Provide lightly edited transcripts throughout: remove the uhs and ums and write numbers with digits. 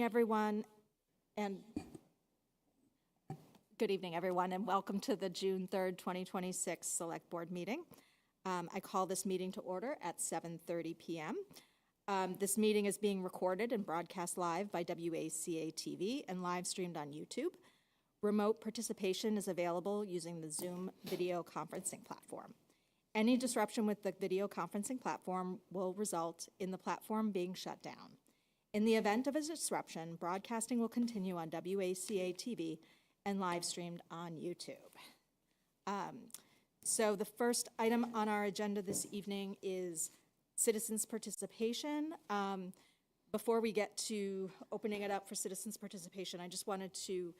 Everyone, and good evening, everyone, and welcome to the June 3rd, 2026 Select Board meeting. I call this meeting to order at 7:30 p.m. This meeting is being recorded and broadcast live by WACA-TV and live streamed on YouTube. Remote participation is available using the Zoom video conferencing platform. Any disruption with the video conferencing platform will result in the platform being shut down. In the event of a disruption, broadcasting will continue on WACA-TV and live streamed on YouTube. So the first item on our agenda this evening is citizens' participation. Before we get to opening it up for citizens' participation, I just wanted to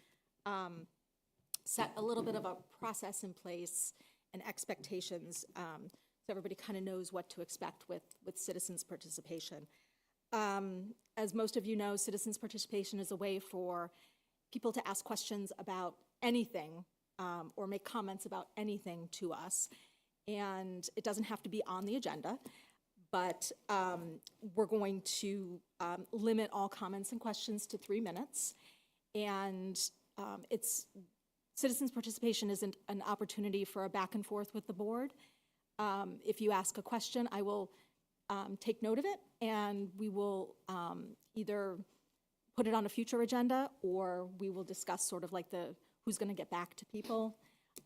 set a little bit of a process in place and expectations so everybody kind of knows what to expect with citizens' participation. As most of you know, citizens' participation is a way for people to ask questions about anything or make comments about anything to us. And it doesn't have to be on the agenda, but we're going to limit all comments and questions to 3 minutes. And citizens' participation isn't an opportunity for a back and forth with the board. If you ask a question, I will take note of it, and we will either put it on a future agenda, or we will discuss sort of like who's going to get back to people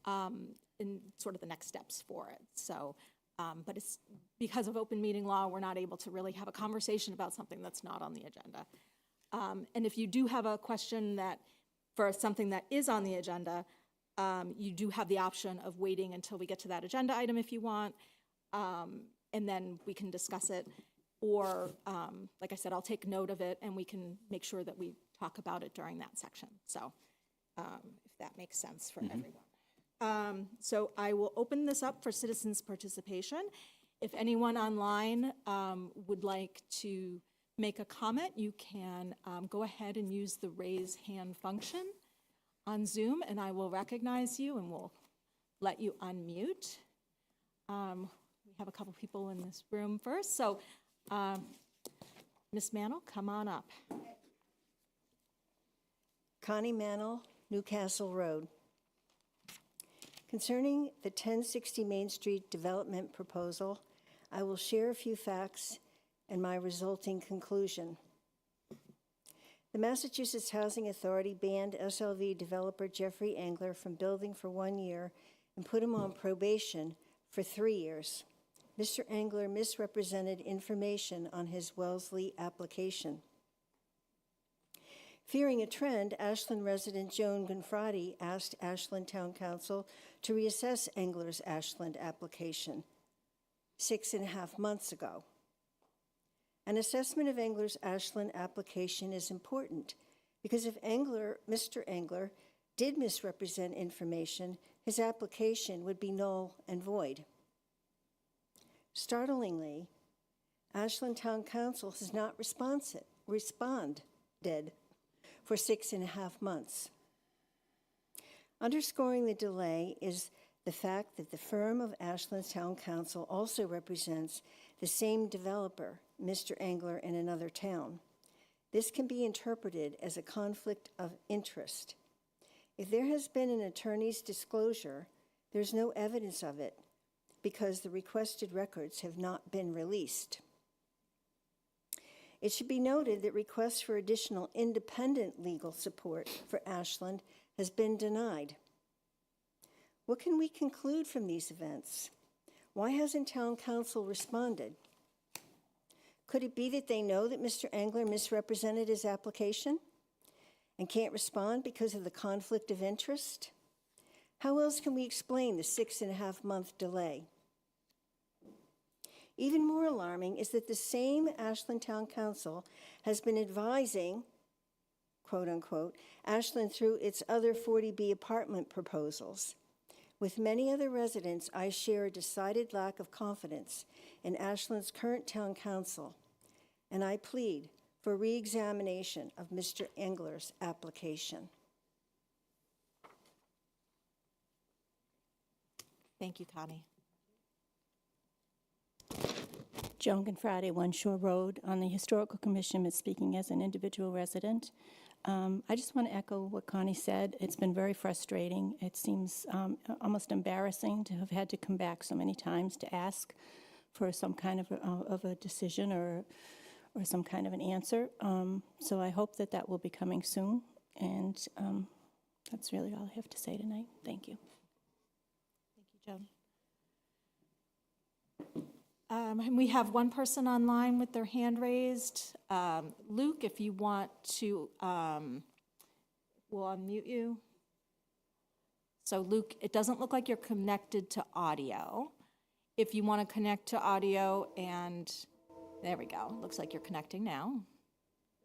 and sort of the next steps for it. So, but it's because of open meeting law, we're not able to really have a conversation about something that's not on the agenda. And if you do have a question for something that is on the agenda, you do have the option of waiting until we get to that agenda item if you want. And then we can discuss it, or like I said, I'll take note of it and we can make sure that we talk about it during that section. So if that makes sense for everyone. So I will open this up for citizens' participation. If anyone online would like to make a comment, you can go ahead and use the raise hand function on Zoom, and I will recognize you and we'll let you unmute. We have a couple people in this room first. So, Ms. Mannell, come on up. Connie Mannell, Newcastle Road. Concerning the 1060 Main Street development proposal, I will share a few facts and my resulting conclusion. The Massachusetts Housing Authority banned SLV developer Jeffrey Engler from building for 1 year and put him on probation for 3 years. Mr. Engler misrepresented information on his Wellesley application. Fearing a trend, Ashland resident Joan Gonfrati asked Ashland Town Council to reassess Engler's Ashland application 6.5 months ago. An assessment of Engler's Ashland application is important because if Mr. Engler did misrepresent information, his application would be null and void. Startlingly, Ashland Town Council has not responded for 6.5 months. Underscoring the delay is the fact that the firm of Ashland Town Council also represents the same developer, Mr. Engler, in another town. This can be interpreted as a conflict of interest. If there has been an attorney's disclosure, there's no evidence of it because the requested records have not been released. It should be noted that requests for additional independent legal support for Ashland has been denied. What can we conclude from these events? Why hasn't Town Council responded? Could it be that they know that Mr. Engler misrepresented his application and can't respond because of the conflict of interest? How else can we explain the 6.5 month delay? Even more alarming is that the same Ashland Town Council has been advising, quote unquote, Ashland through its other 40B apartment proposals. With many other residents, I share a decided lack of confidence in Ashland's current Town Council, and I plead for re-examination of Mr. Engler's application. Thank you, Connie. Joan Gonfrade, One Shore Road. On the Historical Commission, but speaking as an individual resident. I just want to echo what Connie said. It's been very frustrating. It seems almost embarrassing to have had to come back so many times to ask for some kind of a decision or some kind of an answer. So I hope that that will be coming soon. And that's really all I have to say tonight. Thank you. Thank you, Joan. And we have one person online with their hand raised. Luke, if you want to, we'll unmute you. So Luke, it doesn't look like you're connected to audio. If you want to connect to audio and, there we go. Looks like you're connecting now.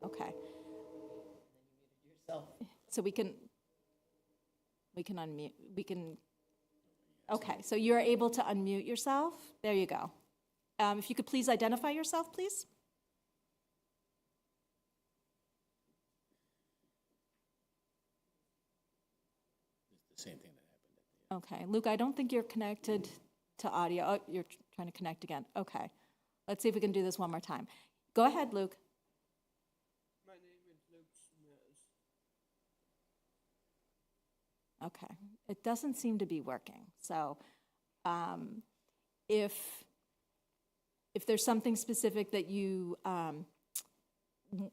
Okay. So we can unmute, okay, so you're able to unmute yourself. There you go. If you could please identify yourself, please. It's the same thing that happened. Okay, Luke, I don't think you're connected to audio. Oh, you're trying to connect again. Okay, let's see if we can do this one more time. Go ahead, Luke. My name is Luke Smith. Okay, it doesn't seem to be working. So if there's something specific that you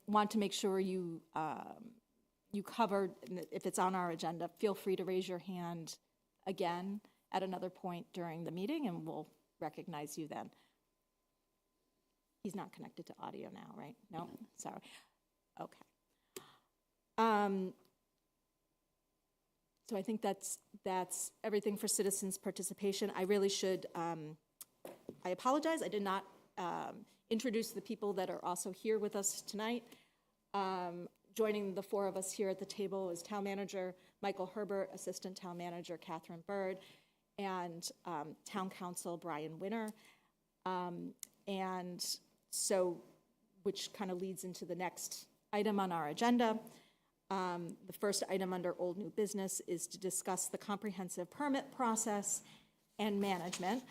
want to make sure you covered, if it's on our agenda, feel free to raise your hand again at another point during the meeting, and we'll recognize you then. He's not connected to audio now, right? No, sorry. Okay. So I think that's everything for citizens' participation. I really should, I apologize, I did not introduce the people that are also here with us tonight. Joining the four of us here at the table is Town Manager Michael Herbert, Assistant Town Manager Catherine Bird, and Town Council Brian Winter. And so, which kind of leads into the next item on our agenda. The first item under old new business is to discuss the comprehensive permit process and management.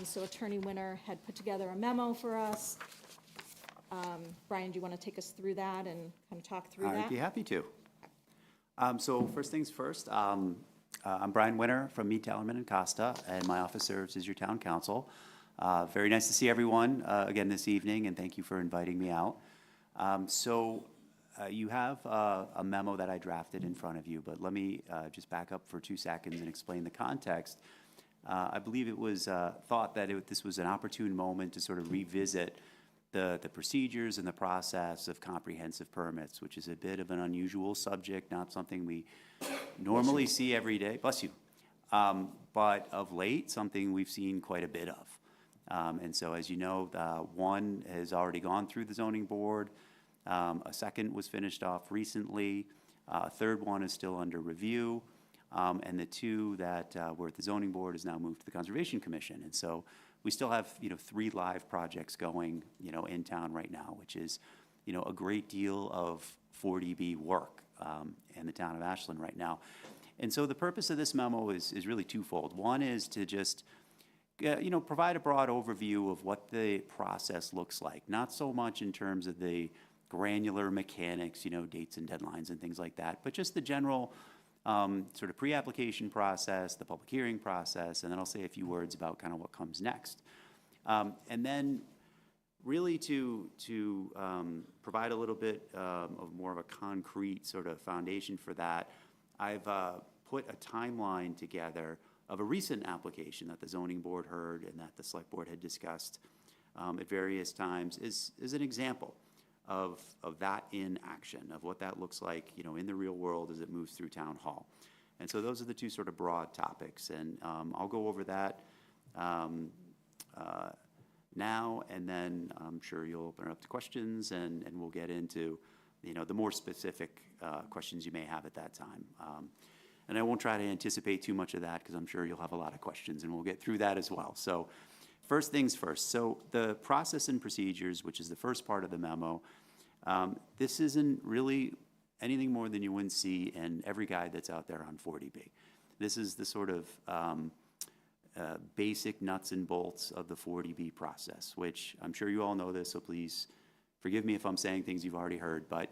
So Attorney Winter had put together a memo for us. Brian, do you want to take us through that and kind of talk through that? I'd be happy to. So first things first, I'm Brian Winter from Mead, Tellerman and Costa, and my office serves as your town council. Very nice to see everyone again this evening, and thank you for inviting me out. You have a memo that I drafted in front of you, but let me just back up for 2 seconds and explain the context. I believe it was thought that this was an opportune moment to sort of revisit the procedures and the process of comprehensive permits, which is a bit of an unusual subject, not something we normally see every day. Bless you. But of late, something we've seen quite a bit of. And so, as you know, one has already gone through the zoning board. A second was finished off recently. A third one is still under review. And the two that were at the zoning board is now moved to the Conservation Commission. And so we still have, 3 live projects going, in town right now, which is, a great deal of 40B work in the town of Ashland right now. And so the purpose of this memo is really twofold. One is to just, provide a broad overview of what the process looks like, not so much in terms of the granular mechanics, dates and deadlines and things like that, but just the general sort of pre-application process, the public hearing process, and then I'll say a few words about kind of what comes next. And then really to provide a little bit of more of a concrete sort of foundation for that, I've put a timeline together of a recent application that the zoning board heard and that the select board had discussed at various times is an example of that in action, of what that looks like, in the real world as it moves through town hall. And so those are the two sort of broad topics, and I'll go over that now, and then I'm sure you'll open it up to questions, and we'll get into, the more specific questions you may have at that time. And I won't try to anticipate too much of that, because I'm sure you'll have a lot of questions, and we'll get through that as well. So first things first. So the process and procedures, which is the first part of the memo, this isn't really anything more than you wouldn't see in every guide that's out there on 40B. This is the sort of basic nuts and bolts of the 40B process, which I'm sure you all know this, so please forgive me if I'm saying things you've already heard, but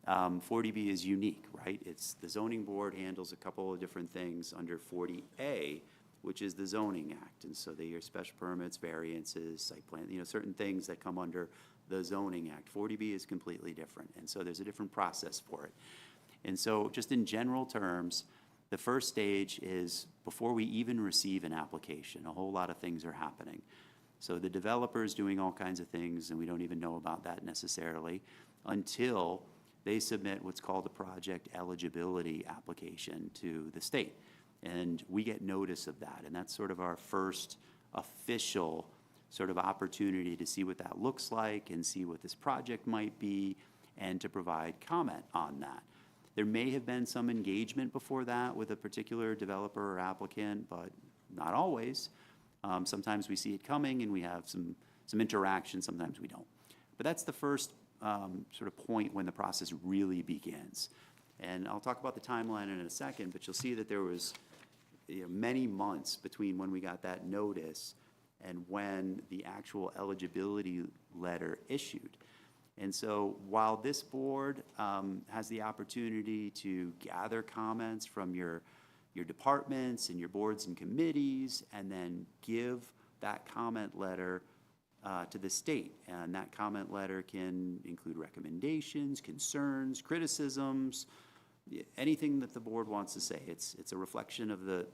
40B is unique, right? It's the zoning board handles a couple of different things under 40A, which is the zoning act. And so they are special permits, variances, site plan, certain things that come under the zoning act. 40B is completely different. And so there's a different process for it. And so just in general terms, the first stage is before we even receive an application, a whole lot of things are happening. So the developer's doing all kinds of things, and we don't even know about that necessarily until they submit what's called a project eligibility application to the state. And we get notice of that, and that's sort of our first official sort of opportunity to see what that looks like and see what this project might be and to provide comment on that. There may have been some engagement before that with a particular developer or applicant, but not always. Sometimes we see it coming and we have some interaction, sometimes we don't. But that's the first sort of point when the process really begins. And I'll talk about the timeline in a second, but you'll see that there was many months between when we got that notice and when the actual eligibility letter issued. And so while this board has the opportunity to gather comments from your departments and your boards and committees and then give that comment letter to the state. And that comment letter can include recommendations, concerns, criticisms, anything that the board wants to say. It's a reflection of the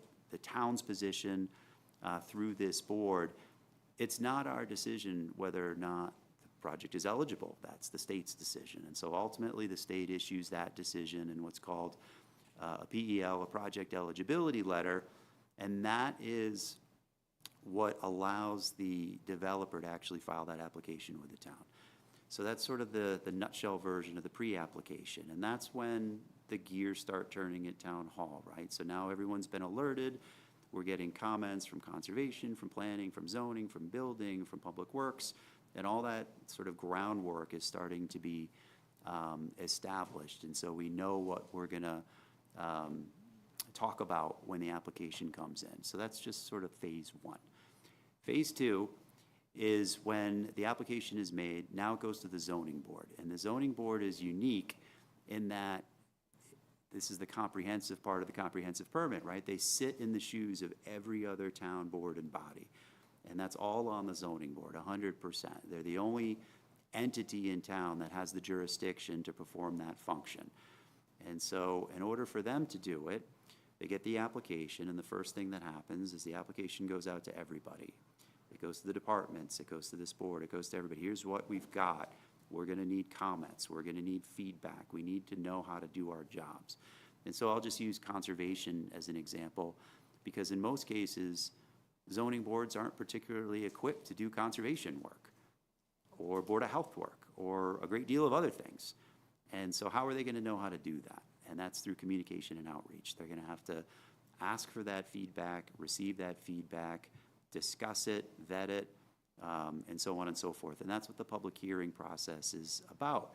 town's position through this board. It's not our decision whether or not the project is eligible. That's the state's decision. And so ultimately the state issues that decision in what's called a PEL, a project eligibility letter, and that is what allows the developer to actually file that application with the town. So that's sort of the nutshell version of the pre-application, and that's when the gears start turning at town hall, right? So now everyone's been alerted. We're getting comments from conservation, from planning, from zoning, from building, from public works, and all that sort of groundwork is starting to be established. And so we know what we're gonna talk about when the application comes in. So that's just sort of phase one. Phase two is when the application is made, now it goes to the zoning board. And the zoning board is unique in that this is the comprehensive part of the comprehensive permit, right? They sit in the shoes of every other town board and body. And that's all on the zoning board, 100%. They're the only entity in town that has the jurisdiction to perform that function. And so in order for them to do it, they get the application, and the first thing that happens is the application goes out to everybody. It goes to the departments, it goes to this board, it goes to everybody. Here's what we've got. We're gonna need comments, we're gonna need feedback, we need to know how to do our jobs. And so I'll just use conservation as an example, because in most cases, zoning boards aren't particularly equipped to do conservation work, or Board of Health work, or a great deal of other things. And so how are they gonna know how to do that? And that's through communication and outreach. They're gonna have to ask for that feedback, receive that feedback, discuss it, vet it, and so on and so forth. And that's what the public hearing process is about.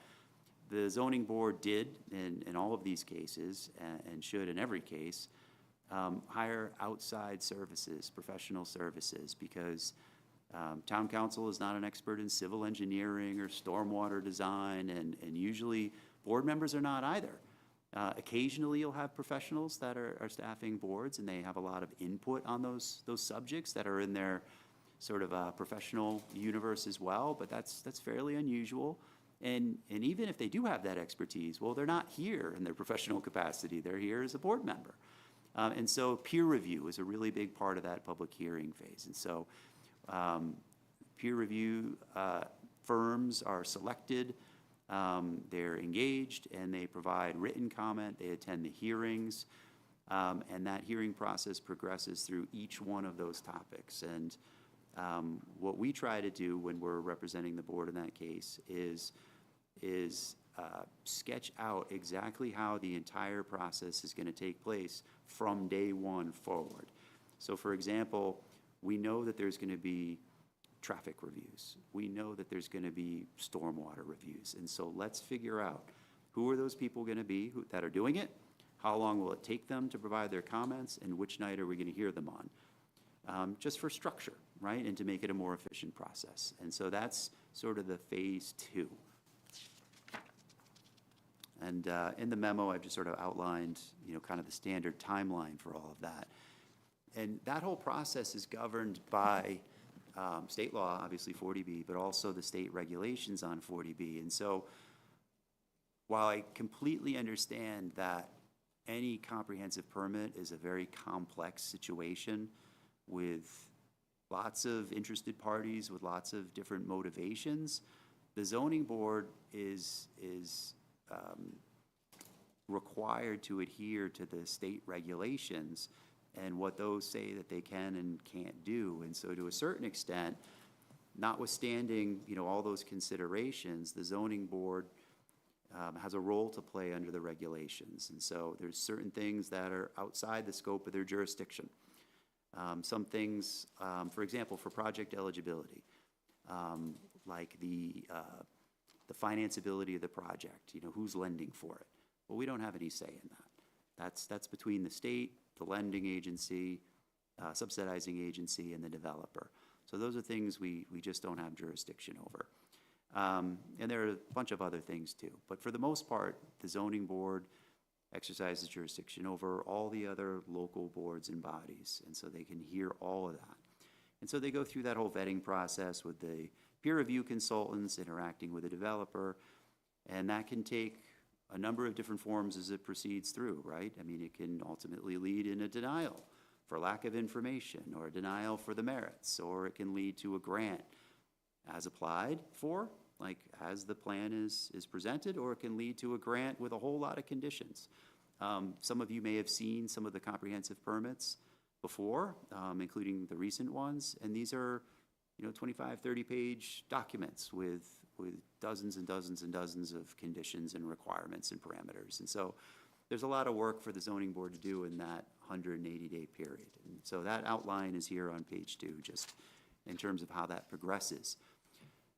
The zoning board did, in all of these cases, and should in every case, hire outside services, professional services, because town council is not an expert in civil engineering or stormwater design, and usually board members are not either. Occasionally you'll have professionals that are staffing boards, and they have a lot of input on those subjects that are in their sort of professional universe as well, but that's fairly unusual. And even if they do have that expertise, well, they're not here in their professional capacity, they're here as a board member. And so peer review is a really big part of that public hearing phase. And so peer review firms are selected, they're engaged, and they provide written comment, they attend the hearings, and that hearing process progresses through each one of those topics. And what we try to do when we're representing the board in that case is sketch out exactly how the entire process is going to take place from day one forward. So for example, we know that there's going to be traffic reviews. We know that there's going to be stormwater reviews. And so let's figure out who are those people going to be that are doing it, how long will it take them to provide their comments, and which night are we going to hear them on. just for structure, right, and to make it a more efficient process. And so that's sort of the phase 2. And in the memo, I've just sort of outlined, kind of the standard timeline for all of that. And that whole process is governed by state law, obviously 40B, but also the state regulations on 40B. And so while I completely understand that any comprehensive permit is a very complex situation with lots of interested parties with lots of different motivations, the zoning board is required to adhere to the state regulations and what those say that they can and can't do. And so to a certain extent, notwithstanding, all those considerations, the zoning board has a role to play under the regulations. And so there's certain things that are outside the scope of their jurisdiction. Some things, for example, for project eligibility, like the financeability of the project, who's lending for it. Well, we don't have any say in that. That's between the state, the lending agency, subsidizing agency, and the developer. So those are things we just don't have jurisdiction over. And there are a bunch of other things too. But for the most part, the zoning board exercises jurisdiction over all the other local boards and bodies. And so they can hear all of that. And so they go through that whole vetting process with the peer review consultants interacting with the developer. And that can take a number of different forms as it proceeds through, right? I mean, it can ultimately lead in a denial for lack of information, or a denial for the merits, or it can lead to a grant as applied for, like as the plan is presented, or it can lead to a grant with a whole lot of conditions. Some of you may have seen some of the comprehensive permits before, including the recent ones, and these are 25, 30-page documents with dozens and dozens and dozens of conditions and requirements and parameters. And so there's a lot of work for the zoning board to do in that 180-day period. And so that outline is here on page 2, just in terms of how that progresses.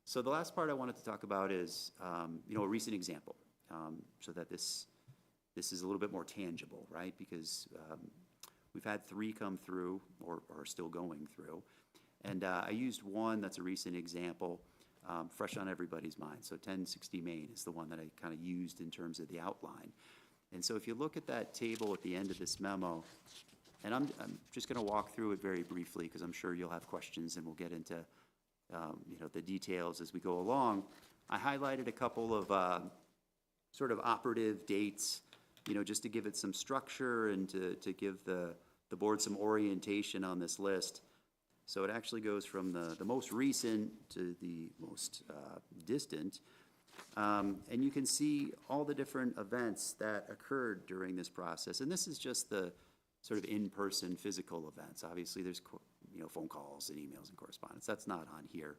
So the last part I wanted to talk about is, a recent example, so that this is a little bit more tangible, right? Because we've had 3 come through, or are still going through. And I used one that's a recent example, fresh on everybody's mind. So 1060 Main is the one that I kind of used in terms of the outline. And so if you look at that table at the end of this memo, and I'm just going to walk through it very briefly because I'm sure you'll have questions and we'll get into the details as we go along. I highlighted a couple of sort of operative dates, just to give it some structure and to give the board some orientation on this list. So it actually goes from the most recent to the most distant. And you can see all the different events that occurred during this process. And this is just the sort of in-person physical events. Obviously, there's phone calls and emails and correspondence. That's not on here.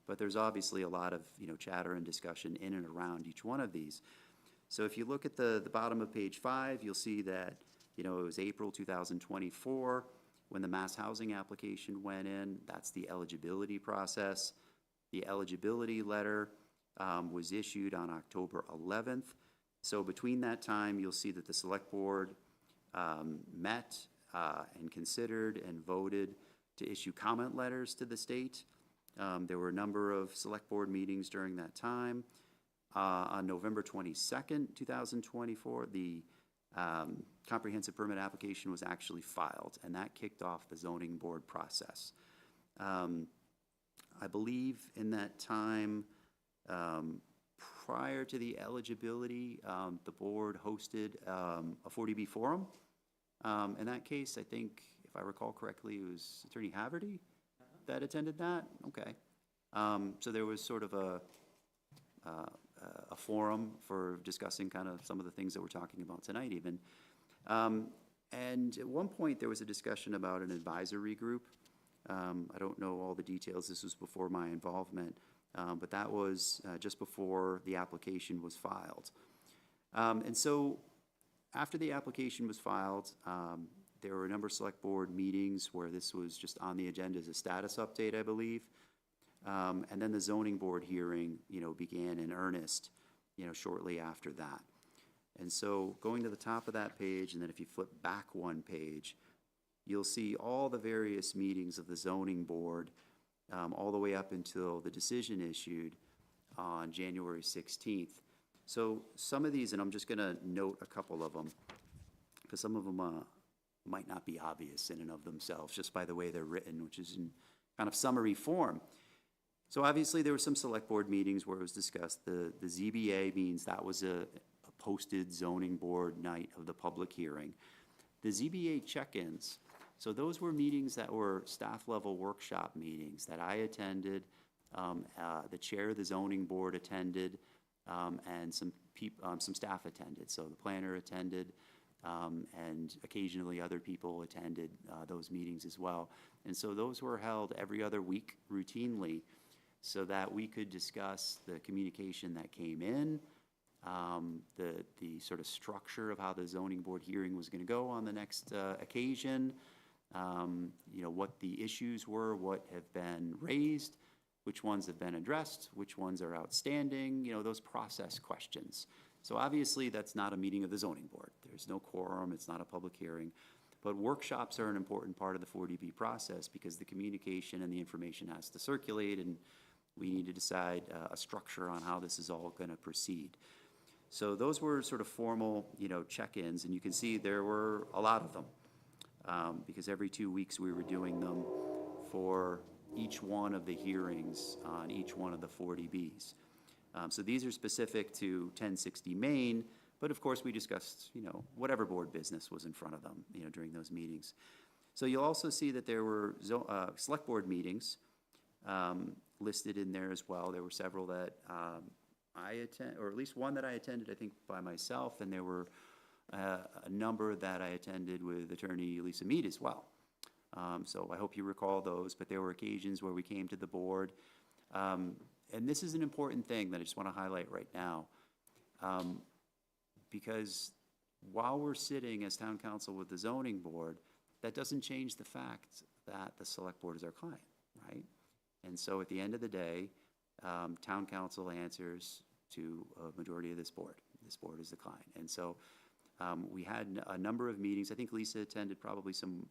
But there's obviously a lot of chatter and discussion in and around each one of these. So if you look at the bottom of page 5, you'll see that it was April 2024 when the mass housing application went in. That's the eligibility process. The eligibility letter was issued on October 11th. So between that time, you'll see that the select board met and considered and voted to issue comment letters to the state. There were a number of select board meetings during that time. On November 22nd, 2024, the comprehensive permit application was actually filed, and that kicked off the zoning board process. I believe in that time, prior to the eligibility, the board hosted a 40B forum. In that case, I think, if I recall correctly, it was Attorney Haverty that attended that? Okay. So there was sort of a forum for discussing kind of some of the things that we're talking about tonight even. And at one point there was a discussion about an advisory group. I don't know all the details. This was before my involvement, but that was just before the application was filed. And so after the application was filed, there were a number of select board meetings where this was just on the agenda as a status update, I believe. And then the zoning board hearing, began in earnest, shortly after that. And so going to the top of that page, and then if you flip back one page, you'll see all the various meetings of the zoning board, all the way up until the decision issued on January 16th. So some of these, and I'm just going to note a couple of them, because some of them might not be obvious in and of themselves, just by the way they're written, which is in kind of summary form. So obviously, there were some select board meetings where it was discussed. The ZBA means that was a posted zoning board night of the public hearing. The ZBA check-ins, so those were meetings that were staff-level workshop meetings that I attended, the chair of the zoning board attended, and some staff attended. So the planner attended, and occasionally other people attended those meetings as well. And so those were held every other week routinely, so that we could discuss the communication that came in, the sort of structure of how the zoning board hearing was going to go on the next occasion, what the issues were, what have been raised, which ones have been addressed, which ones are outstanding, those process questions. So obviously, that's not a meeting of the zoning board. There's no quorum, it's not a public hearing. But workshops are an important part of the 40B process because the communication and the information has to circulate, and we need to decide a structure on how this is all going to proceed. So those were sort of formal, check-ins, and you can see there were a lot of them because every 2 weeks we were doing them for each one of the hearings on each one of the 40Bs. So these are specific to 1060 Main, but of course we discussed, whatever board business was in front of them, during those meetings. So you'll also see that there were select board meetings listed in there as well. There were several that I attend, or at least one that I attended, I think, by myself, and there were a number that I attended with Attorney Lisa Mead as well. So I hope you recall those, but there were occasions where we came to the board. And this is an important thing that I just want to highlight right now, because while we're sitting as town council with the zoning board, that doesn't change the fact that the select board is our client, right? And so at the end of the day, town council answers to a majority of this board. This board is the client. And so we had a number of meetings. I think Lisa attended probably some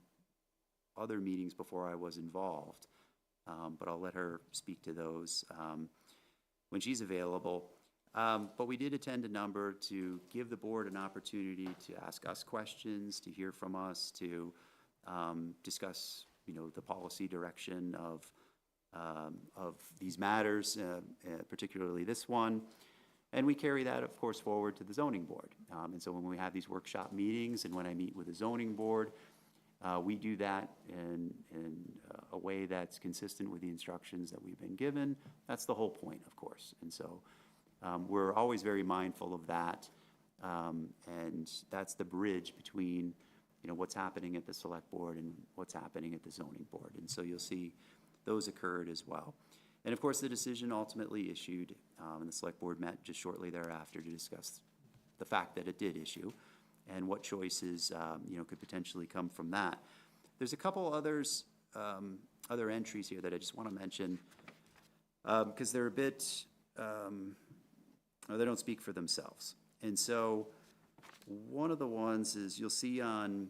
other meetings before I was involved, but I'll let her speak to those when she's available. But we did attend a number to give the board an opportunity to ask us questions, to hear from us, to discuss, the policy direction of these matters, particularly this one. And we carry that, of course, forward to the zoning board. And so when we have these workshop meetings and when I meet with the zoning board, we do that in a way that's consistent with the instructions that we've been given. That's the whole point, of course. And so we're always very mindful of that. And that's the bridge between, what's happening at the select board and what's happening at the zoning board. And so you'll see those occurred as well. And of course, the decision ultimately issued, and the select board met just shortly thereafter to discuss the fact that it did issue and what choices, could potentially come from that. There's a couple others, other entries here that I just want to mention because they're a bit, they don't speak for themselves. And so one of the ones is you'll see on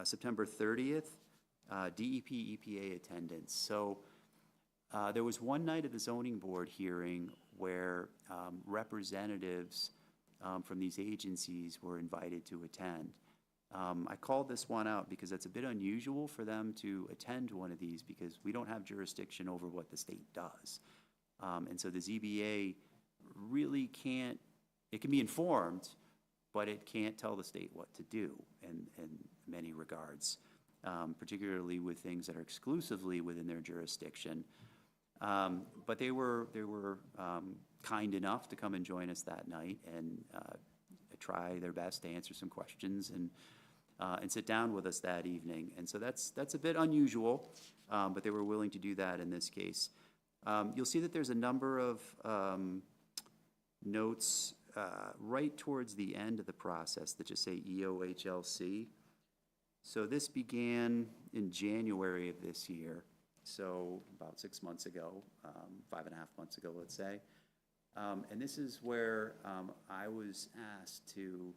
September 30th, DEP EPA attendance. So there was one night of the zoning board hearing where representatives from these agencies were invited to attend. I called this one out because it's a bit unusual for them to attend one of these because we don't have jurisdiction over what the state does. And so the ZBA really can't, it can be informed, but it can't tell the state what to do in many regards, particularly with things that are exclusively within their jurisdiction. But they were kind enough to come and join us that night and try their best to answer some questions and sit down with us that evening. And so that's a bit unusual, but they were willing to do that in this case. You'll see that there's a number of notes right towards the end of the process that just say EOHLC. So this began in January of this year, so about 6 months ago, 5.5 months ago, let's say. And this is where I was asked to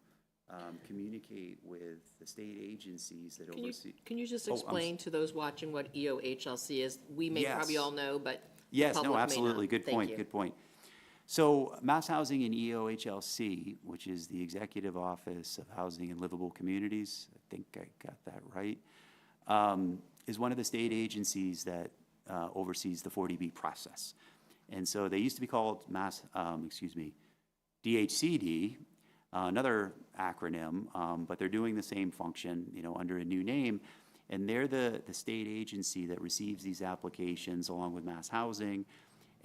communicate with the state agencies that Can you, oversee. can you just Oh, I'm explain to those watching what EOHLC is? We may probably Yes. all know, but the Yes, public no, may absolutely. not. Good Thank point, you. good point. So Mass Housing and EOHLC, which is the Executive Office of Housing and Livable Communities, I think I got that right, is one of the state agencies that oversees the 40B process. And so they used to be called DHCD, another acronym, but they're doing the same function, under a new name. And they're the state agency that receives these applications along with Mass Housing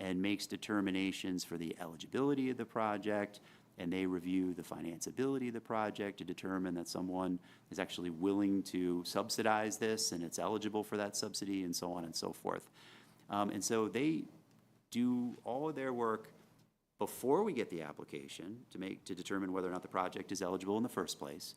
and makes determinations for the eligibility of the project, and they review the financeability of the project to determine that someone is actually willing to subsidize this and it's eligible for that subsidy, and so on and so forth. And so they do all of their work before we get the application to determine whether or not the project is eligible in the first place.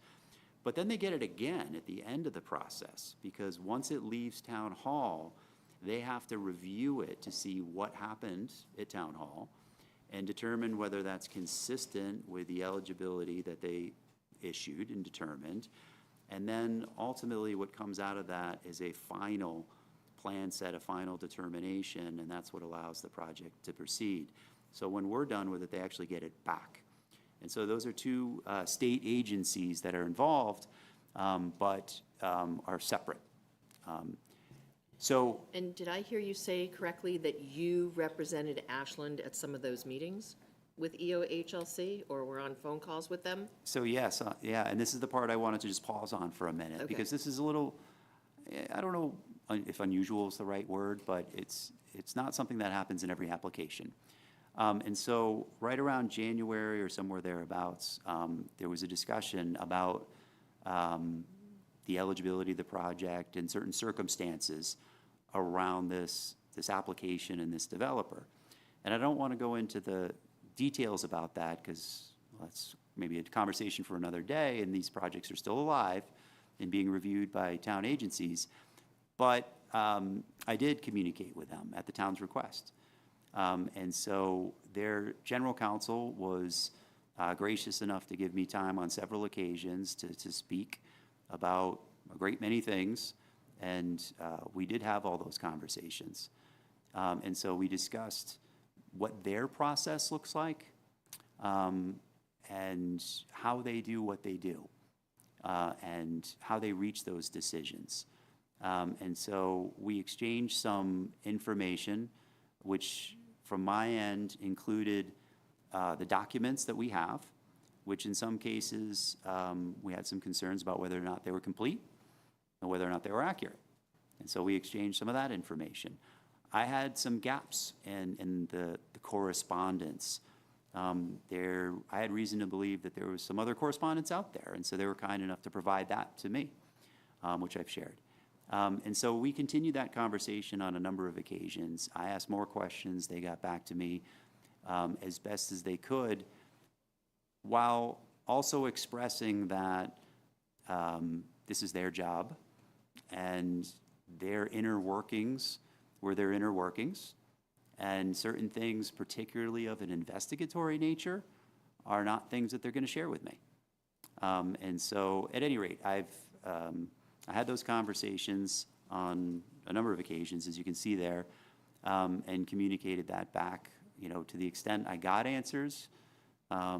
But then they get it again at the end of the process, because once it leaves town hall, they have to review it to see what happened at town hall and determine whether that's consistent with the eligibility that they issued and determined. And then ultimately what comes out of that is a final plan set, a final determination, and that's what allows the project to proceed. So when we're done with it, they actually get it back. And so those are two state agencies that are involved, but are separate. And did I hear you say correctly that you represented Ashland at some of those meetings with EOHLC, or were on phone calls with them? So yes, yeah, and this is the part I wanted to just pause on for a minute, Okay. because this is a little, I don't know if unusual is the right word, but it's not something that happens in every application. And so right around January or somewhere thereabouts, there was a discussion about the eligibility of the project and certain circumstances around this application and this developer. And I don't want to go into the details about that, because that's maybe a conversation for another day, and these projects are still alive and being reviewed by town agencies. But I did communicate with them at the town's request. And so their general counsel was gracious enough to give me time on several occasions to speak about a great many things, and we did have all those conversations. And so we discussed what their process looks like, and how they do what they do, and how they reach those decisions. And so we exchanged some information, which from my end included the documents that we have, which in some cases we had some concerns about whether or not they were complete and whether or not they were accurate. And so we exchanged some of that information. I had some gaps in the correspondence. I had reason to believe that there was some other correspondence out there, and so they were kind enough to provide that to me, which I've shared. And so we continued that conversation on a number of occasions. I asked more questions. They got back to me as best as they could, while also expressing that this is their job, and their inner workings were their inner workings, and certain things, particularly of an investigatory nature, are not things that they're going to share with me. And so, at any rate, I had those conversations on a number of occasions, as you can see there, and communicated that back, to the extent I got answers. I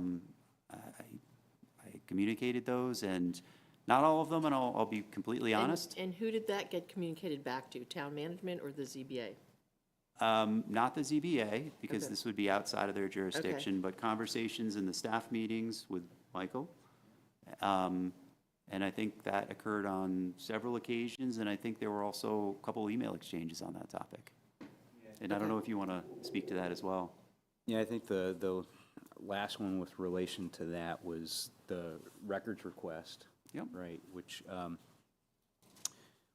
communicated those, and not all of them, and I'll be completely honest. And who did that get communicated back to, town management or the ZBA? Not the ZBA, because Okay. this would be outside of their jurisdiction, but conversations in the staff meetings with Michael. And I think that occurred on several occasions, and I think there were also a couple email exchanges on that topic. And I don't know if you want to speak to that as well. Yeah, I think the last one with relation to that was the records request. Yep. Right, which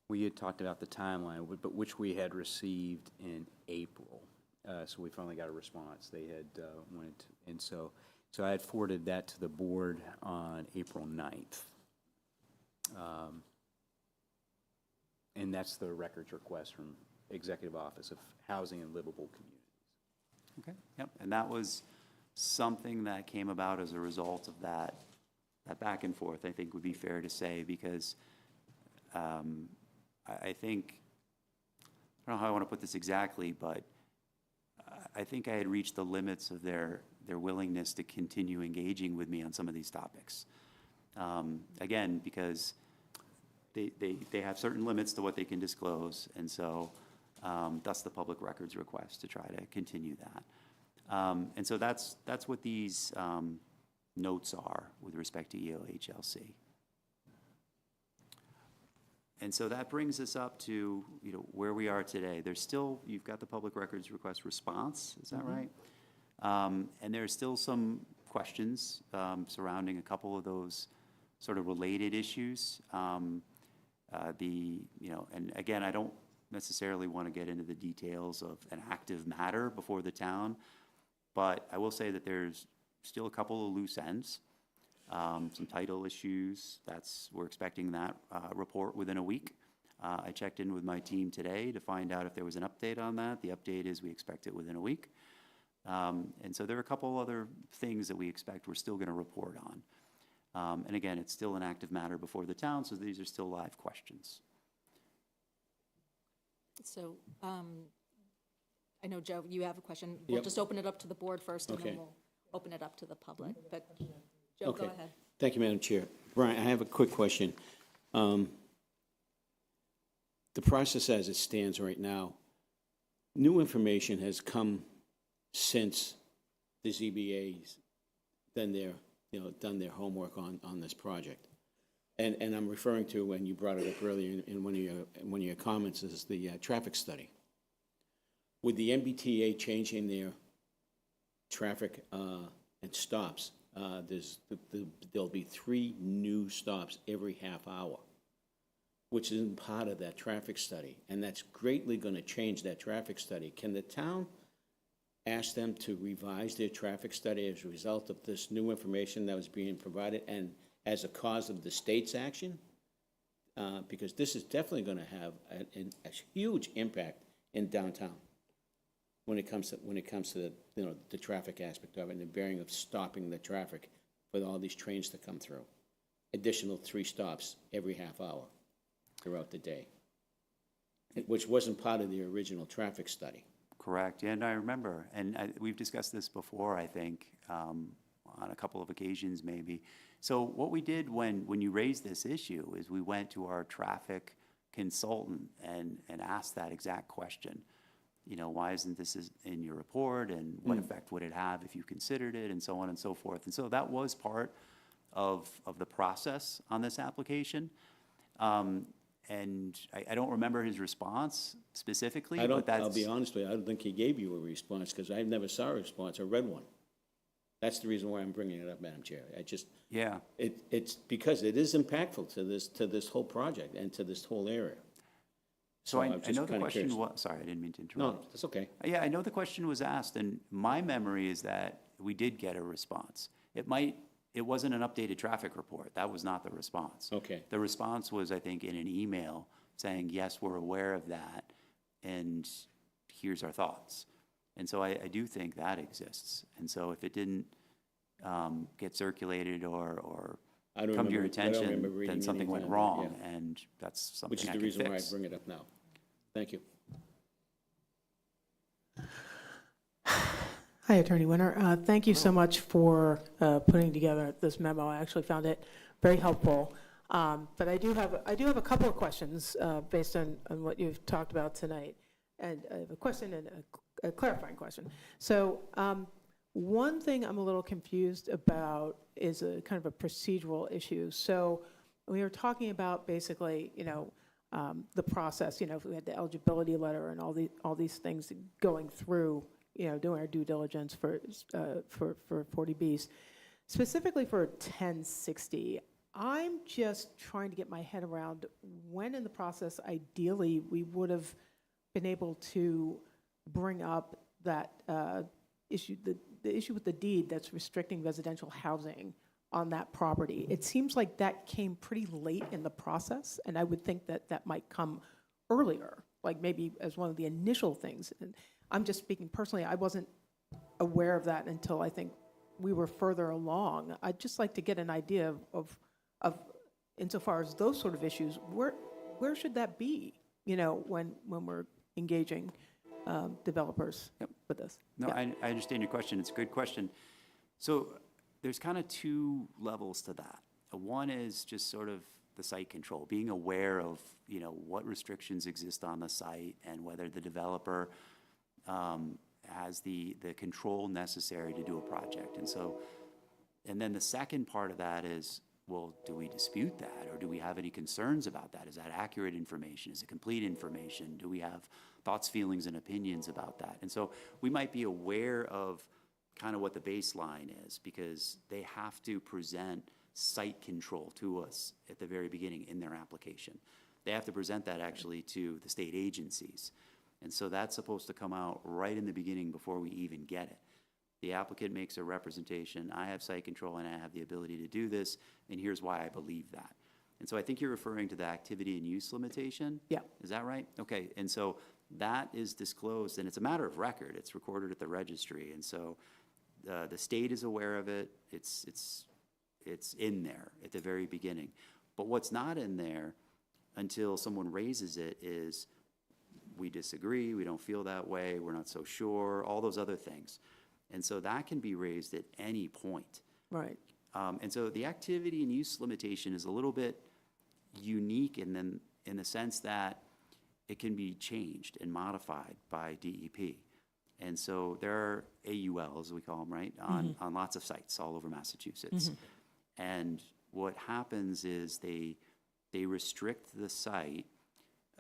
we had talked about the timeline, but which we had received in April. So we finally got a response. They had went, and so I had forwarded that to the board on April 9th. And that's the records request from Executive Office of Housing and Livable Communities. Okay, yep, and that was something that came about as a result of that that back and forth, I think would be fair to say, because I think, I don't know how I want to put this exactly, but I think I had reached the limits of their willingness to continue engaging with me on some of these topics. Again, because they have certain limits to what they can disclose, and so thus the public records request to try to continue that. And so that's what these notes are with respect to EOHLC. And so that brings us up to, where we are today. There's still, you've got the public records request response, is that right? And there's still some questions surrounding a couple of those sort of related issues. And again, I don't necessarily want to get into the details of an active matter before the town, but I will say that there's still a couple of loose ends. Some title issues, we're expecting that report within a week. I checked in with my team today to find out if there was an update on that. The update is we expect it within a week. And so there are a couple other things that we expect we're still going to report on. And again, it's still an active matter before the town, so these are still live questions. So I know, Joe, you have a question. We'll just open it up to the board first, and then we'll open it up to the public. But Joe, go ahead. Thank you, Madam Chair. Brian, I have a quick question. The process as it stands right now, new information has come since the ZBA's done their homework on this project. And I'm referring to, when you brought it up earlier in one of your comments, is the traffic study. With the MBTA changing their traffic and stops, there'll be 3 new stops every half hour, which isn't part of that traffic study, and that's greatly going to change that traffic study. Can the town ask them to revise their traffic study as a result of this new information that was being provided, and as a cause of the state's action? Because this is definitely going to have a huge impact in downtown when it comes to the traffic aspect of it and the bearing of stopping the traffic for all these trains to come through. Additional 3 stops every half hour throughout the day, which wasn't part of the original traffic study. Correct, and I remember, and we've discussed this before, I think, on a couple of occasions maybe. So what we did when you raised this issue is we went to our traffic consultant and asked that exact question. Why isn't this in your report, and what effect would it have if you considered it, and so on and so forth. And so that was part of the process on this application. And I don't remember his response specifically, but that's... I'll be honest with you, I don't think he gave you a response, because I never saw a response or read one. That's the reason why I'm bringing it up, Madam Chair. Yeah. It's because it is impactful to this whole project and to this whole area. So I know the question was, sorry, I didn't mean to interrupt. No, that's okay. Yeah, I know the question was asked, and my memory is that we did get a response. It wasn't an updated traffic report. That was not the response. Okay. The response was, I think, in an email saying, yes, we're aware of that, and here's our thoughts. And so I do think that exists. And so if it didn't get circulated or come to your attention, then something went wrong, and that's something Which is the reason why I bring it up now. Thank you. Hi, Attorney Winter. Thank you so much for putting together this memo. I actually found it very helpful. But I do have a couple of questions based on what you've talked about tonight. And I have a question and a clarifying question. So one thing I'm a little confused about is a kind of a procedural issue. So we were talking about basically, the process, if we had the eligibility letter and all these things going through, doing our due diligence for 40Bs. Specifically for 1060, I'm just trying to get my head around when in the process, ideally, we would have been able to bring up that issue, the issue with the deed that's restricting residential housing on that property. It seems like that came pretty late in the process, and I would think that that might come earlier, like maybe as one of the initial things. And I'm just speaking personally, I wasn't aware of that until I think we were further along, I'd just like to get an idea of insofar as those sort of issues, where should that be, when we're engaging developers with this? No, I understand your question. It's a good question. So there's kind of two levels to that. One is just sort of the site control, being aware of, what restrictions exist on the site and whether the developer has the control necessary to do a project. And then the second part of that is, well, do we dispute that, or do we have any concerns about that? Is that accurate information? Is it complete information? Do we have thoughts, feelings, and opinions about that? And so we might be aware of kind of what the baseline is, because they have to present site control to us at the very beginning in their application. They have to present that actually to the state agencies. And so that's supposed to come out right in the beginning before we even get it. The applicant makes a representation, I have site control and I have the ability to do this, and here's why I believe that. And so I think you're referring to the activity and use limitation? Yeah. Is that right? Okay, and so that is disclosed, and it's a matter of record. It's recorded at the registry, and so the state is aware of it. It's in there at the very beginning. But what's not in there until someone raises it is, we disagree, we don't feel that way, we're not so sure, all those other things. And so that can be raised at any point. Right. And so the activity and use limitation is a little bit unique in the sense that it can be changed and modified by DEP. And so there are AULs, we call them, right, on lots of sites all over Massachusetts. And what happens is they restrict the site,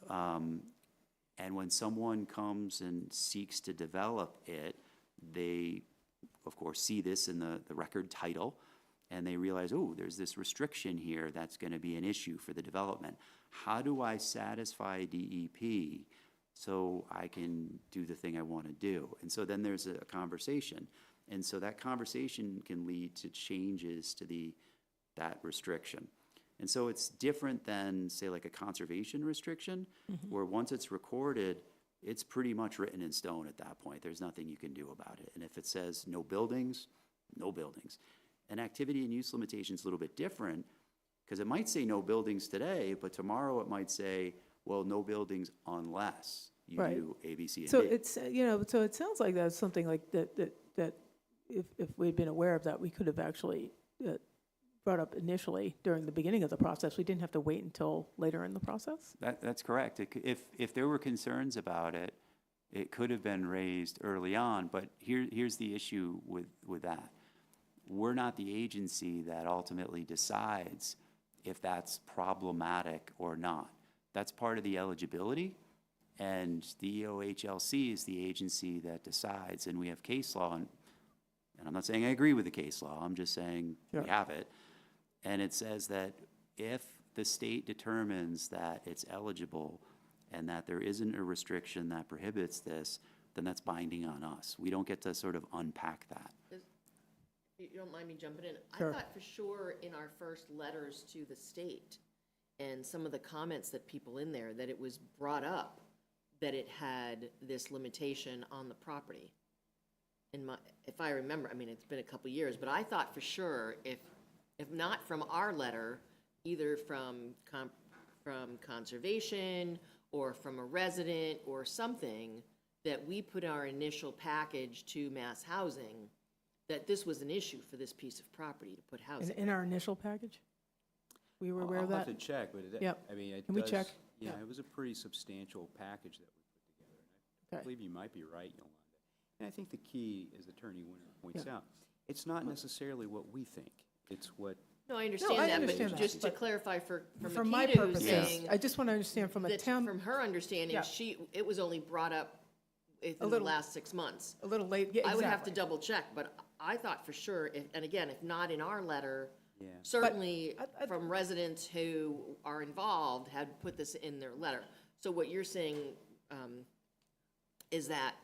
and when someone comes and seeks to develop it, they, of course, see this in the record title, and they realize, oh, there's this restriction here that's going to be an issue for the development. How do I satisfy DEP so I can do the thing I want to do? And so then there's a conversation. And so that conversation can lead to changes to that restriction. And so it's different than, say, like a conservation restriction, where once it's recorded, it's pretty much written in stone at that point. There's nothing you can do about it. And if it says no buildings, no buildings. An activity and use limitation is a little bit different, because it might say no buildings today, but tomorrow it might say, well, no buildings unless you Right. do A, B, C, and So D. it's, so it sounds like that's something like that if we'd been aware of that, we could have actually brought up initially during the beginning of the process. We didn't have to wait until later in the process? That's correct. If there were concerns about it, it could have been raised early on, but here's the issue with that. We're not the agency that ultimately decides if that's problematic or not. That's part of the eligibility, and the EOHLC is the agency that decides, and we have case law, and I'm not saying I agree with the case law, I'm just saying Sure. we have it. And it says that if the state determines that it's eligible and that there isn't a restriction that prohibits this, then that's binding on us. We don't get to sort of unpack that. You don't mind me jumping in? Sure. I thought for sure in our first letters to the state and some of the comments that people in there, that it was brought up that it had this limitation on the property. If I remember, I mean, it's been a couple years, but I thought for sure if not from our letter, either from conservation or from a resident or something, that we put our initial package to Mass Housing, that this was an issue for this piece of property to put housing. In our initial package? We were aware of I'll that? have to check, but Yep. I mean, it Can we does- check? Yeah, Yeah. it was a pretty substantial package that we put together. And I Okay. believe you might be right, Yolanda. And I think the key, as Attorney Winter points out, it's not necessarily what we think. It's what, No, I understand I that, understand but that, just to but clarify for For my Makita, who's purposes, saying I just want to understand from a that town, from her understanding, Yeah. it was only brought up within the little- last 6 months. a little late, yeah, I would have to exactly. double check, but I thought for sure, and again, if not in our letter, Yeah. certainly I- from residents who are involved had put this in their letter. So what you're saying is that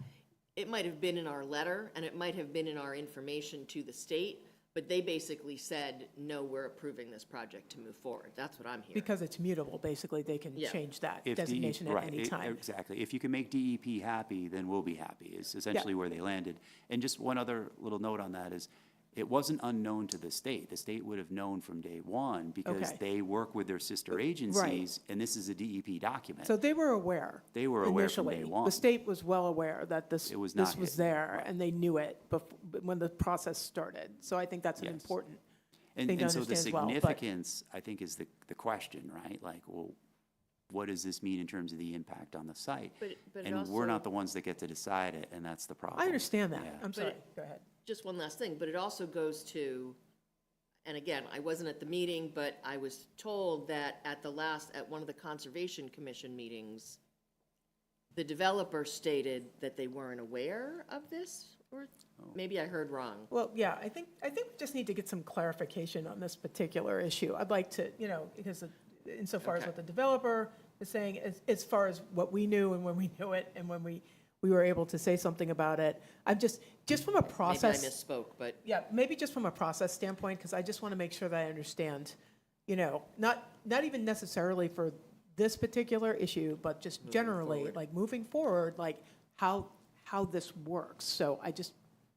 it might have been in our letter and it might have been in our information to the state, but they basically said, no, we're approving this project to move forward. That's what I'm hearing. Because it's mutable, basically, they can Yeah. change that If designation at right, any time. Exactly. If you can make DEP happy, then we'll be happy, is essentially where they landed. And just one other little note on that is, It wasn't unknown to the state. The state would have known from day one because Okay. they work with their sister agencies, and this is a DEP document. So they were aware. They were aware from day initially. one. The state was well aware that this It was this not was hidden, there, and they knew it when the process started. So I think that's an Yes. important And, thing to and so the understand as well. But significance, I think, is the question, right? Like, well, what does this mean in terms of the impact on the site? But it And we're not also- the ones that get to decide it, and that's the problem. I understand that. Yeah. I'm sorry. Go ahead. Just one last thing, but it also goes to, and again, I wasn't at the meeting, but I was told that at one of the Conservation Commission meetings, the developer stated that they weren't aware of this, or maybe I heard wrong. Well, yeah, I think we just need to get some clarification on this particular issue. I'd like to, because insofar as Okay. what the developer is saying, as far as what we knew and when we knew it and when we were able to say something about it, I'm just from a Maybe I process. misspoke, but Yeah, maybe just from a process standpoint, because I just want to make sure that I understand, not even necessarily for this particular issue, but just generally, like moving forward, like how this works. So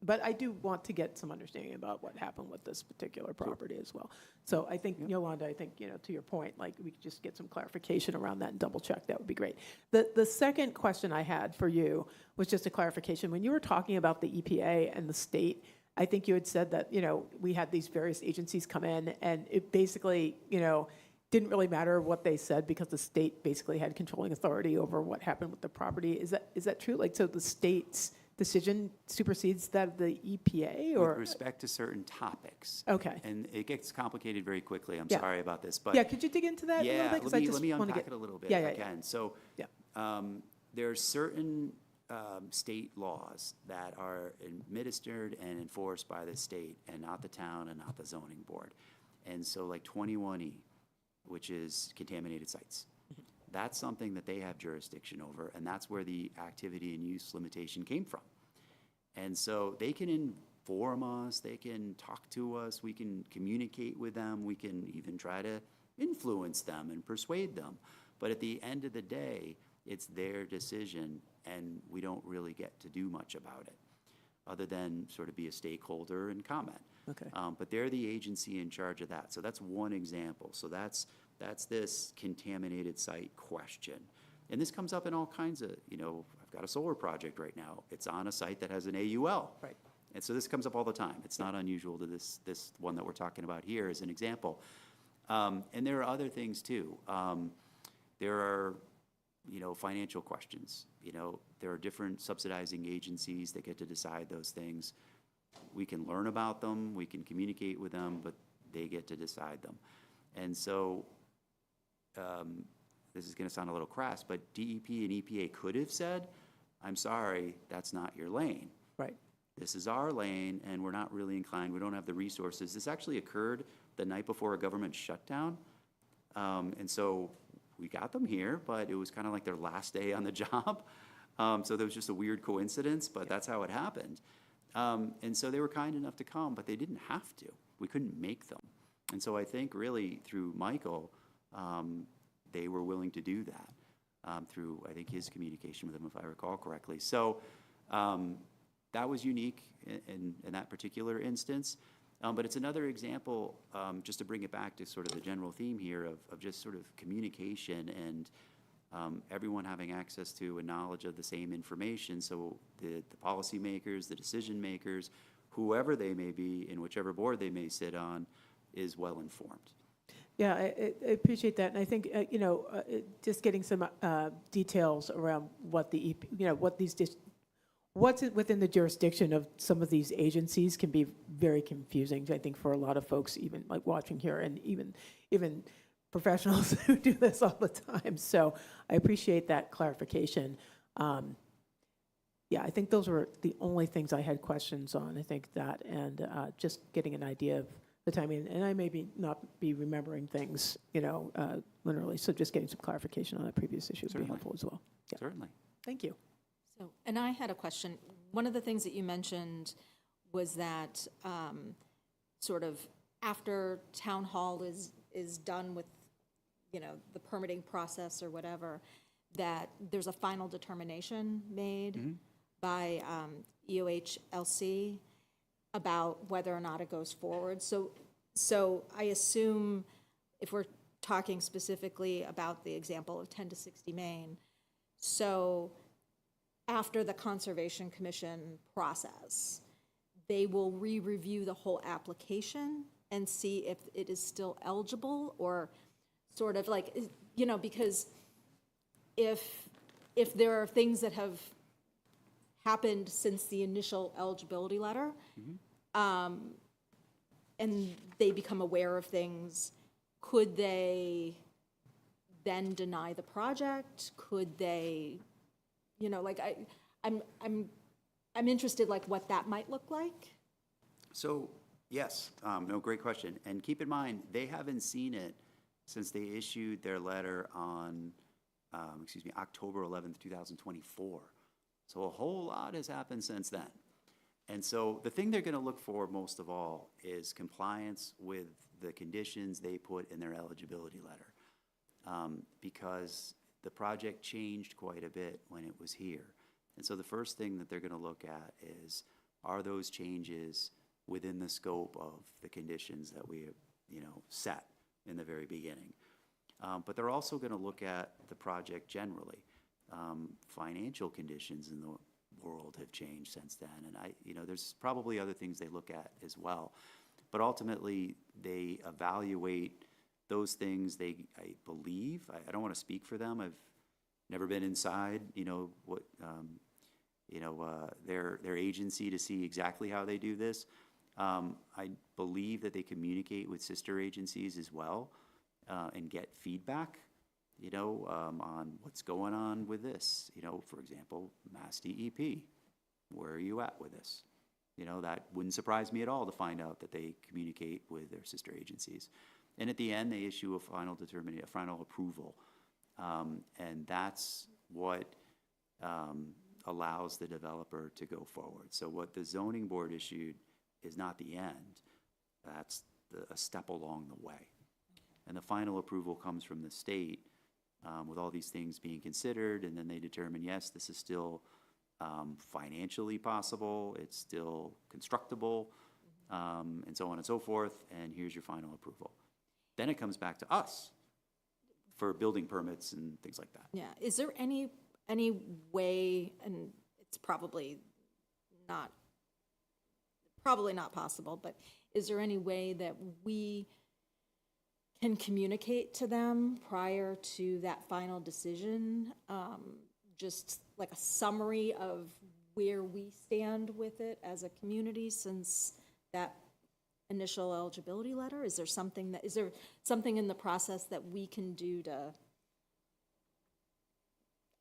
but I do want to get some understanding about what happened with this particular property as well. So I think, Yolanda, to your point, like we could just get some clarification around that and double check, that would be great. The second question I had for you was just a clarification. When you were talking about the EPA and the state, I think you had said that, we had these various agencies come in and it basically, didn't really matter what they said because the state basically had controlling authority over what happened with the property. Is that true? Like, so the state's decision supersedes that of the EPA, or? With respect to certain topics. Okay. And it gets complicated very quickly. I'm Yeah. sorry about this, but. Yeah, could you dig into that a little Yeah, bit? 'Cause let I me, just let me wanna unpack get- it a little bit Yeah, if yeah, I yeah. can. So, Yeah. there are certain state laws that are administered and enforced by the state and not the town and not the zoning board. And so like 21E, which is contaminated sites, that's something that they have jurisdiction over, and that's where the activity and use limitation came from. And so they can inform us, they can talk to us, we can communicate with them, we can even try to influence them and persuade them. But at the end of the day, it's their decision, and we don't really get to do much about it, other than sort of be a stakeholder and comment. Okay. But they're the agency in charge of that. So that's one example. So that's this contaminated site question. And this comes up in all kinds of, I've got a solar project right now. It's on a site that has an AUL. Right. And so this comes up all the time. It's not unusual to this one that we're talking about here as an example. And there are other things too. There are, financial questions. There are different subsidizing agencies that get to decide those things. We can learn about them, we can communicate with them, but they get to decide them. And so, this is gonna sound a little crass, but DEP and EPA could have said, I'm sorry, that's not your lane. Right. This is our lane, and we're not really inclined, we don't have the resources. This actually occurred the night before a government shutdown. And so we got them here, but it was kind of like their last day on the job. So there was just a weird coincidence, but that's how it happened. And so they were kind enough to come, but they didn't have to. We couldn't make them. And so I think really through Michael, they were willing to do that through, I think, his communication with them, if I recall correctly. So that was unique in that particular instance. But it's another example, just to bring it back to sort of the general theme here of just sort of communication and everyone having access to and knowledge of the same information. So the policymakers, the decision makers, whoever they may be, in whichever board they may sit on, is well informed. Yeah, I appreciate that, and I think, just getting some details around what the, what's within the jurisdiction of some of these agencies can be very confusing, I think, for a lot of folks, even like watching here, and even professionals who do this all the time. So I appreciate that clarification. Yeah, I think those were the only things I had questions on. I think that, and just getting an idea of the timing, and I maybe not be remembering things, literally. So just getting some clarification on that previous issue would be Certainly. helpful as well. Yeah. Certainly. Thank you. So, and I had a question. One of the things that you mentioned was that sort of after town hall is done with, the permitting process or whatever, that there's a final determination made by EOHLC. about whether or not it goes forward. So I assume if we're talking specifically about the example of 10 to 60 Main, so after the Conservation Commission process, they will re-review the whole application and see if it is still eligible, or sort of like, you know, because if there are things that have happened since the initial eligibility letter, and they become aware of things, could they then deny the project? Could they, you know, like I'm interested, like, what that might look like. So, yes, no, great question. And keep in mind, they haven't seen it since they issued their letter on, October 11th, 2024. So a whole lot has happened since then. And so the thing they're going to look for most of all is compliance with the conditions they put in their eligibility letter. Because the project changed quite a bit when it was here. And so the first thing that they're going to look at is, are those changes within the scope of the conditions that we, set in the very beginning? But they're also going to look at the project generally. Financial conditions in the world have changed since then, and there's probably other things they look at as well. But ultimately, they evaluate those things. I believe, I don't want to speak for them. I've never been inside, what, their agency to see exactly how they do this. I believe that they communicate with sister agencies as well, and get feedback, on what's going on with this. For example, Mass DEP, where are you at with this? That wouldn't surprise me at all to find out that they communicate with their sister agencies. And at the end, they issue a final approval. And that's what allows the developer to go forward. So what the zoning board issued is not the end. That's a step along the way. And the final approval comes from the state, with all these things being considered, and then they determine, yes, this is still financially possible, it's still constructible, and so on and so forth, and here's your final approval. Then it comes back to us for building permits and things like that. Yeah, is there any way, and it's probably not possible, but is there any way that we can communicate to them prior to that final decision, just like a summary of where we stand with it as a community since that initial eligibility letter? Is there something in the process that we can do to,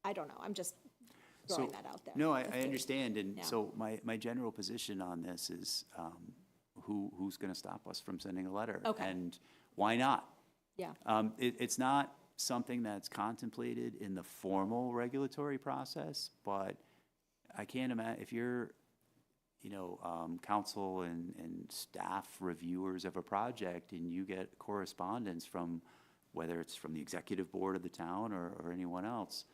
I don't know, I'm just throwing that out there. No, I understand, and Yeah. So my general position on this is, who's going to stop us from sending a letter? Okay. And why not? Yeah. It's not something that's contemplated in the formal regulatory process, but I can't imagine, if you're, council and staff reviewers of a project and you get correspondence from, whether it's from the executive board of the town or anyone else,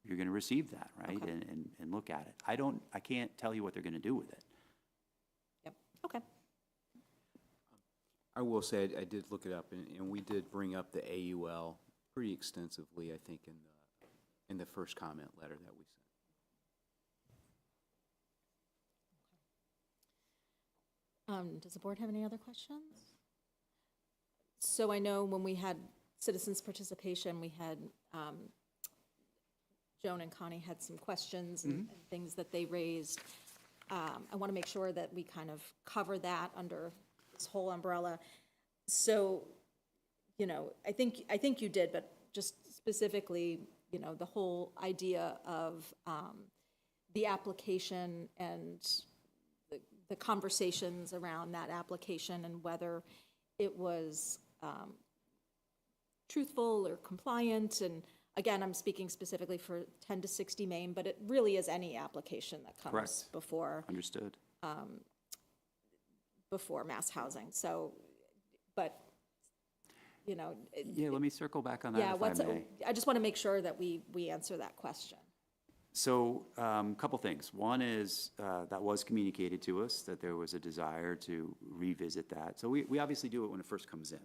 you're going to receive that, right? Okay. And look at it. I can't tell you what they're going to do with it. Yep, okay. I will say, I did look it up, and we did bring up the AUL pretty extensively, I think, in the first comment letter that we sent. Does the board have any other questions? So I know when we had citizens' participation, we had, Joan and Connie had some questions and things that they raised. I want to make sure that we kind of cover that under this whole umbrella. So, I think you did, but just specifically, the whole idea of the application and the conversations around that application and whether it was truthful or compliant. And again, I'm speaking specifically for 10 to 60 Main, but it really is any application that comes Correct. before Understood. before mass housing. So, but, Yeah, let me circle back on that yeah, if I may. I just want to make sure that we answer that question. So, couple things. One is, that was communicated to us, that there was a desire to revisit that. So we obviously do it when it first comes in.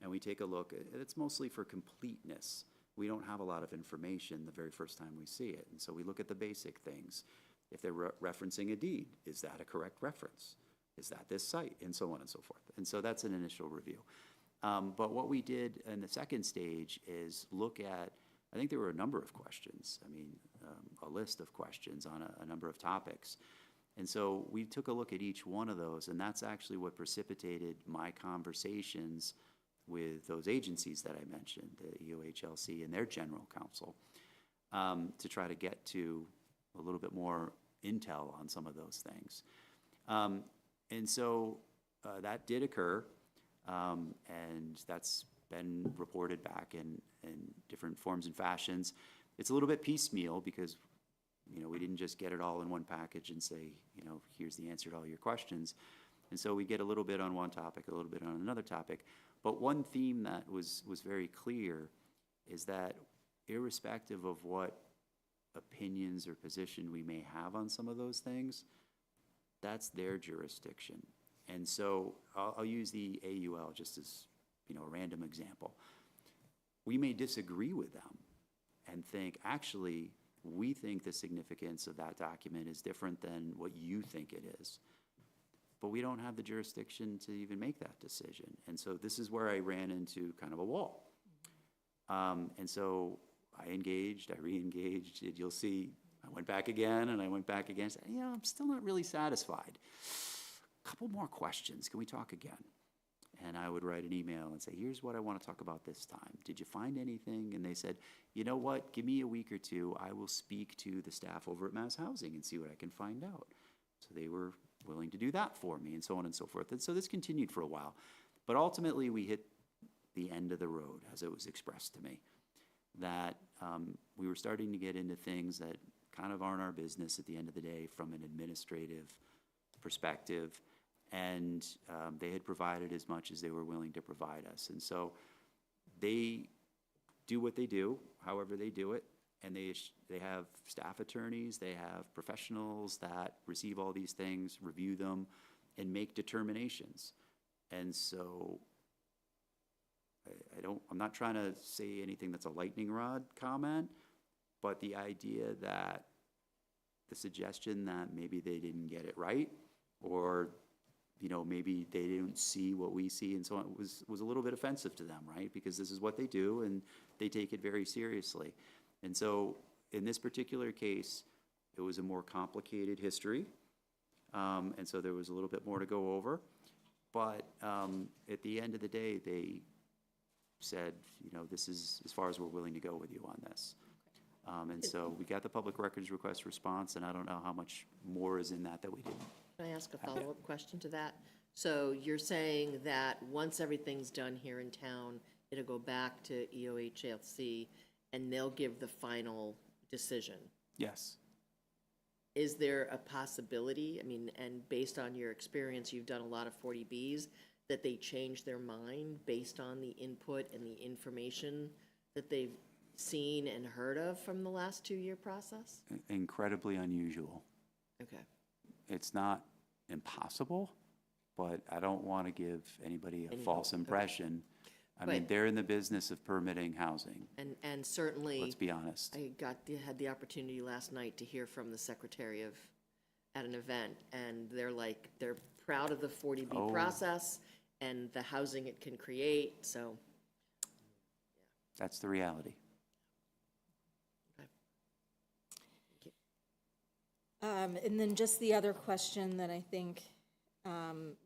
And we take a look. It's mostly for completeness. We don't have a lot of information the very first time we see it. And so we look at the basic things. If they're referencing a deed, is that a correct reference? Is that this site? And so on and so forth. And so that's an initial review. But what we did in the second stage is look at, I think there were a number of questions. I mean, a list of questions on a number of topics. And so we took a look at each one of those, and that's actually what precipitated my conversations with those agencies that I mentioned, the EOHLC and their general counsel, to try to get to a little bit more intel on some of those things. And so that did occur, and that's been reported back in different forms and fashions. It's a little bit piecemeal because, you know, we didn't just get it all in one package and say, you know, here's the answer to all your questions. And so we get a little bit on one topic, a little bit on another topic. But one theme that was very clear is that irrespective of what opinions or position we may have on some of those things, that's their jurisdiction. And so I'll use the AUL just as, you know, a random example. We may disagree with them and think, actually, we think the significance of that document is different than what you think it is. But we don't have the jurisdiction to even make that decision. And so this is where I ran into kind of a wall. And so I engaged, I re-engaged. You'll see, I went back again and I went back again. Said, yeah, I'm still not really satisfied. A couple more questions. Can we talk again? And I would write an email and say, here's what I want to talk about this time. Did you find anything? And they said, you know what? Give me a week or two. I will speak to the staff over at Mass Housing and see what I can find out. So they were willing to do that for me, and so on and so forth. And so this continued for a while. But ultimately, we hit the end of the road, as it was expressed to me, that we were starting to get into things that kind of aren't our business at the end of the day from an administrative perspective. And they had provided as much as they were willing to provide us. And so they do what they do, however they do it, and they have staff attorneys, they have professionals that receive all these things, review them, and make determinations. And so I'm not trying to say anything that's a lightning rod comment, but the idea that the suggestion that maybe they didn't get it right, or you know, maybe they didn't see what we see and so on, was a little bit offensive to them, right? Because this is what they do and they take it very seriously. And so in this particular case, it was a more complicated history. And so there was a little bit more to go over. But at the end of the day, they said, you know, this is as far as we're willing to go with you on this. And so we got the public records request response, and I don't know how much more is in that we didn't. Can I ask a follow-up question to that? So you're saying that once everything's done here in town, it'll go back to EOHLC and they'll give the final decision? Yes. Is there a possibility, I mean, and based on your experience, you've done a lot of 40Bs, that they change their mind based on the input and the information that they've seen and heard of from the last 2-year process? Incredibly unusual. Okay. It's not impossible, but I don't want to give anybody a false impression. I mean, they're in the business of permitting housing. And certainly, Let's be honest. I had the opportunity last night to hear from the secretary at an event, and they're proud of the 40B process and the housing it can create, so. That's the reality. Okay. Thank you. And then just the other question that I think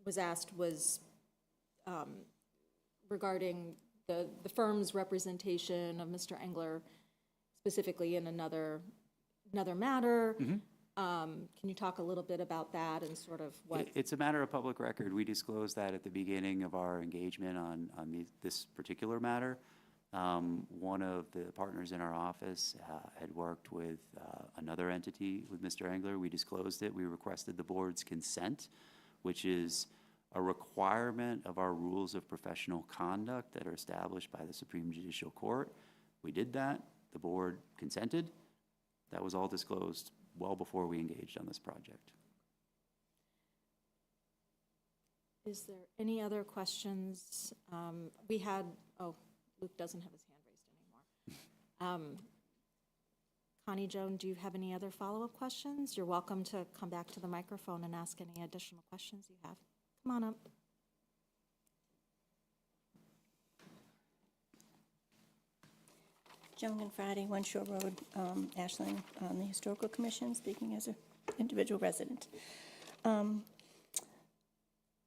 was asked was regarding the firm's representation of Mr. Engler specifically in another matter. Can you talk a little bit about that and sort of what? It's a matter of public record. We disclosed that at the beginning of our engagement on this particular matter. One of the partners in our office had worked with another entity with Mr. Engler. We disclosed it. We requested the board's consent, which is a requirement of our rules of professional conduct that are established by the Supreme Judicial Court. We did that. The board consented. That was all disclosed well before we engaged on this project. Is there any other questions? We had, oh, Luke doesn't have his hand raised anymore. Connie, Joan, do you have any other follow-up questions? You're welcome to come back to the microphone and ask any additional questions you have. Come on up. Joan and Friday, One Shore Road, Ashland, on the Historical Commission, speaking as an individual resident.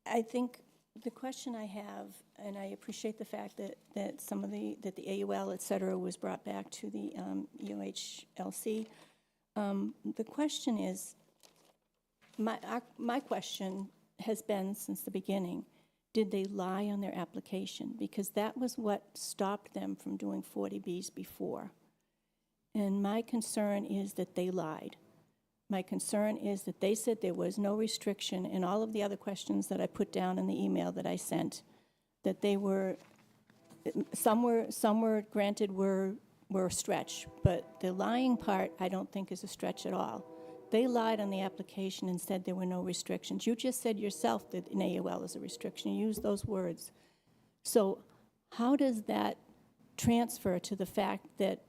I think the question I have, and I appreciate the fact that some of that the AUL, et cetera, was brought back to the EOHLC. The question is, my question has been since the beginning, did they lie on their application? Because that was what stopped them from doing 40Bs before. And my concern is that they lied. My concern is that they said there was no restriction in all of the other questions that I put down in the email that I sent, that they were, some were granted were a stretch, but the lying part I don't think is a stretch at all. They lied on the application and said there were no restrictions. You just said yourself that an AUL is a restriction. You used those words. So how does that transfer to the fact that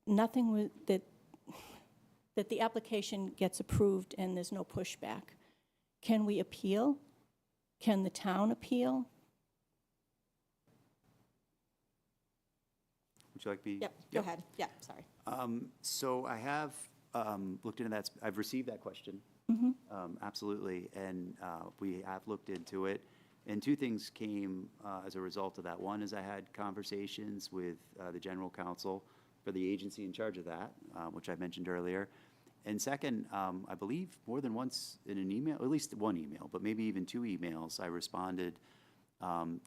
nothing was, that the application gets approved and there's no pushback? Can we appeal? Can the town appeal? Would you like me? Yep, go ahead. Yeah, sorry. So I have looked into that. I've received that question. Absolutely. And we have looked into it. And two things came as a result of that. One is I had conversations with the general counsel for the agency in charge of that, which I mentioned earlier. And second, I believe more than once in an email, at least one email, but maybe even two emails, I responded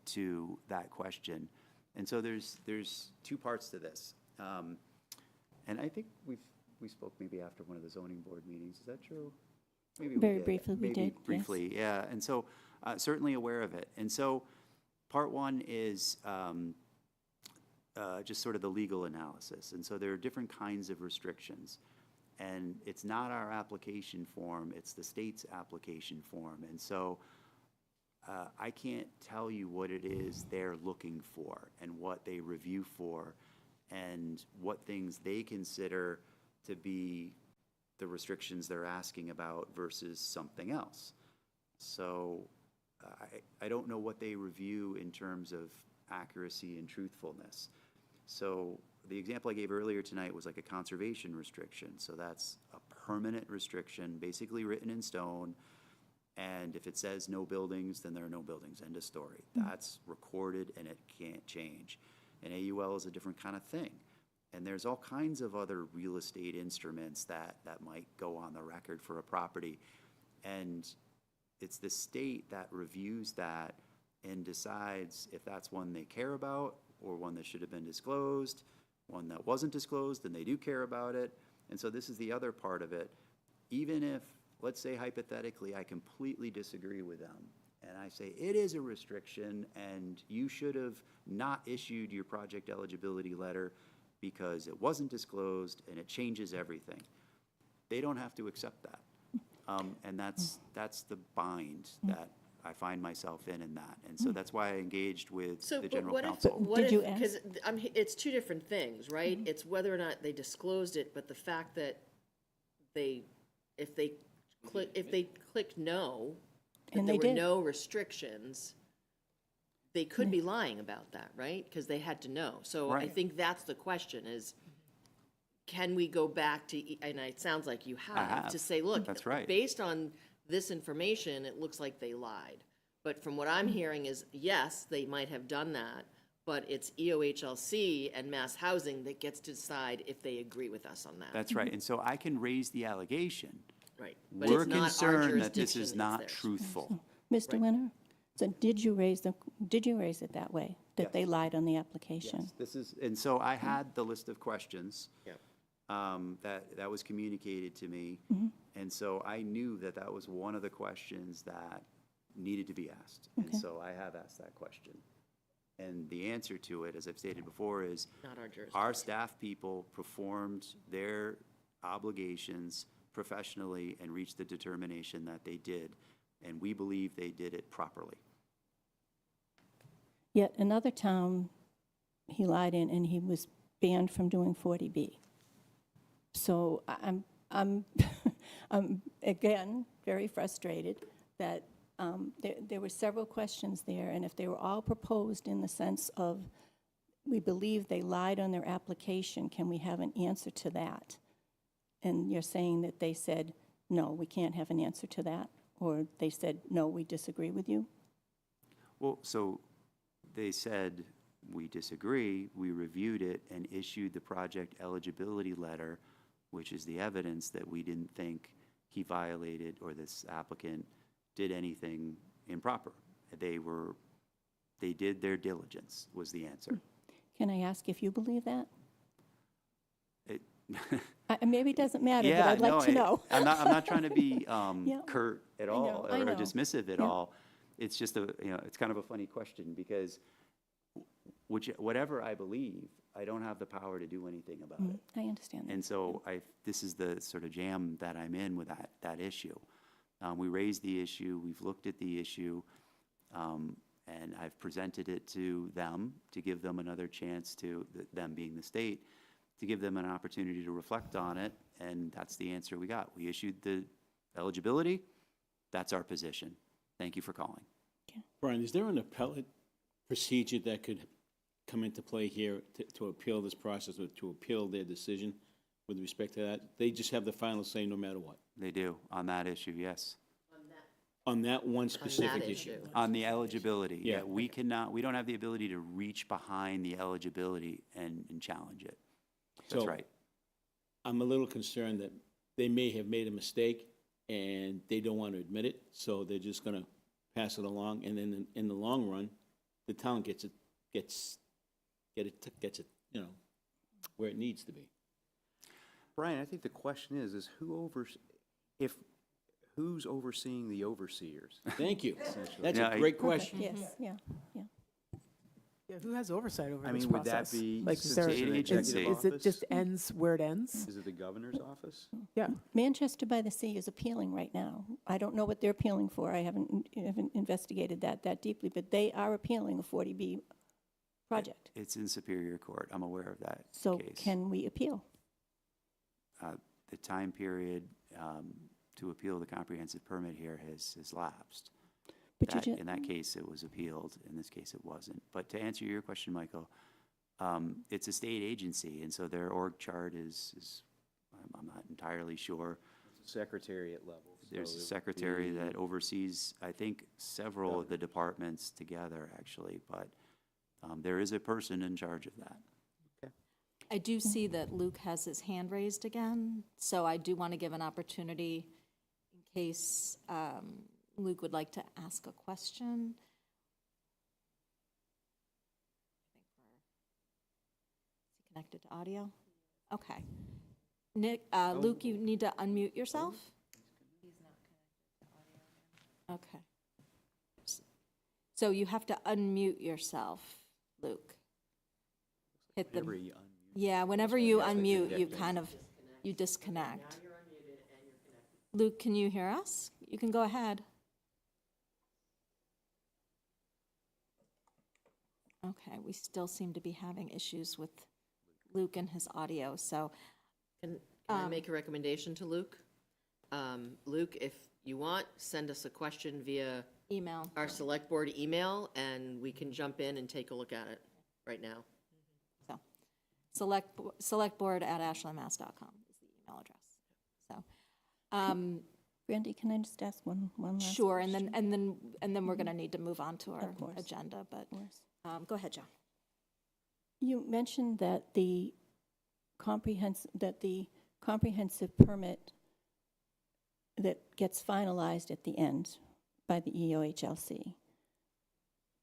to that question. And so there's two parts to this. And I think we spoke maybe after one of the zoning board meetings. Is that true? Maybe we Very did. briefly, we Maybe did, yes. briefly, yeah. And so certainly aware of it. And so part one is just sort of the legal analysis. And so there are different kinds of restrictions. And it's not our application form, it's the state's application form. And so I can't tell you what it is they're looking for and what they review for and what things they consider to be the restrictions they're asking about versus something else. So I don't know what they review in terms of accuracy and truthfulness. So the example I gave earlier tonight was like a conservation restriction. So that's a permanent restriction, basically written in stone. And if it says no buildings, then there are no buildings, end of story. That's recorded and it can't change. An AUL is a different kind of thing. And there's all kinds of other real estate instruments that might go on the record for a property. And it's the state that reviews that and decides if that's one they care about or one that should have been disclosed, one that wasn't disclosed and they do care about it. And so this is the other part of it. Even if, let's say hypothetically, I completely disagree with them and I say it is a restriction and you should have not issued your project eligibility letter because it wasn't disclosed and it changes everything. They don't have to accept that. And that's the bind that I find myself in that. And so that's why I engaged with the general counsel. Did you ask? Because it's two different things, right? It's whether or not they disclosed it, but the fact that if they clicked no, And there they were did. no restrictions, they could be lying about that, right? Because they had to know. So I Right. think that's the question is, can we go back to, and it sounds like you have, to have. say, look, That's right. based on this information, it looks like they lied. But from what I'm hearing is, yes, they might have done that, but it's EOHLC and Mass Housing that gets to decide if they agree with us on that. That's right. And so I can raise the allegation. Right. But We're it's not our concerned that this jurisdiction, is it's not theirs. truthful. Mr. Winter, so did you raise it that way, that they lied on the application? Yes, this is, and so I had the list of questions. Yeah. That was communicated to me. And so I knew that was one of the questions that needed to be asked. And so I have asked that question. And the answer to it, as I've stated before, is Not our jurisdiction. our staff people performed their obligations professionally and reached the determination that they did, and we believe they did it properly. Yet another town, he lied in, and he was banned from doing 40B. So I'm again, very frustrated that there were several questions there, and if they were all proposed in the sense of, we believe they lied on their application, can we have an answer to that? And you're saying that they said, no, we can't have an answer to that, or they said, no, we disagree with you? Well, so they said, we disagree, we reviewed it and issued the project eligibility letter, which is the evidence that we didn't think he violated or this applicant did anything improper. They did their diligence, was the answer. Can I ask if you believe that? It- Maybe it doesn't matter, but Yeah, I'd like to no, know. I'm not trying to be Yeah. curt at I all know, I or know. dismissive at Yeah. all. It's just it's kind of a funny question because whatever I believe, I don't have the power to do anything about it. I understand that. And so this is the sort of jam that I'm in with that issue. We raised the issue, we've looked at the issue, and I've presented it to them to give them another chance to, them being the state, to give them an opportunity to reflect on it, and that's the answer we got. We issued the eligibility, that's our position. Thank you for calling. Brian, is there an appellate procedure that could come into play here to appeal this process or to appeal their decision with respect to that? They just have the final say no matter what? They do, on that issue, yes. On that one specific issue? On the eligibility, Yeah. we don't have the ability to reach behind the eligibility and challenge it. That's So, right. I'm a little concerned that they may have made a mistake and they don't want to admit it, so they're just going to pass it along, and then in the long run, the town gets it, you know, where it needs to be. Brian, I think the question is who's overseeing the overseers? Thank you. That's Yeah, a great question. Yes, yeah. Yeah, who has oversight over I this mean, would that process? be Like, is there, state is agency? it just ends where it ends? Is it the governor's office? Yeah. Manchester by the Sea is appealing right now. I don't know what they're appealing for. I haven't investigated that deeply, but they are appealing a 40B project. It's in Superior Court. I'm aware of that So case. can we appeal? The time period to appeal the comprehensive permit here has lapsed. But In that case, it was appealed. In this case, it wasn't. But to answer your question, Michael, it's a state agency, and so their org chart is I'm not entirely sure. Secretariat level. There's so a it would secretary be- that oversees, I think, several of the departments together, actually, but there is a person in charge of that. I do see that Luke has his hand raised again, so I do want to give an opportunity in case Luke would like to ask a question. Is he connected to audio? Okay. Luke, you need to unmute yourself? He's not connected to audio. Okay. So you have to unmute yourself, Luke. Hit the. Whenever you unmute. Yeah, whenever you unmute, you kind of, you disconnect. Luke, can you hear us? You can go ahead. Okay, we still seem to be having issues with Luke and his audio, so, Can I make a recommendation to Luke? Luke, if you want, send us a question via email. our select board email, and we can jump in and take a look at it right now. So, selectboard@ashlandmass.com is the email address. So, Brandy, can I just ask one last sure, and question? then we're going to need to move on to our Of course. agenda, but Of course. go ahead, Joe. You mentioned that the comprehensive permit that gets finalized at the end by the EOHLC,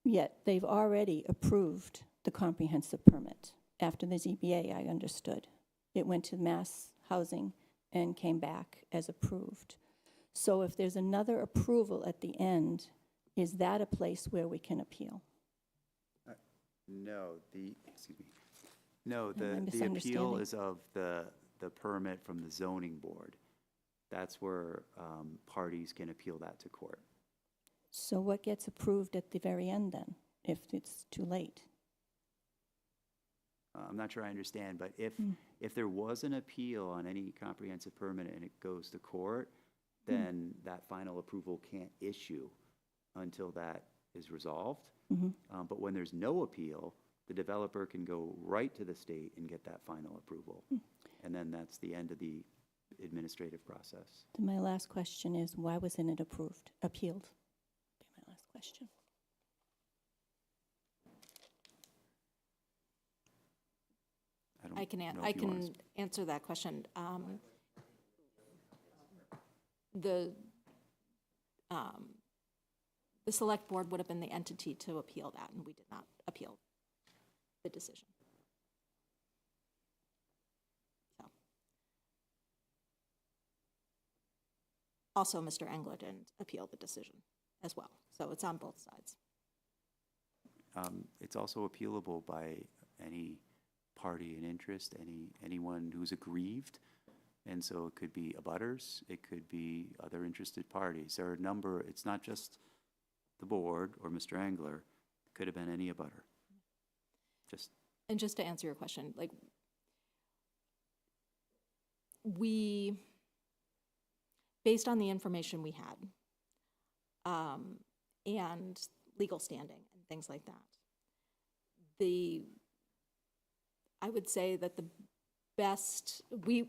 yet they've already approved the comprehensive permit. After the ZBA, I understood. It went to Mass Housing and came back as approved. So if there's another approval at the end, is that a place where we can appeal? No, excuse me. No, Am I the appeal misunderstanding? is of the permit from the zoning board. That's where parties can appeal that to court. So what gets approved at the very end then, if it's too late? I'm not sure I understand, but if there was an appeal on any comprehensive permit and it goes to court, then that final approval can't issue until that is resolved. But when there's no appeal, the developer can go right to the state and get that final approval. And then that's the end of the administrative process. Then my last question is, why wasn't it appealed? Okay, my last question. don't I can, know I if you wanna can answer that question. The, the select board would have been the entity to appeal that, and we did not appeal the decision. So. Also, Mr. Engler didn't appeal the decision as well, so it's on both sides. It's also appealable by any party in interest, anyone who's aggrieved. And so it could be abutters, it could be other interested parties. There are a number, it's not just the board or Mr. Engler, it could have been any abutter. And just to answer your question, like, we, based on the information we had, and legal standing and things like that, I would say that the best, we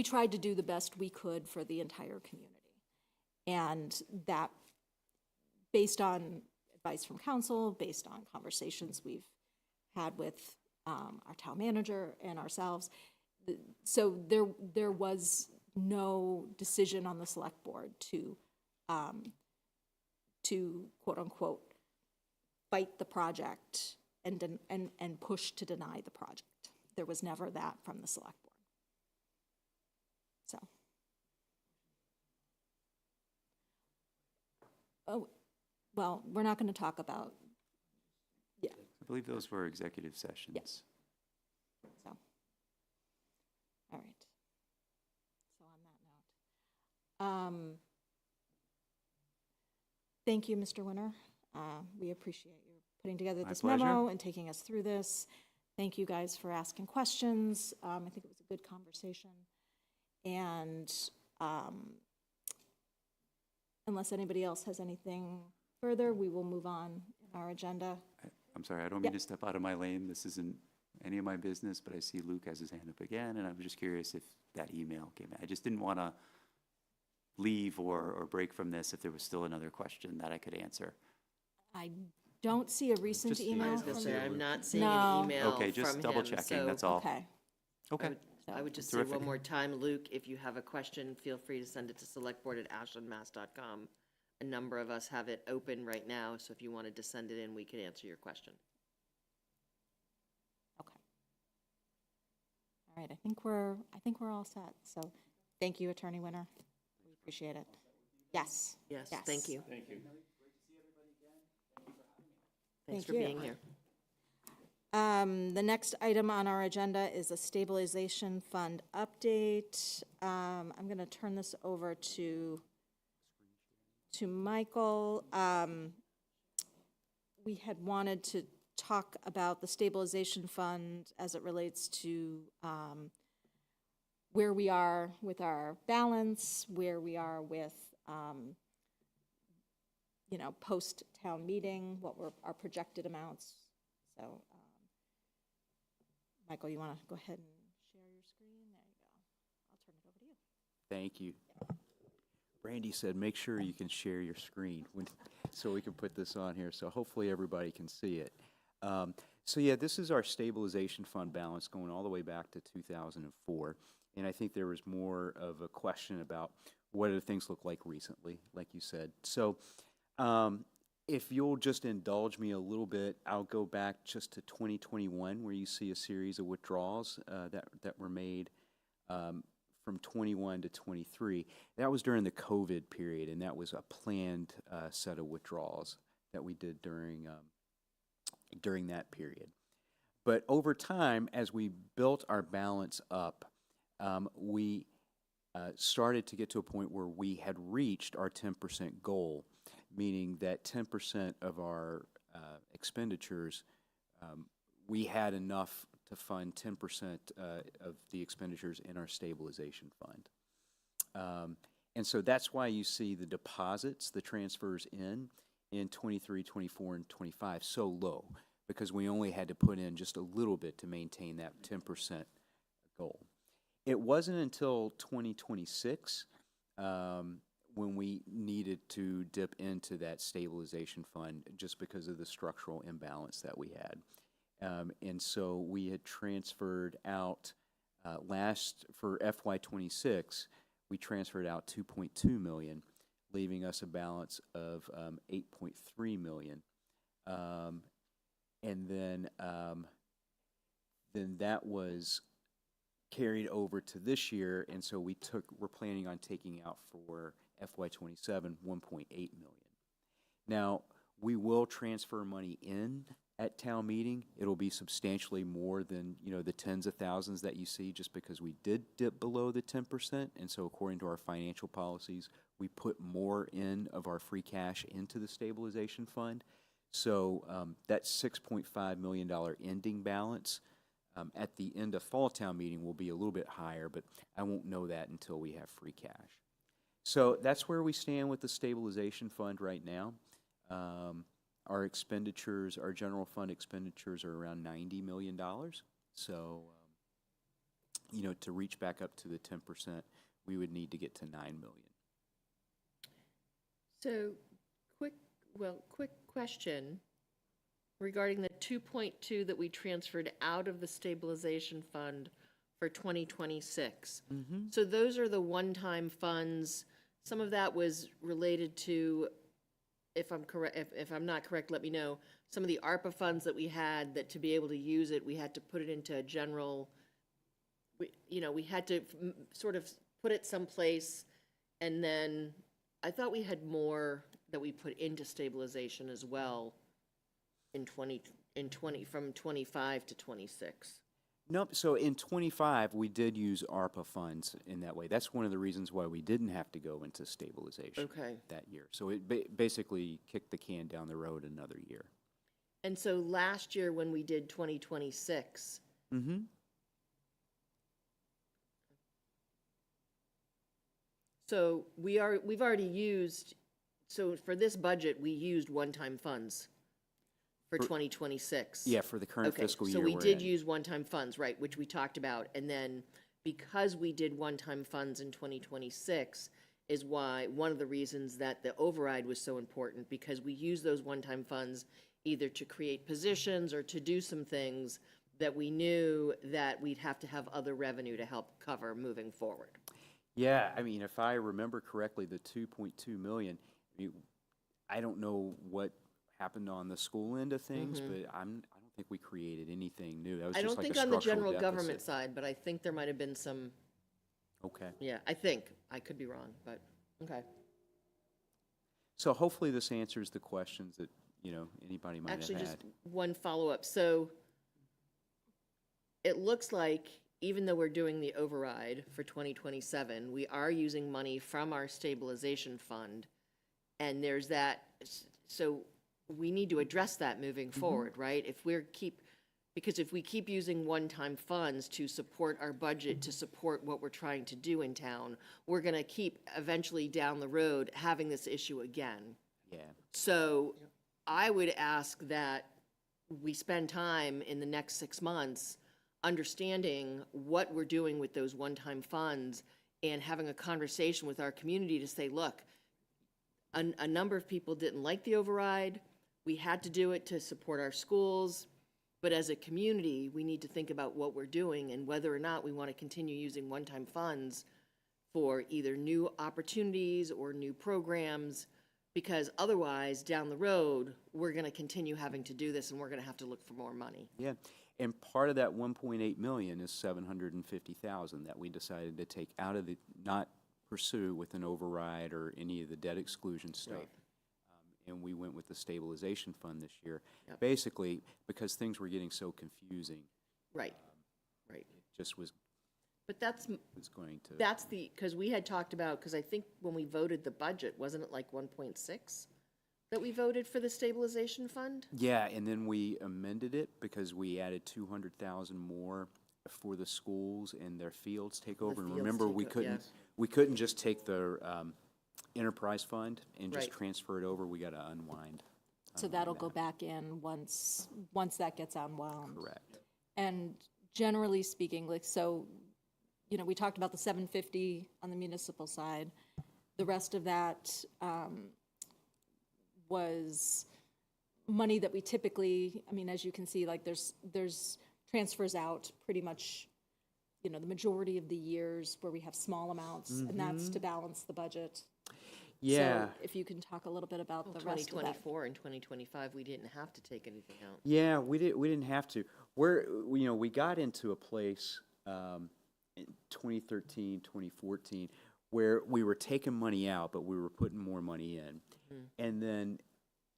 tried to do the best we could for the entire community. And that, based on advice from council, based on conversations we've had with our town manager and ourselves, so there was no decision on the select board to quote unquote fight the project and push to deny the project. There was never that from the select board. So. Oh, well, we're not going to talk about, yeah, I believe those were executive sessions. Yes. so. All right. So on that note, thank you, Mr. Winter. We appreciate you putting together My this pleasure. memo and taking us through this. Thank you guys for asking questions. I think it was a good conversation. And unless anybody else has anything further, we will move on in our agenda. I'm sorry, I don't mean to step out of my lane. This isn't any of my business, but I see Luke has his hand up again, and I'm just curious if that email came in. I just didn't want to leave or break from this if there was still another question that I could answer. I don't see a recent Just- I email was from gonna say, you. I'm not seeing No. an email from him. Okay, just double checking, that's all. Okay. Okay. I would just say Terrific. one more time, Luke, if you have a question, feel free to send it to selectboard@ashlandmass.com. A number of us have it open right now, so if you wanted to send it in, we could answer your question. Okay. All right, I think we're all set. So thank you, Attorney Winter. We appreciate it. Yes. Yes, thank you. Thank you. Thanks Thank for you. being here. The next item on our agenda is a stabilization fund update. I'm going to turn this over to Michael. We had wanted to talk about the stabilization fund as it relates to where we are with our balance, where we are with, post-town meeting, what were our projected amounts. So, Michael, you want to go ahead and share your screen? There you go. I'll turn it over to you. Thank you. Brandy said, make sure you can share your screen so we can put this on here, so hopefully everybody can see it. So yeah, this is our stabilization fund balance going all the way back to 2004. And I think there was more of a question about what do things look like recently, like you said. So if you'll just indulge me a little bit, I'll go back just to 2021, where you see a series of withdrawals that were made from 21 to 23. That was during the COVID period, and that was a planned set of withdrawals that we did during during that period. But over time, as we built our balance up, we started to get to a point where we had reached our 10% goal, meaning that 10% of our expenditures, we had enough to fund 10% of the expenditures in our stabilization fund. And so that's why you see the deposits, the transfers in 23, 24, and 25 so low, because we only had to put in just a little bit to maintain that 10% goal. It wasn't until 2026 when we needed to dip into that stabilization fund just because of the structural imbalance that we had. And so we had transferred out for FY26, we transferred out 2.2 million, leaving us a balance of 8.3 million. And then that was carried over to this year, and so we're planning on taking out for FY27 1.8 million. Now, we will transfer money in at town meeting. It'll be substantially more than, the tens of thousands that you see, just because we did dip below the 10%, and so according to our financial policies, we put more in of our free cash into the stabilization fund. So that $6.5 million ending balance at the end of fall town meeting will be a little bit higher, but I won't know that until we have free cash. So that's where we stand with the stabilization fund right now. Our expenditures, our general fund expenditures are around $90 million. So, to reach back up to the 10%, we would need to get to $9 million. So, quick question regarding the 2.2 that we transferred out of the stabilization fund for 2026. So those are the one-time funds. Some of that was related to, if I'm correct, if I'm not correct, let me know. Some of the ARPA funds that we had, that to be able to use it, we had to put it into a general, we had to sort of put it someplace, and then I thought we had more that we put into stabilization as well from 25 to 26. Nope. So in 25, we did use ARPA funds in that way. That's one of the reasons why we didn't have to go into stabilization that year. So it basically kicked the can down the road another year. And so last year when we did 2026, so we've already used, so for this budget, we used one-time funds for 2026. Yeah, for the current fiscal year. So we did use one-time funds, right, which we talked about. And then because we did one-time funds in 2026 is why, one of the reasons that the override was so important, because we used those one-time funds either to create positions or to do some things that we knew that we'd have to have other revenue to help cover moving forward. Yeah, I mean, if I remember correctly, the 2.2 million, I don't know what happened on the school end of things, but I don't think we created anything new. That was I just don't like think a on the structural general deficit. government side, but I think there might have been some, Okay. yeah, I think. I could be wrong, but, okay. So hopefully this answers the questions that, anybody might Actually, have just had. one follow-up. So it looks like even though we're doing the override for 2027, we are using money from our stabilization fund, and there's that, so we need to address that moving forward, right? Because if we keep using one-time funds to support our budget, to support what we're trying to do in town, we're going to keep eventually down the road having this issue again. Yeah. So I would ask that we spend time in the next 6 months understanding what we're doing with those one-time funds and having a conversation with our community to say, look, a number of people didn't like the override. We had to do it to support our schools. But as a community, we need to think about what we're doing and whether or not we want to continue using one-time funds for either new opportunities or new programs, because otherwise, down the road, we're going to continue having to do this and we're going to have to look for more money. Yeah. And part of that 1.8 million is 750,000 that we decided to take out of not pursue with an override or any of the debt exclusion stuff. Right. and we went with the stabilization fund this year. Yep. Basically, because things were getting so confusing, Right, right. it just was But that's going to. because we had talked about, because I think when we voted the budget, wasn't it like 1.6 that we voted for the stabilization fund? Yeah, and then we amended it because we added 200,000 more for the schools and their fields takeover. And fields remember, we takeover, couldn't, yes. we couldn't just take the enterprise fund and just Right. transfer it over. We got to unwind. So that'll go back in once that gets unwound. Correct. And generally speaking, like, so, you know, we talked about the 750 on the municipal side. The rest of that was money that we typically, I mean, as you can see, like, there's transfers out pretty much, you know, the majority of the years where we have small amounts, and that's to balance the budget. Yeah. So if you can talk a little bit about the rest of that. 2024 and 2025, we didn't have to take anything out. Yeah, we didn't have to. We got into a place in 2013, 2014, where we were taking money out, but we were putting more money in. And then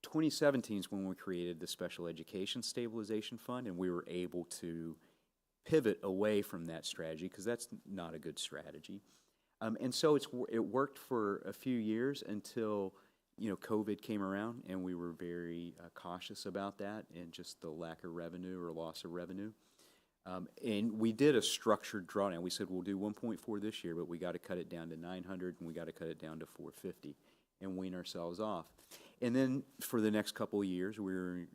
2017 is when we created the Special Education Stabilization Fund, and we were able to pivot away from that strategy, because that's not a good strategy. And so it worked for a few years until, you know, COVID came around, and we were very cautious about that and just the lack of revenue or loss of revenue. And we did a structured drawdown. We said we'll do 1.4 this year, but we got to cut it down to 900, and we got to cut it down to 450 and wean ourselves off. And then for the next couple of years, we were,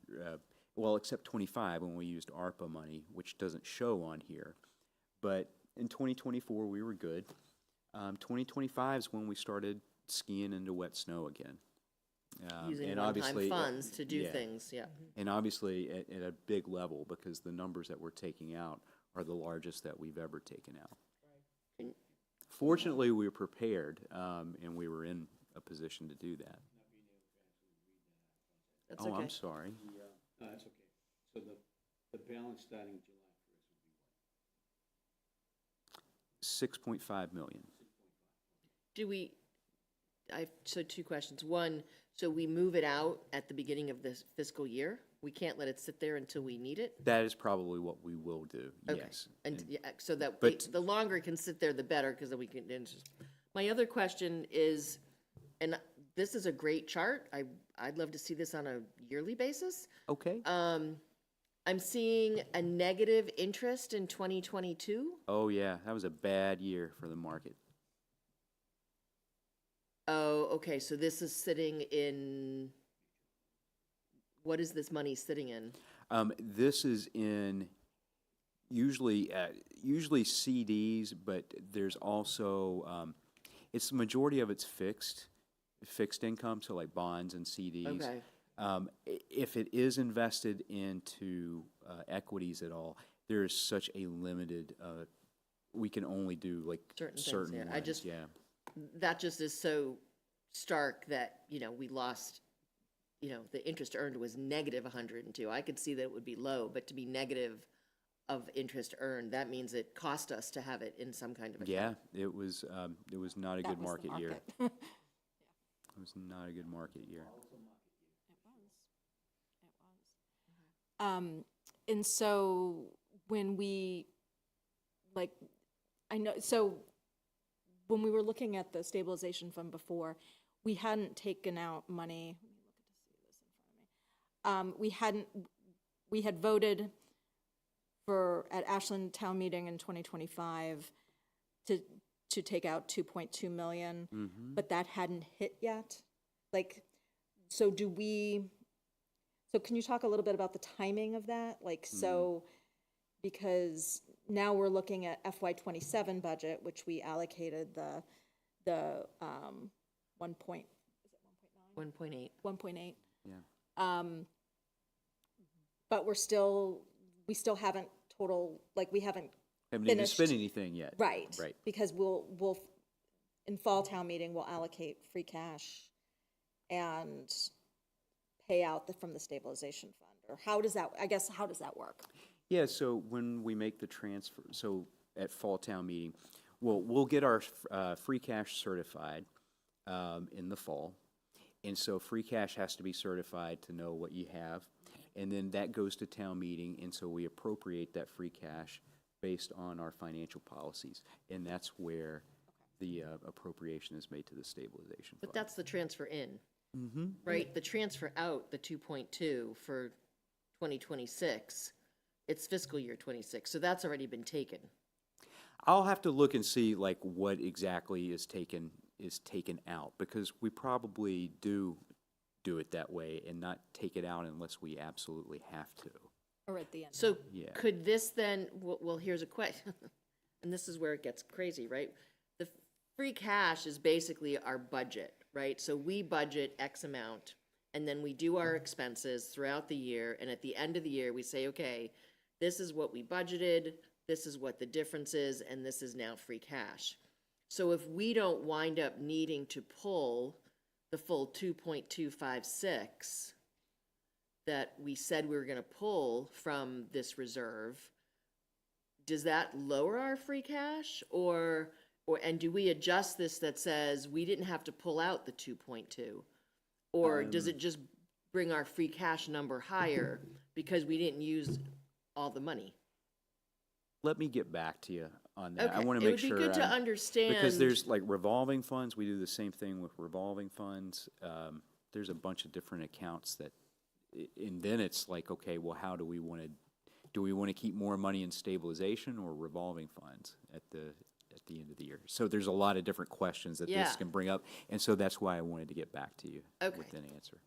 well, except 25 when we used ARPA money, which doesn't show on here. But in 2024, we were good. 2025 is when we started skiing into wet snow again. Using and one-time obviously, funds to do yeah. things, yeah. And obviously at a big level, because the numbers that we're taking out are the largest that we've ever taken out. Right. Fortunately, we were prepared, and we were in a position to do that. That's Oh, okay. I'm sorry. No, that's okay. So the balance starting July 1st will be what? 6.5 million. So two questions. One, so we move it out at the beginning of this fiscal year? We can't let it sit there until we need it? That is probably what we will do, Okay. yes. And, yeah, so that, but- the longer it can sit there, the better, because then we can, my other question is, and this is a great chart, I'd love to see this on a yearly basis. Okay. I'm seeing a negative interest in 2022. Oh, yeah, that was a bad year for the market. Oh, okay, so this is sitting in, what is this money sitting in? This is in usually CDs, but there's also, it's the majority of it's fixed income, so like bonds and CDs. Okay. If it is invested into equities at all, there is such a limited, we can only do like Certain things, certain yeah. ones, yeah. That just is so stark that, you know, we lost, you know, the interest earned was negative 102. I could see that it would be low, but to be negative of interest earned, that means it cost us to have it in some kind of account. Yeah, it was not a That good was the market year. market. It was not a good market year. And so when we, like, I know, so when we were looking at the stabilization fund before, we hadn't taken out money. Let me look to see this in front of me. We had voted at Ashland Town Meeting in 2025 to take out 2.2 million, but that hadn't hit yet. Like, so can you talk a little bit about the timing of that? Like, so, because now we're looking at FY27 budget, which we allocated the 1.9? 1.8. 1.8. Yeah. But we still haven't we haven't Haven't even finished. spent anything yet. Right. Right. Because we'll, in fall town meeting, we'll allocate free cash and pay out from the stabilization fund, or how does that work? Yeah, so when we make the transfer, so at fall town meeting, we'll get our free cash certified in the fall, And so free cash has to be certified to know what you have. And then that goes to town meeting, and so we appropriate that free cash based on our financial policies. And that's where the appropriation is made to the stabilization But fund. that's the transfer in, right? The transfer out, the 2.2 for 2026, it's fiscal year 26, so that's already been taken. I'll have to look and see like what exactly is taken out, because we probably do it that way and not take it out unless we absolutely have to. Or at the end. So Yeah. could this then, well, here's a question, and this is where it gets crazy, right? The free cash is basically our budget, right? So we budget X amount, and then we do our expenses throughout the year, and at the end of the year, we say, okay, this is what we budgeted, this is what the difference is, and this is now free cash. So if we don't wind up needing to pull the full 2.256 that we said we were going to pull from this reserve, does that lower our free cash? And do we adjust this that says we didn't have to pull out the 2.2? Or does it just bring our free cash number higher because we didn't use all the money? Let me get back to you on that. I Okay, want to it make sure. would be good to I'm- understand. Because there's like revolving funds, we do the same thing with revolving funds. There's a bunch of different accounts that, and then it's like, okay, well, how do we want to keep more money in stabilization or revolving funds at the end of the year? So there's a lot of different questions that Yeah. this can bring up, and so that's why I wanted to get back to you Okay. with an answer.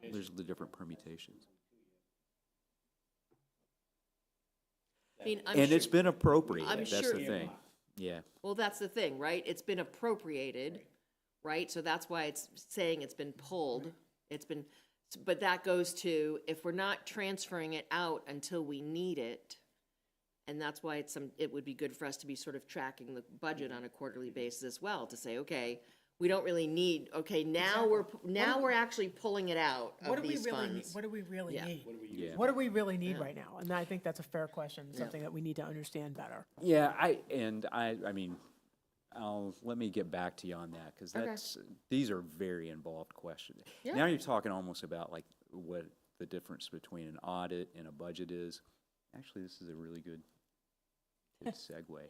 There's the different permutations. I mean, I'm And sure- it's been appropriated, I'm that's sure- the thing. Yeah. Well, that's the thing, right? It's been appropriated, right? So that's why it's saying it's been pulled. It's been, but that goes to, if we're not transferring it out until we need it, and that's why it would be good for us to be sort of tracking the budget on a quarterly basis as well, to say, okay, we don't really need, okay, now we're actually pulling it out What of do we these really need? funds. What do we really Yeah. need? Yeah. What do we really need right now? And I think that's a fair question, something that we need to understand better. Yeah, I mean, let me get back to you on that, because these are very involved questions. Yeah. Now you're talking almost about like what the difference between an audit and a budget is. Actually, this is a really good segue.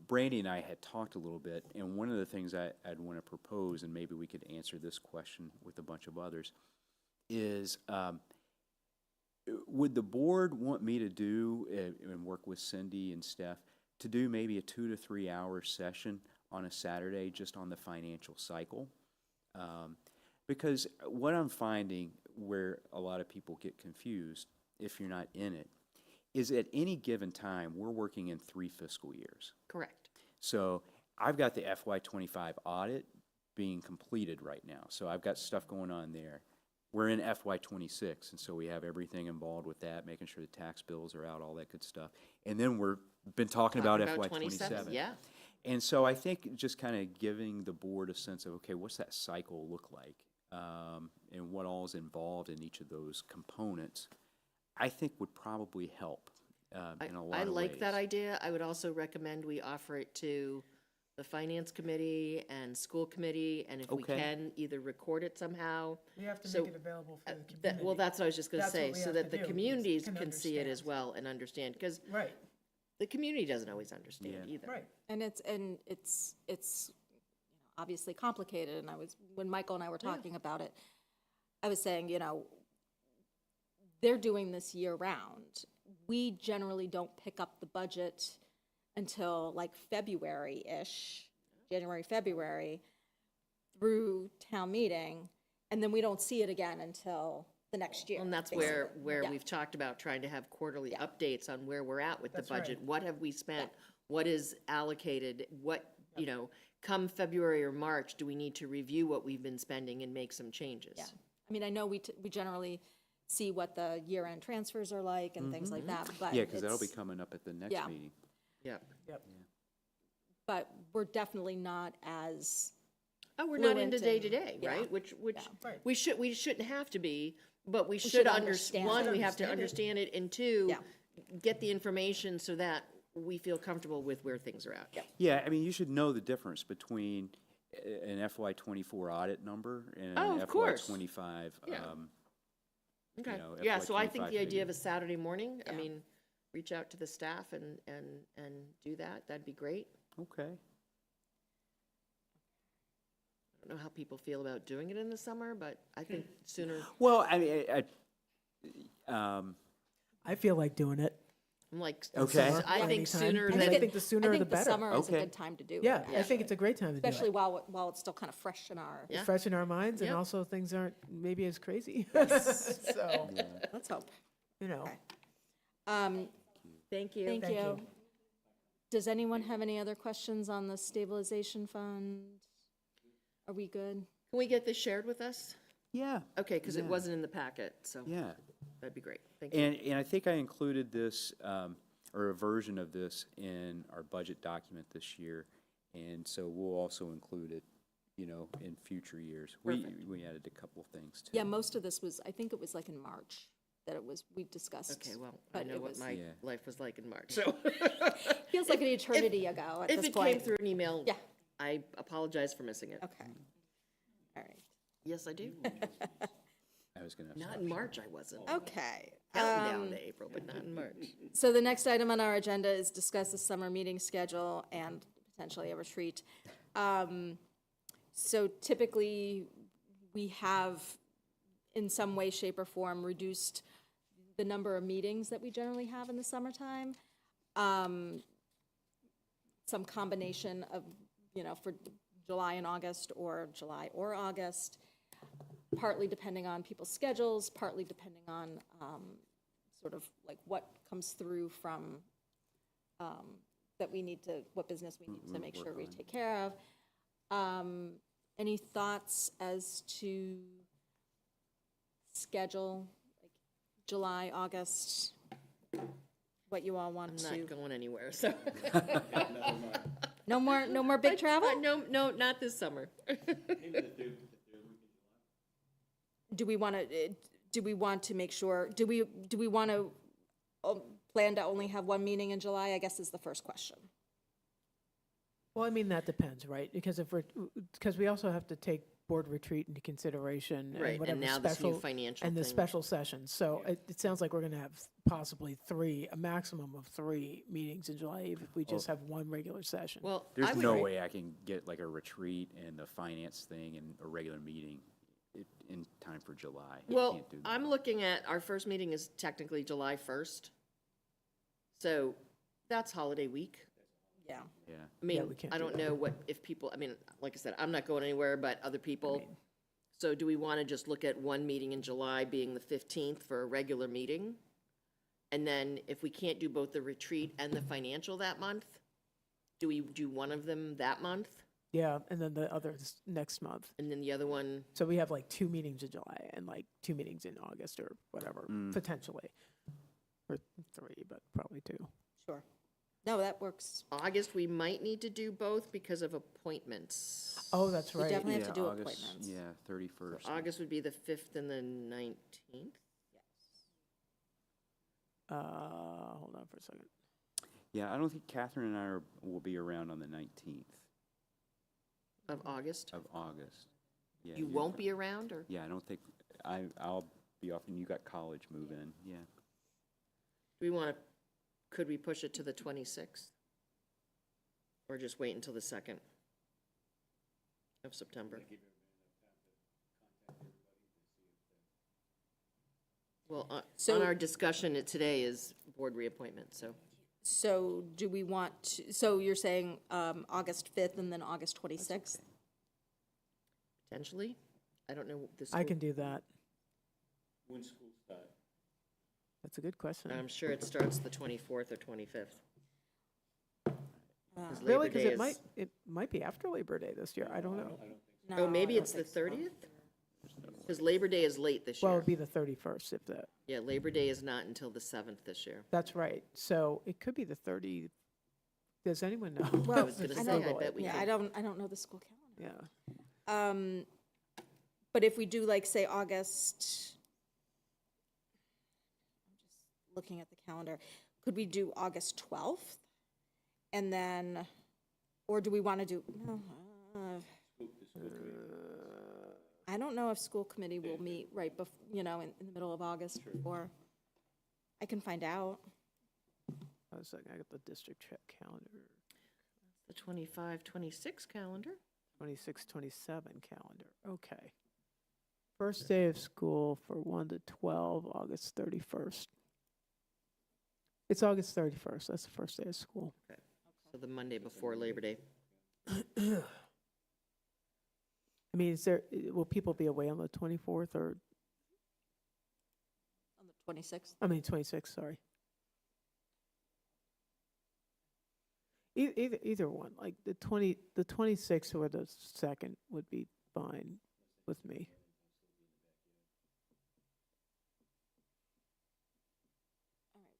Brandy and I had talked a little bit, and one of the things I'd want to propose, and maybe we could answer this question with a bunch of others, is would the board want me to do, and work with Cindy and Steph, to do maybe a 2 to 3 hour session on a Saturday just on the financial cycle? Because what I'm finding where a lot of people get confused, if you're not in it, is at any given time, we're working in 3 fiscal years. Correct. So I've got the FY25 audit being completed right now. So I've got stuff going on there. We're in FY26, and so we have everything involved with that, making sure the tax bills are out, all that good stuff. And then we've been talking about FY27. Yeah. And so I think just kind of giving the board a sense of, okay, what's that cycle look like? And what all is involved in each of those components, I think would probably help in a lot I of ways. like that idea. I would also recommend we offer it to the finance committee and school committee, and if we Okay. can, either record it somehow. We have to So, make it available for the Well, community. that's what I was just gonna That's what say, we so have that to the do, is communities can can see it as understand. well and understand, because Right, the community doesn't always understand Yeah. either. right. And it's obviously complicated, and when Michael and I were talking about it, I was saying, they're doing this year-round. We generally don't pick up the budget until like February-ish, January, February, through town meeting, and then we don't see it again until the next year. And that's basically. where Yeah. we've talked about trying to have quarterly updates on where we're at with the That's right. budget. What have we spent? What is allocated? What, come February or March, do we need to review what we've been spending and make some changes? Yeah. I mean, I know we generally see what the year-end transfers are like and things like that, but Yeah, because that'll be it's- coming up at the next Yeah. meeting. Yeah. Yep. but we're definitely not as, Oh, we're not into Fluent day-to-day, and- yeah. right? Which Right. we shouldn't have to be, but we should should understand. understand One, it. we have to understand it, and two, Yeah. get the information so that we feel comfortable with where things are at. Yeah, I mean, you should know the difference between an FY '24 audit number and Oh, an of FY course. '25. Yeah. Okay, know, yeah, FY so I think the '25 idea of a Saturday morning, I Yeah. mean, reach out to the staff and do that, that'd be great. Okay. I don't know how people feel about doing it in the summer, but I think sooner, Well, I mean, I feel like doing it. I'm like, Okay. I think Anytime. sooner I than, think the sooner the I think the better. summer is a Okay. good time to do it. Yeah, I actually. think it's a great time to do Especially it. while it's still kind of fresh in our, Yeah. Fresh in our minds, and Yep. also things aren't maybe as crazy. So, let's hope. you know, Okay. thank you. Thank Thank you. you. Does anyone have any other questions on the stabilization fund? Are we good? Can we get this shared with us? yeah, Okay, because it Yeah. wasn't in the packet, so yeah. that'd be great. Thank you. And I think I included this, or a version of this in our budget document this year. And so we'll also include it, you know, in future years. We added a couple of things too. Yeah, most of this was, I think it was like in March that it was, we discussed. Okay, well, I but know it what was- my Yeah. life was like in March, so. Feels like an eternity ago at If this it came point. through an email, Yeah. I apologize for missing it. Okay. All right. Yes, I do. I was gonna. Not in March, I wasn't. Okay. Counting down to April, but not in March. So the next item on our agenda is discuss the summer meeting schedule and potentially a retreat. So typically, we have, in some way, shape, or form, reduced the number of meetings that we generally have in the summertime. Some combination of, you know, for July and August, or July or August, partly depending on people's schedules, partly depending on sort of like what comes through from, that we need to, what business we need to make sure we take care of. Any thoughts as to schedule, like July, August, what you all want I'm to? not going anywhere, so. No more big travel? No, not this summer. Do we want to make sure, do we want to plan to only have one meeting in July, I guess is the first question. well, I mean, that depends, right? Because because we also have to take board retreat into consideration. Right, and whatever now this new special- financial And the thing. special session. So it sounds like we're going to have possibly a maximum of 3 meetings in July, even if we just have one regular session. Well, I There's would, no way I can get like a retreat and the finance thing and a regular meeting in time for July. I well, can't do that. I'm looking at, our first meeting is technically July 1st. So that's holiday week. Yeah. Yeah. I mean, we can't I do don't know what, if people, I mean, like I said, I'm not going anywhere, but other people. So do we want to just look at one meeting in July being the 15th for a regular meeting? And then if we can't do both the retreat and the financial that month, do we do one of them that month? Yeah, and then the others next month. And then the other one, So we have like 2 meetings in July and like 2 meetings in August or whatever, potentially. Or 3, but probably 2. Sure. No, that works. August, we might need to do both because of appointments. Oh, that's We right. definitely have to Yeah, do August, appointments. Yeah, 31st. August would be the 5th and the 19th. Hold on for a second. Yeah, I don't think Catherine and I will be around on the 19th Of August? of August. Yeah, You won't be around, or? Yeah, I don't think, I'll be off, and you got college move-in, yeah. Do we want to, could we push it to the 26th? Or just wait until the 2nd of September? Well, on So- our discussion today is board reappointment, so. So do we want to, so you're saying August 5th and then August 26th? Potentially? I don't know the I school. can do that. When school start? That's a good question. I'm sure it starts the 24th or 25th. 'Cause Really? Labor Because Day it might be after Labor Day this year. I don't know. Oh, maybe I don't it's the think so. 30th? Because Labor Day is late this Well, year. it'd be the 31st if that. Yeah, Labor Day is not until the 7th this year. That's right. So it could be the 30th. Does anyone know? I was gonna Just say, I Google bet it. we Yeah, could. I don't know the school calendar. Yeah. But if we do like, say, August, I'm just looking at the calendar, could we do August 12th? And then, or do we want to do, no, I don't know if school committee will meet right bef, you know, in the middle of August before. I can find out. I was like, I got the district check calendar, The 25-26 calendar. 26, 27 calendar, okay. First day of school for 1 to 12, August 31st. It's August 31st, that's the first day of school. So the Monday before Labor Day. I mean, will people be away on the 24th or, On the 26th? I mean, 26th, sorry. Either one, like the 26th or the 2nd would be fine with me.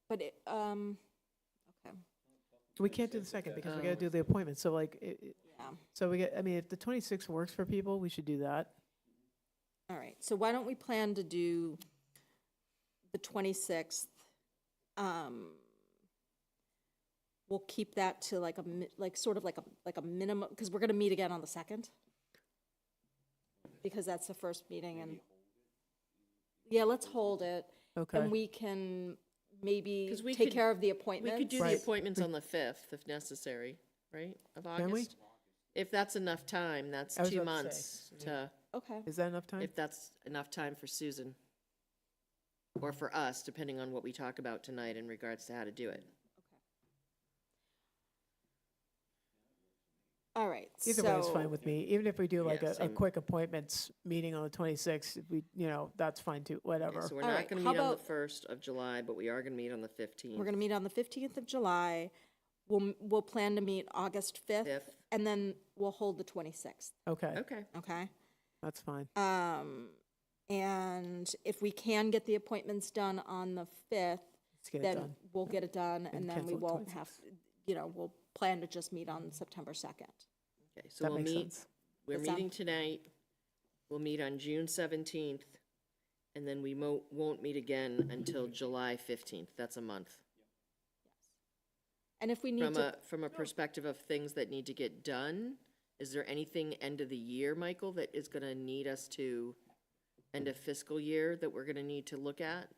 But it, okay, We can't do the 2nd because we gotta do the appointment, so like, yeah. so we get, I mean, if the 26th works for people, we should do that. All right, so why don't we plan to do the 26th? We'll keep that to like sort of like a minimum, because we're gonna meet again on the 2nd. Because that's the first meeting and, yeah, let's hold it. Okay. And we can maybe 'Cause we take could- care of the We appointments. could do the Right. appointments on the 5th if necessary, right, of Can we? August? If that's enough time, that's I was 2 about to months say, to, Okay, Is that enough time? if that's enough time for Susan. Or for us, depending on what we talk about tonight in regards to how to do it. all right, Either way is so- fine with me, even if we do like Yeah, a same. quick appointments meeting on the 26th, if we, you know, that's fine too, Okay, whatever. so we're All not right, gonna how meet on the about- 1st of July, but we are gonna meet on the 15th. We're gonna meet on the 15th of July. We'll plan to meet August 5th, 5th. and then we'll hold the 26th, Okay, Okay, okay? that's fine. And if we can get the appointments done on the 5th, Let's get it then done. we'll get it done, And and then we cancel the won't have, you know, we'll plan to just meet on September 2nd. okay, so That we'll makes meet, sense. we're That sound- meeting tonight, we'll meet on June 17th, and then we won't meet again until July 15th, that's a month. And if we need to, From a perspective of things that need to get done, is there anything end of the year, Michael, that is gonna need us to, end of fiscal year, that we're gonna need to look at?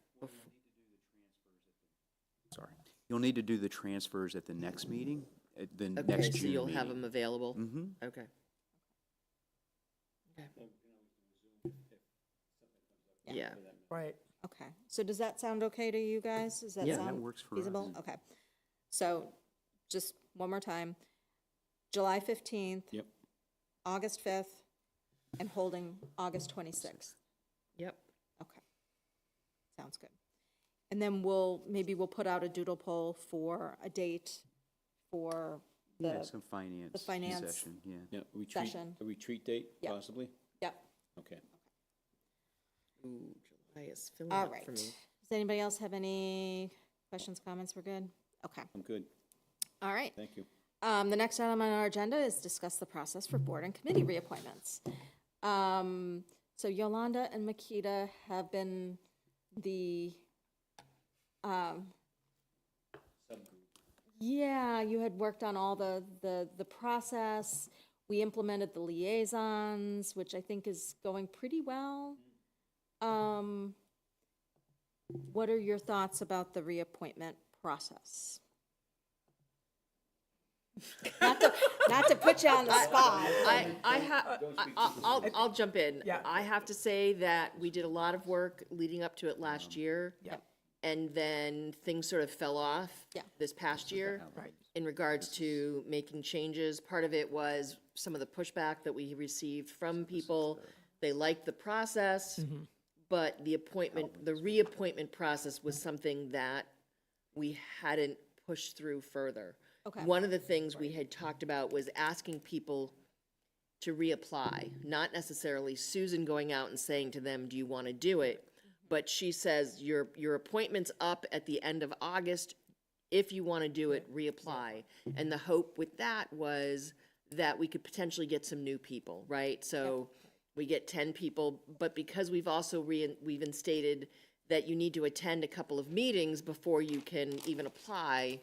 Sorry. You'll need to do the transfers at the next meeting, at the Okay, next so June you'll have meeting. them available? Mm-hmm. Okay. Okay. Yeah, Right. okay, so does that sound okay to you guys? Does that Yeah, that sound works for us. feasible? Okay, so, just one more time, July 15th. Yep. August 5th, and holding August 26th. yep. Okay, sounds good. And then maybe we'll put out a doodle poll for a date for Yeah, the, some finance finance- session, yeah. Yeah, Session. a retreat date, Yep. possibly? yep, Okay. Ooh, July is filling all up right. for me. Does anybody else have any questions, comments? We're good? Okay, I'm good, all right. thank you. The next item on our agenda is discuss the process for board and committee reappointments. So Yolanda and Makita have been the, yeah, you had worked on all the process. We implemented the liaisons, which I think is going pretty well. What are your thoughts about the reappointment process? Not to put you on the spot. I'll jump in. Yeah. I have to say that we did a lot of work leading up to it last year. Yep. And then things sort of fell off. Yeah. This past year. Right. In regards to making changes. Part of it was some of the pushback that we received from people. They liked the process, but the reappointment process was something that we hadn't pushed through further. Okay. One of the things we had talked about was asking people to reapply, not necessarily Susan going out and saying to them, do you want to do it? But she says, your appointment's up at the end of August. If you want to do it, reapply. And the hope with that was that we could potentially get some new people, right? So we get 10 people, but because we've also we've instated that you need to attend a couple of meetings before you can even apply,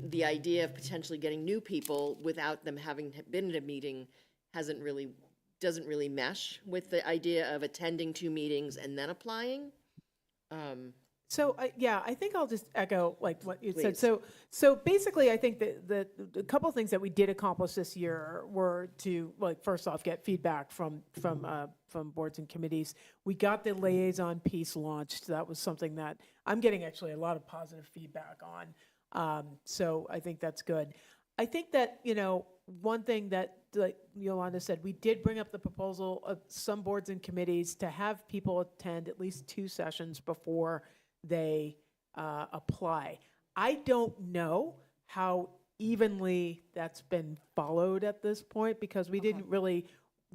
the idea of potentially getting new people without them having been at a meeting hasn't really doesn't really mesh with the idea of attending 2 meetings and then applying. So, yeah, I think I'll just echo like what you said. Please. So basically, I think that the couple of things that we did accomplish this year were to, like, first off, get feedback from boards and committees. We got the liaison piece launched. That was something that I'm getting actually a lot of positive feedback on. So I think that's good. I think that, one thing that, like Yolanda said, we did bring up the proposal of some boards and committees to have people attend at least 2 sessions before they apply. I don't know how evenly that's been followed at this point, because we didn't really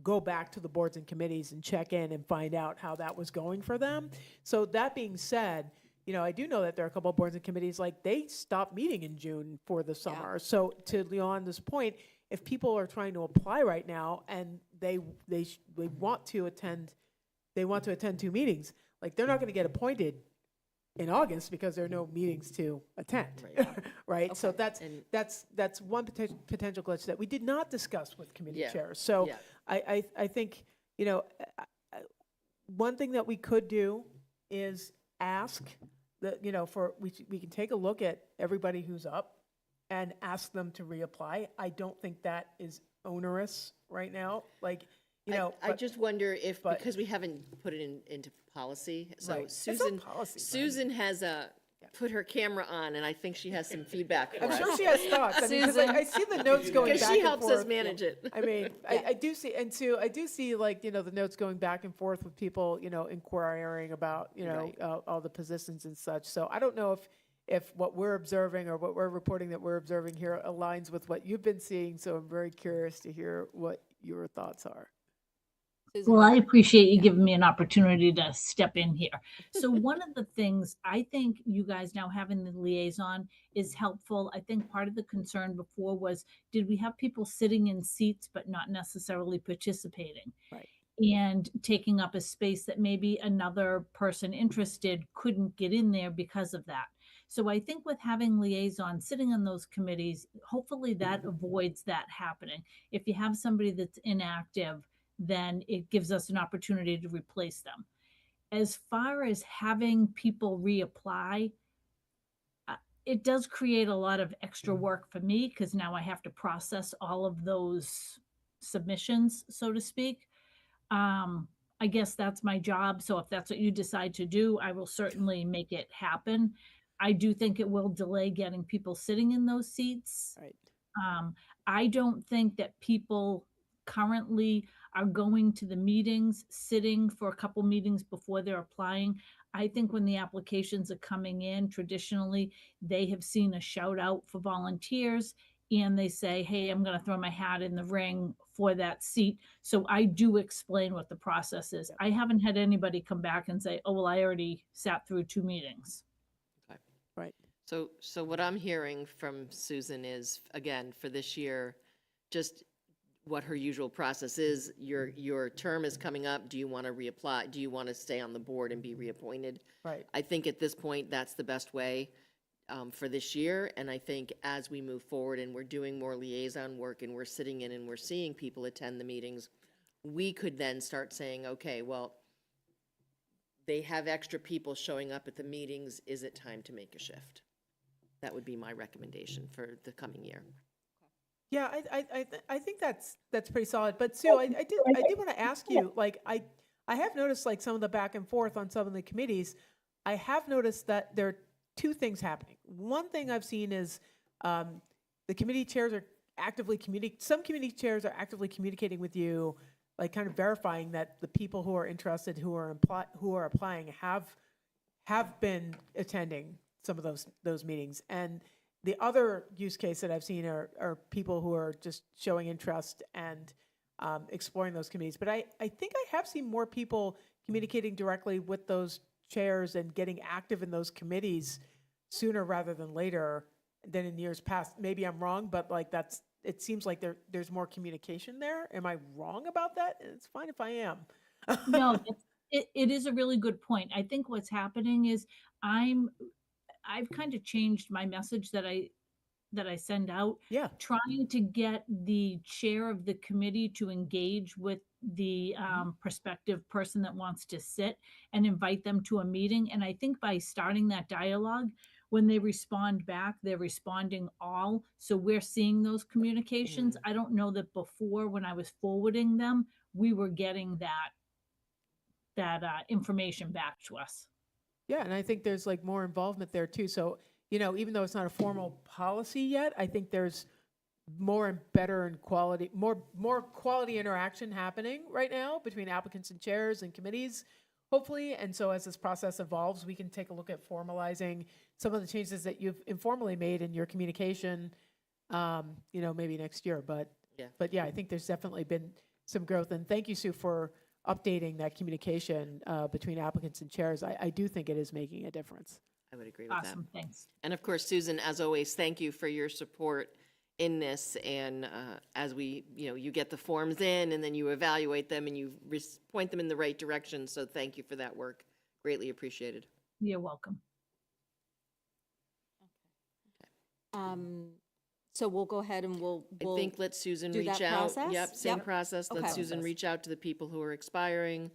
go back to the boards and committees and check in and find out how that was going for them. So that being said, I do know that there are a couple of boards and committees, like, they stopped meeting in June for the summer. So to Leonda's point, if people are trying to apply right now and they want to attend 2 meetings, like, they're not going to get appointed in August because there are no meetings to attend, right? So And- that's one potential glitch that we did not discuss with committee Yeah, chairs. So yeah. I think, one thing that we could do is ask that, we can take a look at everybody who's up and ask them to reapply. I don't think that is onerous right now, like, I but- just wonder if, but- because we haven't put it into policy, so Right. It's not Susan, policy, but- Susan has put her camera on, and I think she has some feedback for I'm us. sure she has thoughts. I mean, 'cause I see the notes going back and Because forth. she helps us manage it. I mean, I do see, and Sue, I do see, like, the notes going back and forth with people, inquiring about, Right. all the positions and such. So I don't know if what we're observing or what we're reporting that we're observing here aligns with what you've been seeing. So I'm very curious to hear what your thoughts are. Susan? Well, I appreciate you giving me an opportunity to step in here. So one of the things I think you guys now having the liaison is helpful. I think part of the concern before was, did we have people sitting in seats but not necessarily participating? Right. And taking up a space that maybe another person interested couldn't get in there because of that. So I think with having liaisons sitting on those committees, hopefully that avoids that happening. If you have somebody that's inactive, then it gives us an opportunity to replace them. As far as having people reapply, it does create a lot of extra work for me, because now I have to process all of those submissions, so to speak. I guess that's my job. So if that's what you decide to do, I will certainly make it happen. I do think it will delay getting people sitting in those seats. Right. I don't think that people currently are going to the meetings, sitting for a couple meetings before they're applying. I think when the applications are coming in, traditionally, they have seen a shout out for volunteers and they say, hey, I'm going to throw my hat in the ring for that seat. So I do explain what the process is. I haven't had anybody come back and say, oh, well, I already sat through 2 meetings. Right. So what I'm hearing from Susan is, again, for this year, just what her usual process is. Your term is coming up. Do you want to reapply? Do you want to stay on the board and be reappointed? Right. I think at this point, that's the best way for this year. And I think as we move forward and we're doing more liaison work and we're sitting in and we're seeing people attend the meetings, we could then start saying, okay, well, they have extra people showing up at the meetings. Is it time to make a shift? That would be my recommendation for the coming year. Yeah, I think that's pretty solid. But Sue, I did want to ask you, like, I have noticed, like, some of the back and forth on some of the committees. I have noticed that there are 2 things happening. One thing I've seen is the committee chairs are actively some committee chairs are actively communicating with you, like, kind of verifying that the people who are interested, who are applying, have been attending some of those meetings. And the other use case that I've seen are people who are just showing interest and exploring those committees. But I think I have seen more people communicating directly with those chairs and getting active in those committees sooner rather than later than in years past. Maybe I'm wrong, but, like, it seems like there's more communication there. Am I wrong about that? It's fine if I am. No, it is a really good point. I think what's happening is I've kind of changed my message that I send out, Yeah. trying to get the chair of the committee to engage with the prospective person that wants to sit and invite them to a meeting. And I think by starting that dialogue, when they respond back, they're responding all. So we're seeing those communications. I don't know that before, when I was forwarding them, we were getting that information back to us. Yeah, and I think there's like more involvement there too. So, even though it's not a formal policy yet, I think there's more and better and more quality interaction happening right now between applicants and chairs and committees, hopefully. And so as this process evolves, we can take a look at formalizing some of the changes that you've informally made in your communication, maybe next year. But yeah, I think there's definitely been some growth. And thank you, Sue, for updating that communication between applicants and chairs. I do think it is making a difference. I would agree with that. Awesome, thanks. And of course, Susan, as always, thank you for your support in this. And as we, you get the forms in and then you evaluate them and you point them in the right direction. So thank you for that work. Greatly appreciated. You're welcome. So we'll go ahead and we'll I think let Susan do reach that out. process? Yep, same Yep. process. Let Okay. Susan reach out to the people who are expiring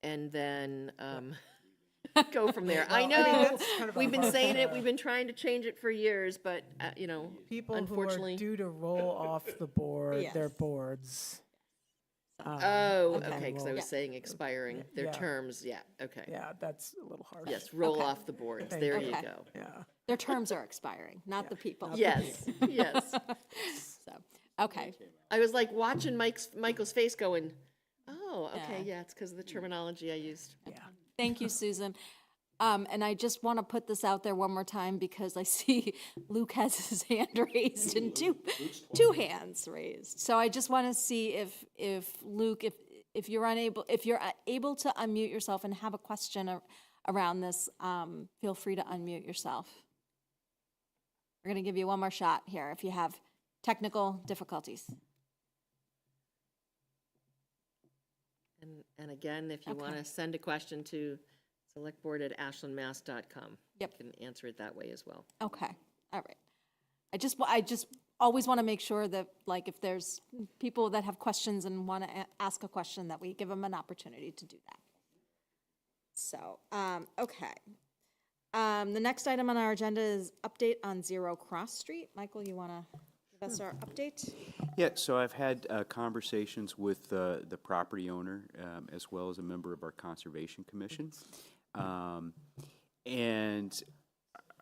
and then go from there. I Well, know, that's kind of we've a been hard- saying it, we've been trying to change it for years, but, People who unfortunately. are due to roll off the board, their Yes. boards. Oh, Okay. okay, because I was Yeah. saying expiring, their Yeah. terms, yeah, okay. Yeah, that's a little harsh. Yes, roll Okay. off the boards, Thank there you. you Okay. go. Yeah. their terms are expiring, not the people. Yes, yes. So, okay. I was like watching Michael's face going, oh, okay, Yeah. yeah, it's because of the terminology I used. Thank you, Susan. And I just want to put this out there one more time because I see Luke has his hand raised and two hands raised. So I just want to see if Luke, if you're able to unmute yourself and have a question around this, feel free to unmute yourself. We're going to give you one more shot here if you have technical difficulties. And again, if you want to send a question to selectboard@ashlandmass.com. Yep. You can answer it that way as well. Okay, all right. I just always want to make sure that, like, if there's people that have questions and want to ask a question, that we give them an opportunity to do that. So, okay. The next item on our agenda is update on Zero Cross Street. Michael, you want to give us our update? Yeah, so I've had conversations with the property owner as well as a member of our Conservation Commission. And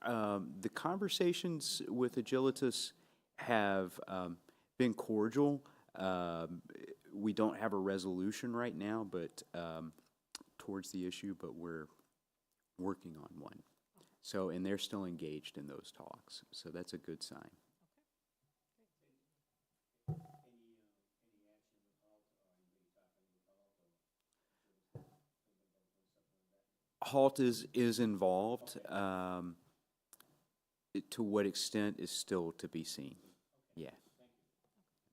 the conversations with Agilitas have been cordial. We don't have a resolution right now, but towards the issue, but we're working on one. So, and they're still engaged in those talks, so that's a good sign. HALT is involved. To what extent is still to be seen. Yeah.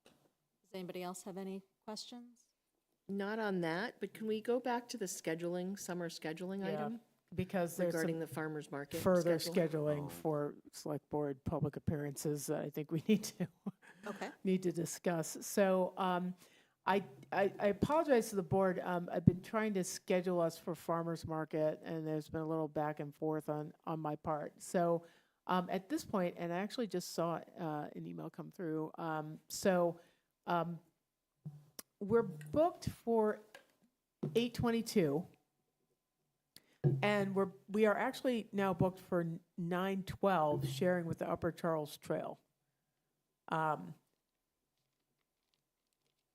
Does anybody else have any questions? Not on that, but can we go back to the summer scheduling Yeah, item because there's regarding some the farmer's market further schedule? scheduling for select board public appearances that I think we need Okay. to discuss. So I apologize to the board. I've been trying to schedule us for farmer's market, and there's been a little back and forth on my part. So at this point, and I actually just saw an email come through. We're booked for 8/22, and we are actually now booked for 9/12, sharing with the Upper Charles Trail.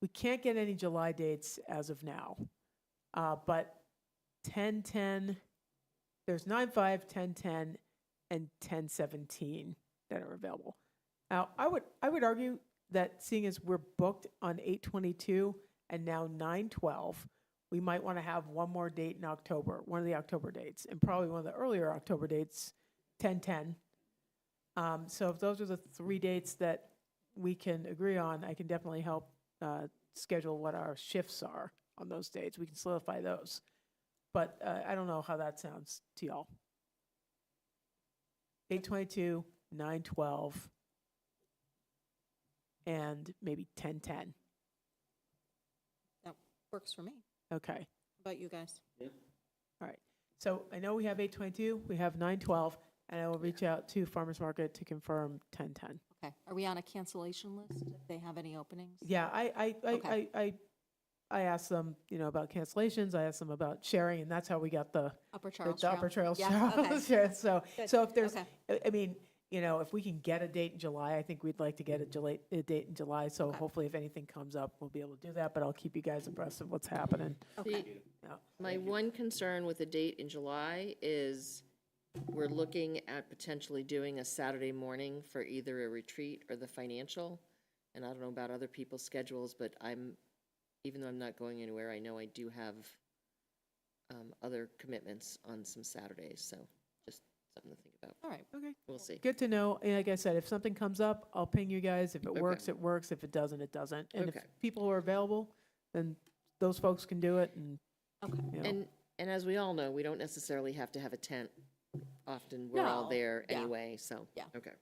We can't get any July dates as of now, but 10/10, there's 9/5, 10/10, and 10/17 that are available. Now, I would argue that seeing as we're booked on 8/22 and now 9/12, we might want to have one more date in October, one of the October dates, and probably one of the earlier October dates, 10/10. So if those are the three dates that we can agree on, I can definitely help schedule what our shifts are on those dates. We can solidify those. But I don't know how that sounds to y'all. 8/22, 9/12, and maybe 10/10. Works for me. Okay, How about you guys? all right. So I know we have 8:22, we have 9:12, and I will reach out to Farmers Market to confirm 10:10. Okay. Are we on a cancellation list if they have any openings? Yeah, Okay. I asked them, about cancellations, I asked them about sharing, and that's how we got the Upper Charles the Trail? Upper Trails Yeah, okay. share. So if there's, Okay. I mean, if we can get a date in July, I think we'd like to get a date in July. So Okay. hopefully if anything comes up, we'll be able to do that, but I'll keep you guys abreast of what's happening. Okay. Yeah. My one concern with the date in July is we're looking at potentially doing a Saturday morning for either a retreat or the financial. And I don't know about other people's schedules, but even though I'm not going anywhere, I know I do have other commitments on some Saturdays, so just something to think about. All right. Okay. We'll see. Good to know. And like I said, if something comes up, I'll ping you guys. If it Okay. works, it works. If it doesn't, it doesn't. And if Okay. people are available, then those folks can do it. And, Okay. And as we all know, we don't necessarily have to have a tent. Often we're all No, there yeah. anyway, so. Yeah. Okay,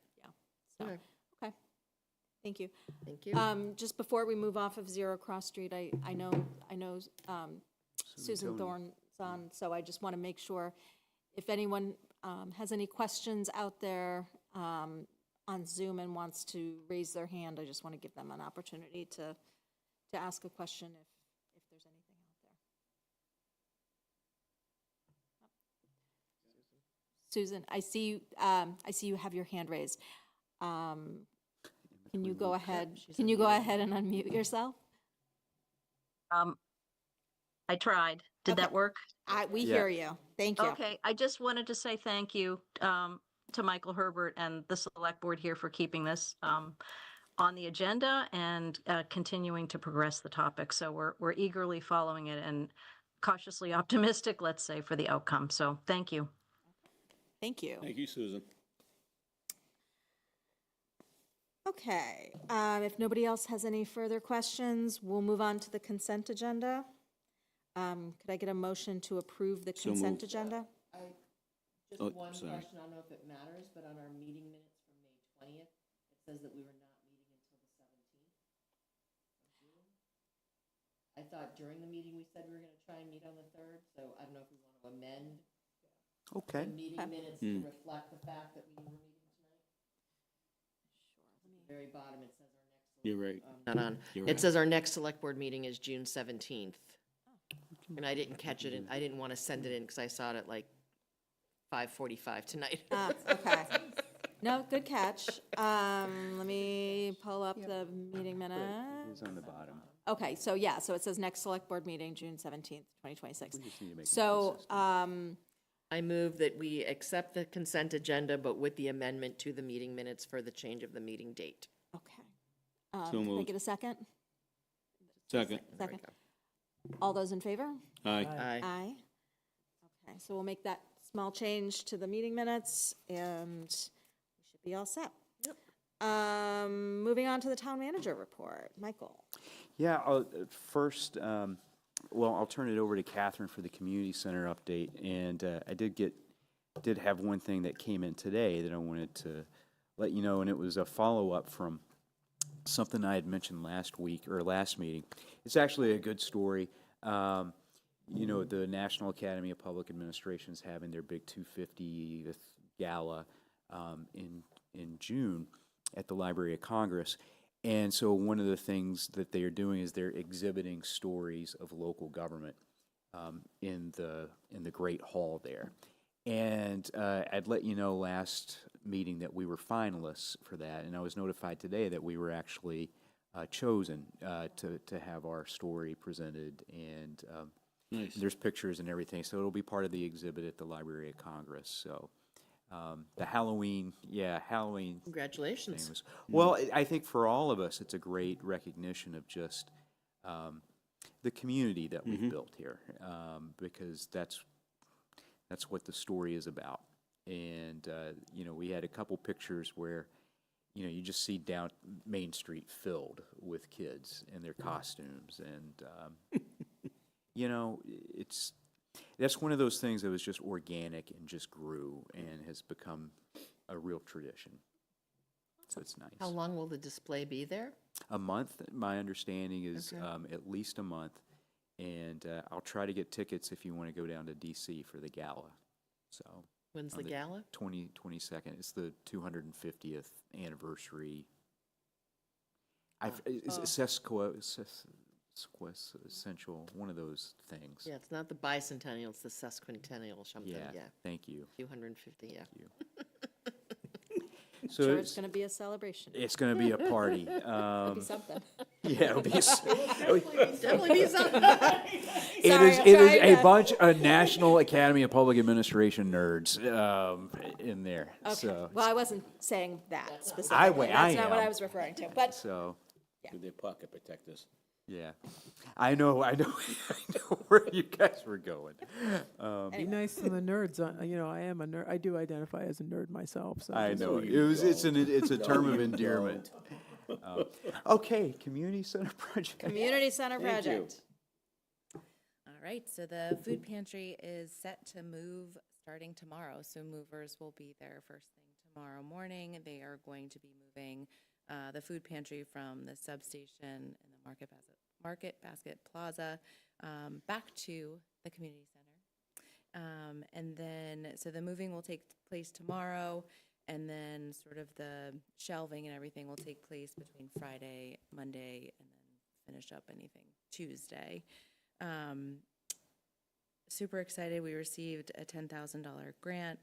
So, Okay. okay. Thank you. thank you. Just before we move off of Zero Cross Street, I know Susan Tony. Thorne's on, so I just want to make sure if anyone has any questions out there on Zoom and wants to raise their hand, I just want to give them an opportunity to ask a question if there's anything out there. Susan, I see you have your hand raised. Can you go ahead? Can you go ahead and unmute yourself? I tried. Did Okay. that work? We Yeah. hear you. Thank you. Okay, I just wanted to say thank you to Michael Herbert and the Select Board here for keeping this on the agenda and continuing to progress the topic. So we're eagerly following it and cautiously optimistic, let's say, for the outcome. So thank you. Thank you. Thank you, Susan. Okay, if nobody else has any further questions, we'll move on to the consent agenda. Could I get a motion to approve the So consent moved. agenda? Just Oh, one sorry. question, I don't know if it matters, but on our meeting minutes from May 20th, it says that we were not meeting until the 17th of June. I thought during the meeting we said we were going to try and meet on the 3rd, so I don't know if we want to amend Okay. the meeting minutes to reflect the fact that we were meeting tonight. At the very bottom, it says our next. You're right. Not on. You're It right. says our next select board meeting is June 17th. And I didn't catch it, and I didn't want to send it in because I saw it at like 5:45 tonight. Okay. No, good catch. Let me pull up the meeting minutes. It's on the bottom. Okay, so yeah, so it says next select board meeting, June 17th, 2026. We just need to make it So, consistent. I move that we accept the consent agenda, but with the amendment to the meeting minutes for the change of the meeting date. okay. So Can I moved. get a second? Second. There we Second. All those in favor? Aye. go. Aye. Aye. Okay, so we'll make that small change to the meeting minutes, and we should be all set. Moving on to the town manager report. Michael? Yeah, first, I'll turn it over to Catherine for the community center update. And I did have one thing that came in today that I wanted to let you know, and it was a follow-up from something I had mentioned last week or last meeting. It's actually a good story. The National Academy of Public Administration is having their big 250th gala in June at the Library of Congress. And so one of the things that they are doing is they're exhibiting stories of local government in the Great Hall there. And I'd let you know last meeting that we were finalists for that, and I was notified today that we were actually chosen to have our story presented, and Nice. there's pictures and everything, so it'll be part of the exhibit at the Library of Congress. So the Halloween thing Congratulations. was, well, I think for all of us, it's a great recognition of just the community that we've built here, because that's what the story is about. And we had a couple pictures where you just see down Main Street filled with kids in their costumes, and that's one of those things that was just organic and just grew and has become a real tradition. So it's nice. How long will the display be there? A month, my understanding is at least a month. And I'll try to get tickets if you want to go down to DC for the gala. So When's on the gala? 22nd. It's the 250th anniversary. Sesquicentennial, one of those things. Yeah, it's not the bicentennial, it's the sesquicentennial something, Yeah, yeah. thank you. 250, yeah. So Sure, it's going to be a celebration. it's going to be a party. It'll be something. Yeah, it'll be. Definitely be something. It is. Sorry, It I'm is trying a to- bunch of National Academy of Public Administration nerds in there. Okay. So, Well, I wasn't saying that specifically. I That's not what am. I was referring to, but so With their pocket protectors. yeah, I know, I know where you guys were going. Be nice to the nerds. I am a nerd. I do identify as a nerd myself. So I just- know it's a term of endearment. Okay, community center project. Community Center Thank you. project. All right, so the food pantry is set to move starting tomorrow. So movers will be there first thing tomorrow morning. They are going to be moving the food pantry from the substation in the Market Basket Plaza back to the community center. And then, so the moving will take place tomorrow, and then sort of the shelving and everything will take place between Friday, Monday, and then finish up anything Tuesday. Super excited. We received a $10,000 grant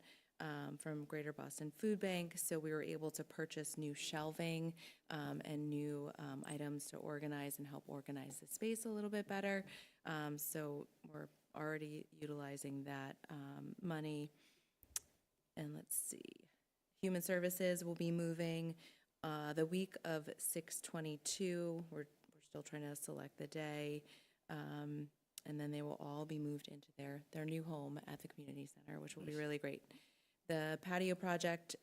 from Greater Boston Food Bank, so we were able to purchase new shelving and new items to organize and help organize the space a little bit better. So we're already utilizing that money. And let's see, Human Services will be moving the week of 6/22. We're still trying to select the day. And then they will all be moved into their new home at the community center, which will be really great. The patio project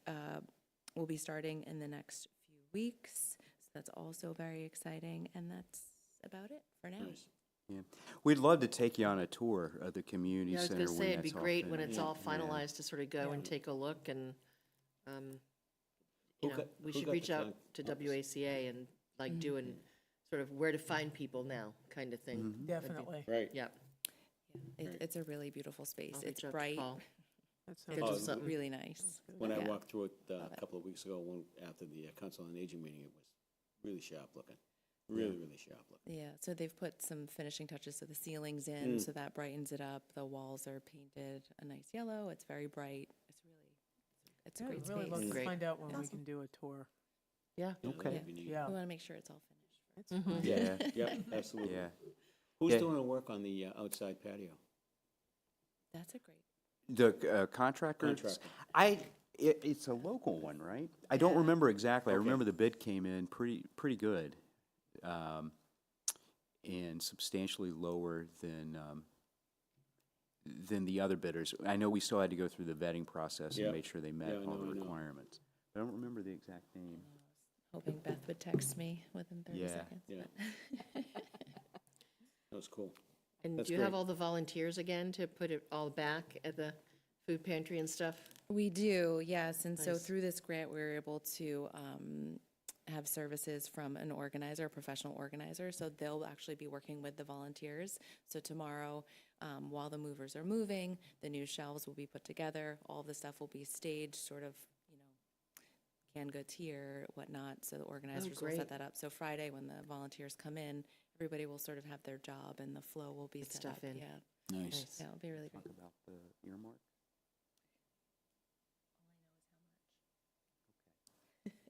will be starting in the next few weeks, so that's also very exciting, and that's about it for now. Yeah. We'd love to take you on a tour of the community Yeah, I was center going to when say, it'd be that's all great when finished. it's all Yeah. finalized to sort of go and take a look and, Who you know, got- we who should got reach the out con- to oh, WACA and like do an sort of where to find people now kind of thing. That'd be- Definitely. Right. Yeah. It's a really beautiful space. I'll It's reach out to bright. Paul. That sounds Schedule Oh, good. something. Really nice. When I Yeah. walked through it Love a it. couple of weeks ago, after the Council on Aging meeting, it was really sharp looking. Really, really sharp looking. Yeah, so they've put some finishing touches to the ceilings in, so that brightens it up. The walls are painted a nice yellow. It's very bright. It's a Yeah, great I'd really space. love to Great. find out when we can do a tour. Yeah. Okay. That'd be neat. Yeah. We want to make sure it's all finished. It's fine. Yeah, Yep, absolutely. yeah. Who's Yeah. doing the work on the outside patio? That's a great. The contractor? Contractor. It's a local one, right? I don't remember exactly. I Okay. remember the bid came in pretty good. And substantially lower than the other bidders. I know we still had to go through the vetting process and Yeah. make sure they met Yeah, I all the know, I know. requirements. I don't remember the exact name. Hoping Beth would text me within 30 Yeah. seconds. Yeah. but- That was cool. And That's do you have great. all the volunteers again to put it all back at the food pantry and stuff? We do, yes. And so Nice. through this grant, we were able to have services from an organizer, a professional organizer. So they'll actually be working with the volunteers. So tomorrow, while the movers are moving, the new shelves will be put together. All the stuff will be staged, sort of, canned goods here, whatnot. So the organizers will great. set that up. So Friday, when the volunteers come in, everybody will sort of have their job and the flow will be Get set stuff up. in. Yeah, Nice. yeah, it'll be really Talk great. about the earmark?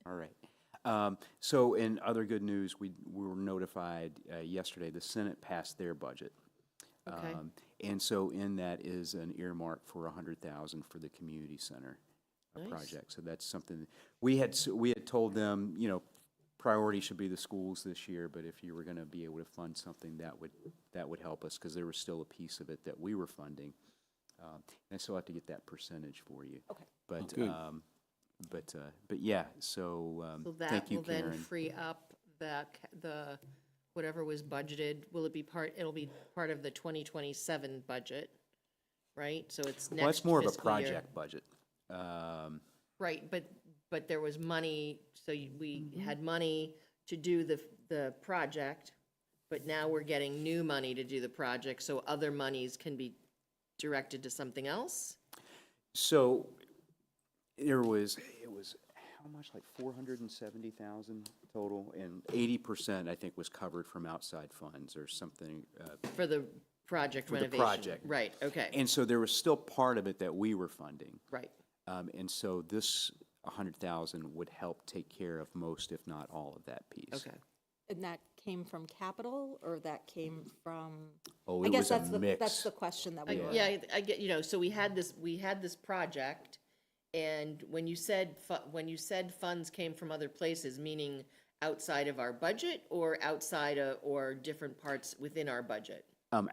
All right. So in other good news, we were notified yesterday, the Senate passed their budget. Okay. And so in that is an earmark for $100,000 for the community center Nice. project. So that's something, we had told them, priority should be the schools this year, but if you were going to be able to fund something, that would help us, because there was still a piece of it that we were funding. And I still have to get that percentage for you. Okay. But, good. but yeah, so, So thank that you, will then Karen. free up the, whatever was budgeted, it'll be part of the 2027 budget, right? So it's next Well, that's more of a fiscal year. project budget. Right, but there was money, so we had money to do the project, but now we're getting new money to do the project, so other monies can be directed to something else? So it was how much, like 470,000 total, and 80%, I think, was covered from outside funds or something. For the project For the renovation? project. Right, okay, And so there was still part of it that we were funding. right. And so this 100,000 would help take care of most, if not all, of that piece. Okay. And that came from capital, or that came from? Oh, I it guess was a that's the mix. That's the question that we were. Yeah, I get, you know, so we had this project, and when you said funds came from other places, meaning outside of our budget or outside of, or different parts within our budget?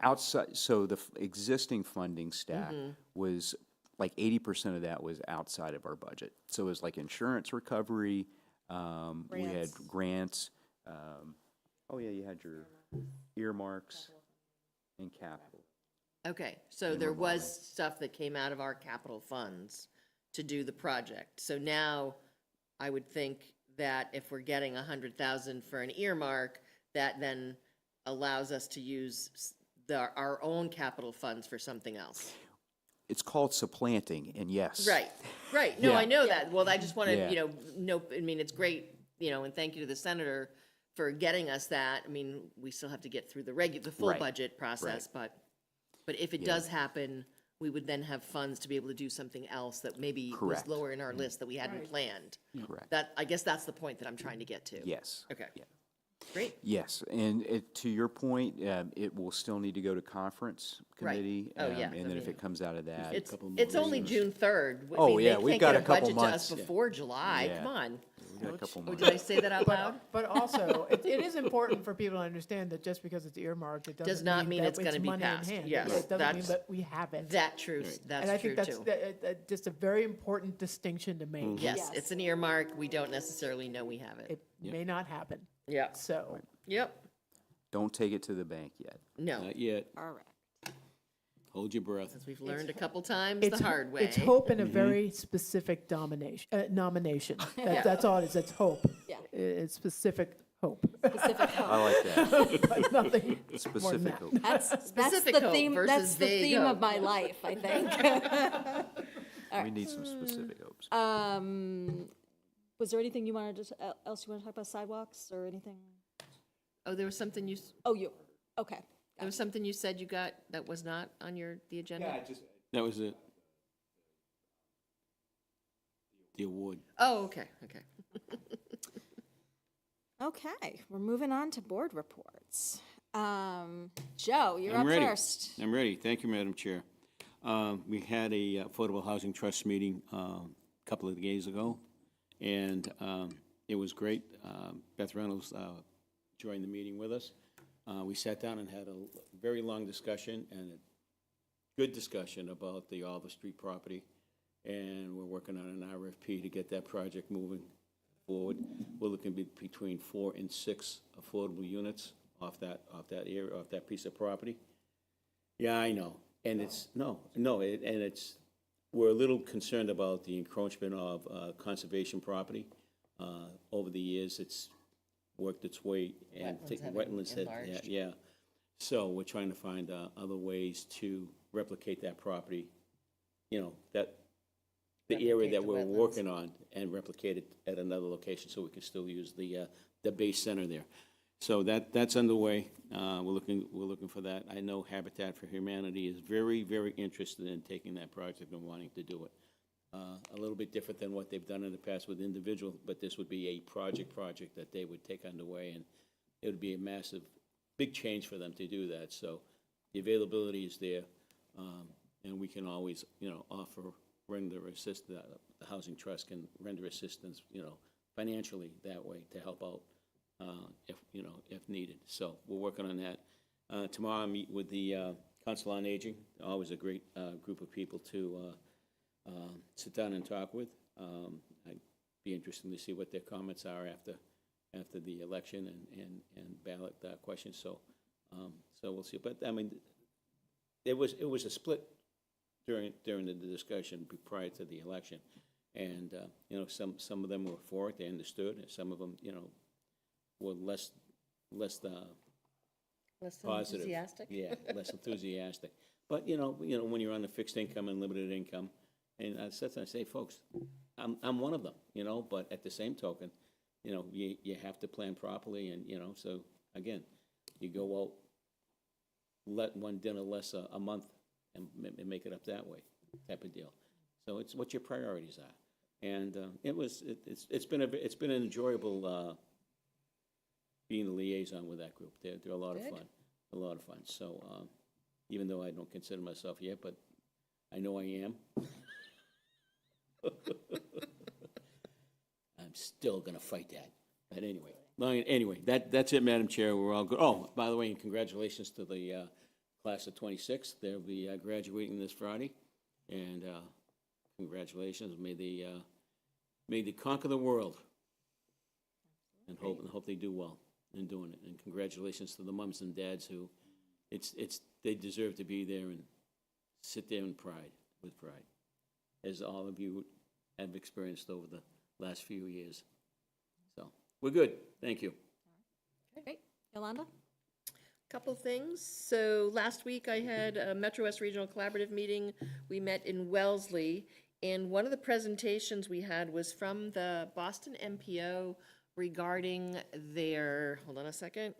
Outside, so the existing funding stack Mm-hmm. was, like 80% of that was outside of our budget. So it was like insurance recovery, we had grants. Oh yeah, you had your earmarks and capital. Okay, so there was stuff that came out of our capital funds to do the project. So now I would think that if we're getting 100,000 for an earmark, that then allows us to use our own capital funds for something else. It's called supplanting, and yes. Right. No, Yeah. I know that. Well, I just want to, Yeah. know, I mean, it's great, and thank you to the senator for getting us that. I mean, we still have to get through the full Right. budget process, but if it does happen, we would then have funds to be able to do something else that maybe was Correct. lower in our list that we hadn't planned. Correct. I guess that's the point that I'm trying to get to. Yes. Okay. Yeah. Great. Yes, and to your point, it will still need to go to conference Right. committee. Oh, yeah, And I then if mean, it comes out of that. It's only June 3rd. I Oh, mean, yeah, they we've can't got get a couple budget to us months. before July. Yeah. Come on. We got a couple Oh, months. did I say that out loud? But also, it is important for people to understand that just because it's earmarked, it Does doesn't not mean that it's gonna be money in passed. hand. Yes, It doesn't mean that's- that we have it. That's true And I think that's too. just a very important distinction to make. Yes, Yes. it's an earmark. We don't necessarily know we have it. It may not happen. Yeah. So, Yep. Don't take it to the bank yet. No, Not yet. All right. Hold your breath. as we've learned a couple times the it's, hard way. it's hope in a very specific nomination. That's all it is, it's hope. Yeah. It's specific hope, Specific hope. I like that. but nothing more than Specific that. hope. That's Specific the hope theme, versus that's the vague theme hope. of my life, I think. We need some specific hopes. Was there anything you wanted to, else you want to talk about, sidewalks or anything? Oh, there was something Okay. there was something you said you got that was not on the agenda? That was it. The award. Oh, okay. Okay, we're moving on to board reports. Joe, you're I'm up ready. first. I'm ready. Thank you, Madam Chair. We had a Affordable Housing Trust meeting a couple of days ago, and it was great. Beth Reynolds joined the meeting with us. We sat down and had a very long discussion and a good discussion about the Oliver Street property, and we're working on an RFP to get that project moving forward. We're looking between 4 and 6 affordable units off that area, off that piece of property. Yeah, I know, and we're a little concerned about the encroachment of conservation property. Over the years, it's worked its way, and wetlands have, enlarged. yeah. So we're trying to find other ways to replicate that property, that the area Replicate that the we're wetlands. working on, and replicate it at another location so we can still use the base center there. So that's underway. We're looking for that. I know Habitat for Humanity is very, very interested in taking that project and wanting to do it. A little bit different than what they've done in the past with individual, but this would be a project that they would take underway, and it would be a massive, big change for them to do that. So the availability is there, and we can always, render assistance. The Housing Trust can render assistance, financially that way to help out if needed. So we're working on that. Tomorrow I meet with the Council on Aging. Always a great group of people to sit down and talk with. I'd be interested to see what their comments are after the election and ballot questions. So we'll see. But I mean, it was a split during the discussion prior to the election, and some of them were for it. They understood, and some of them were less Less positive. enthusiastic? Yeah, less enthusiastic. But, when you're on the fixed income and limited income, and I say, folks, I'm one of them, but at the same token, you have to plan properly and, so again, you go out, let one dinner less a month and make it up that way type of deal. So it's what your priorities are. And it's been an enjoyable being a liaison with that group. They're a lot of fun, a lot of fun. So even though I don't consider myself yet, but I know I am. I'm still gonna fight that. But anyway, that's it, Madam Chair. We're all good. Oh, by the way, and congratulations to the class of 26. They'll be graduating this Friday, and congratulations. May they conquer the world, and hope they do well in doing it. And congratulations to the mums and dads who, they deserve to be there and sit there with pride, as all of you have experienced over the last few years. So we're good. Thank you. Great. Yolanda? Couple things. So last week I had a Metro West Regional Collaborative meeting. We met in Wellesley, and one of the presentations we had was from the Boston MPO regarding their, hold on a second,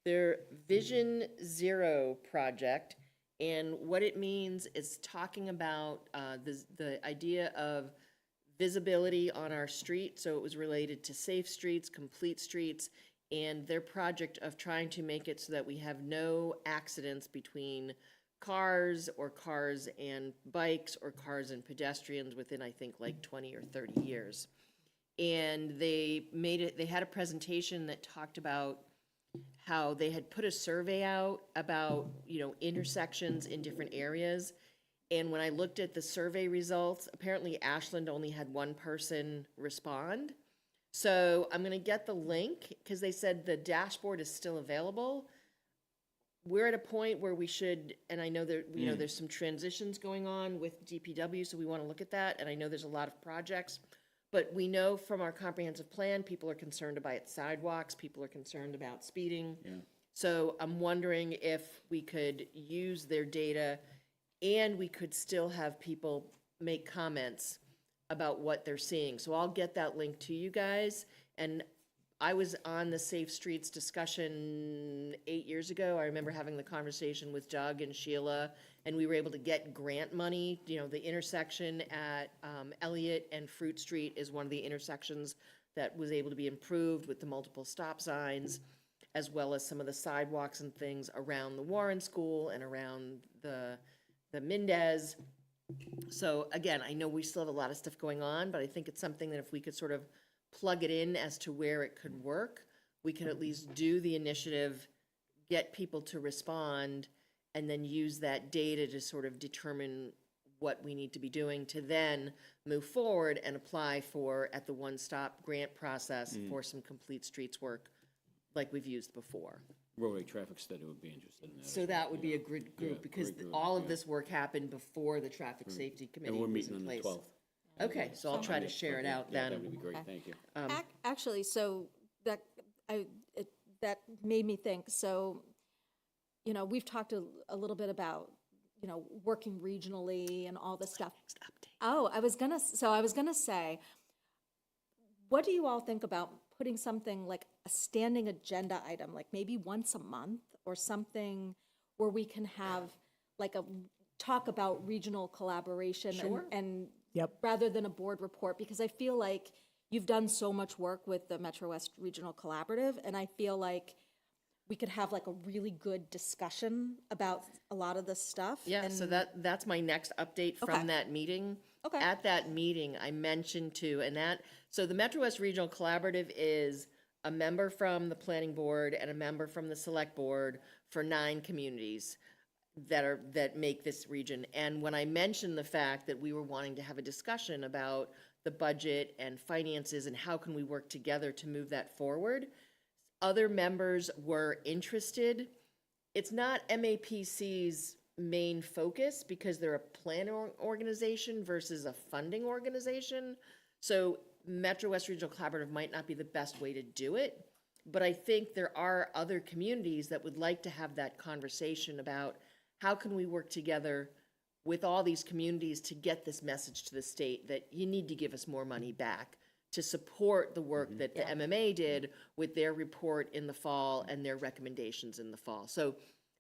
their Vision Zero project. And what it means is talking about the idea of visibility on our street. So it was related to safe streets, complete streets, and their project of trying to make it so that we have no accidents between cars and bikes or cars and pedestrians within, I think, like 20 or 30 years. And they had a presentation that talked about how they had put a survey out about, intersections in different areas. And when I looked at the survey results, apparently Ashland only had one person respond. So I'm going to get the link because they said the dashboard is still available. We're at a point where we should, and I know that, there's some transitions going on with DPW, so we want to look at that. And I know there's a lot of projects, but we know from our comprehensive plan, people are concerned about sidewalks, people are concerned about speeding. Yeah. So I'm wondering if we could use their data and we could still have people make comments about what they're seeing. So I'll get that link to you guys. And I was on the Safe Streets discussion 8 years ago. I remember having the conversation with Doug and Sheila, and we were able to get grant money. The intersection at Elliott and Fruit Street is one of the intersections that was able to be improved with the multiple stop signs, as well as some of the sidewalks and things around the Warren School and around the Mendez. So again, I know we still have a lot of stuff going on, but I think it's something that if we could sort of plug it in as to where it could work, we could at least do the initiative, get people to respond, and then use that data to sort of determine what we need to be doing to then move forward and apply for, at the one-stop grant process, for some complete streets work like we've used before. Roadway traffic study would be interested in that. So that would be a good Yeah, group, because great group, all of yeah. this work happened before the Traffic Safety Committee And we're was meeting in on the place. 12th. Okay, so I'll try to share it out Yeah, then. that would be great, Okay. thank you. Actually, so that made me think, so, we've talked a little bit about, working regionally and all this stuff. Oh, I was gonna say, what do you all think about putting something like a standing agenda item, like maybe once a month or something where we can have like a talk about regional collaboration and Yep. rather than a board report, because I feel like you've done so much work with the Metro West Regional Collaborative, and I feel like we could have like a really good discussion about a lot of this stuff. Yeah, so and- that's my next update Okay. from that meeting. Okay. At that meeting, I mentioned too, so the Metro West Regional Collaborative is a member from the Planning Board and a member from the Select Board for 9 communities that make this region. And when I mentioned the fact that we were wanting to have a discussion about the budget and finances and how can we work together to move that forward, other members were interested. It's not MAPC's main focus because they're a planning organization versus a funding organization. So Metro West Regional Collaborative might not be the best way to do it. But I think there are other communities that would like to have that conversation about how can we work together with all these communities to get this message to the state that you need to give us more money back to support the work that the MMA did with their report in the fall and their recommendations in the fall. So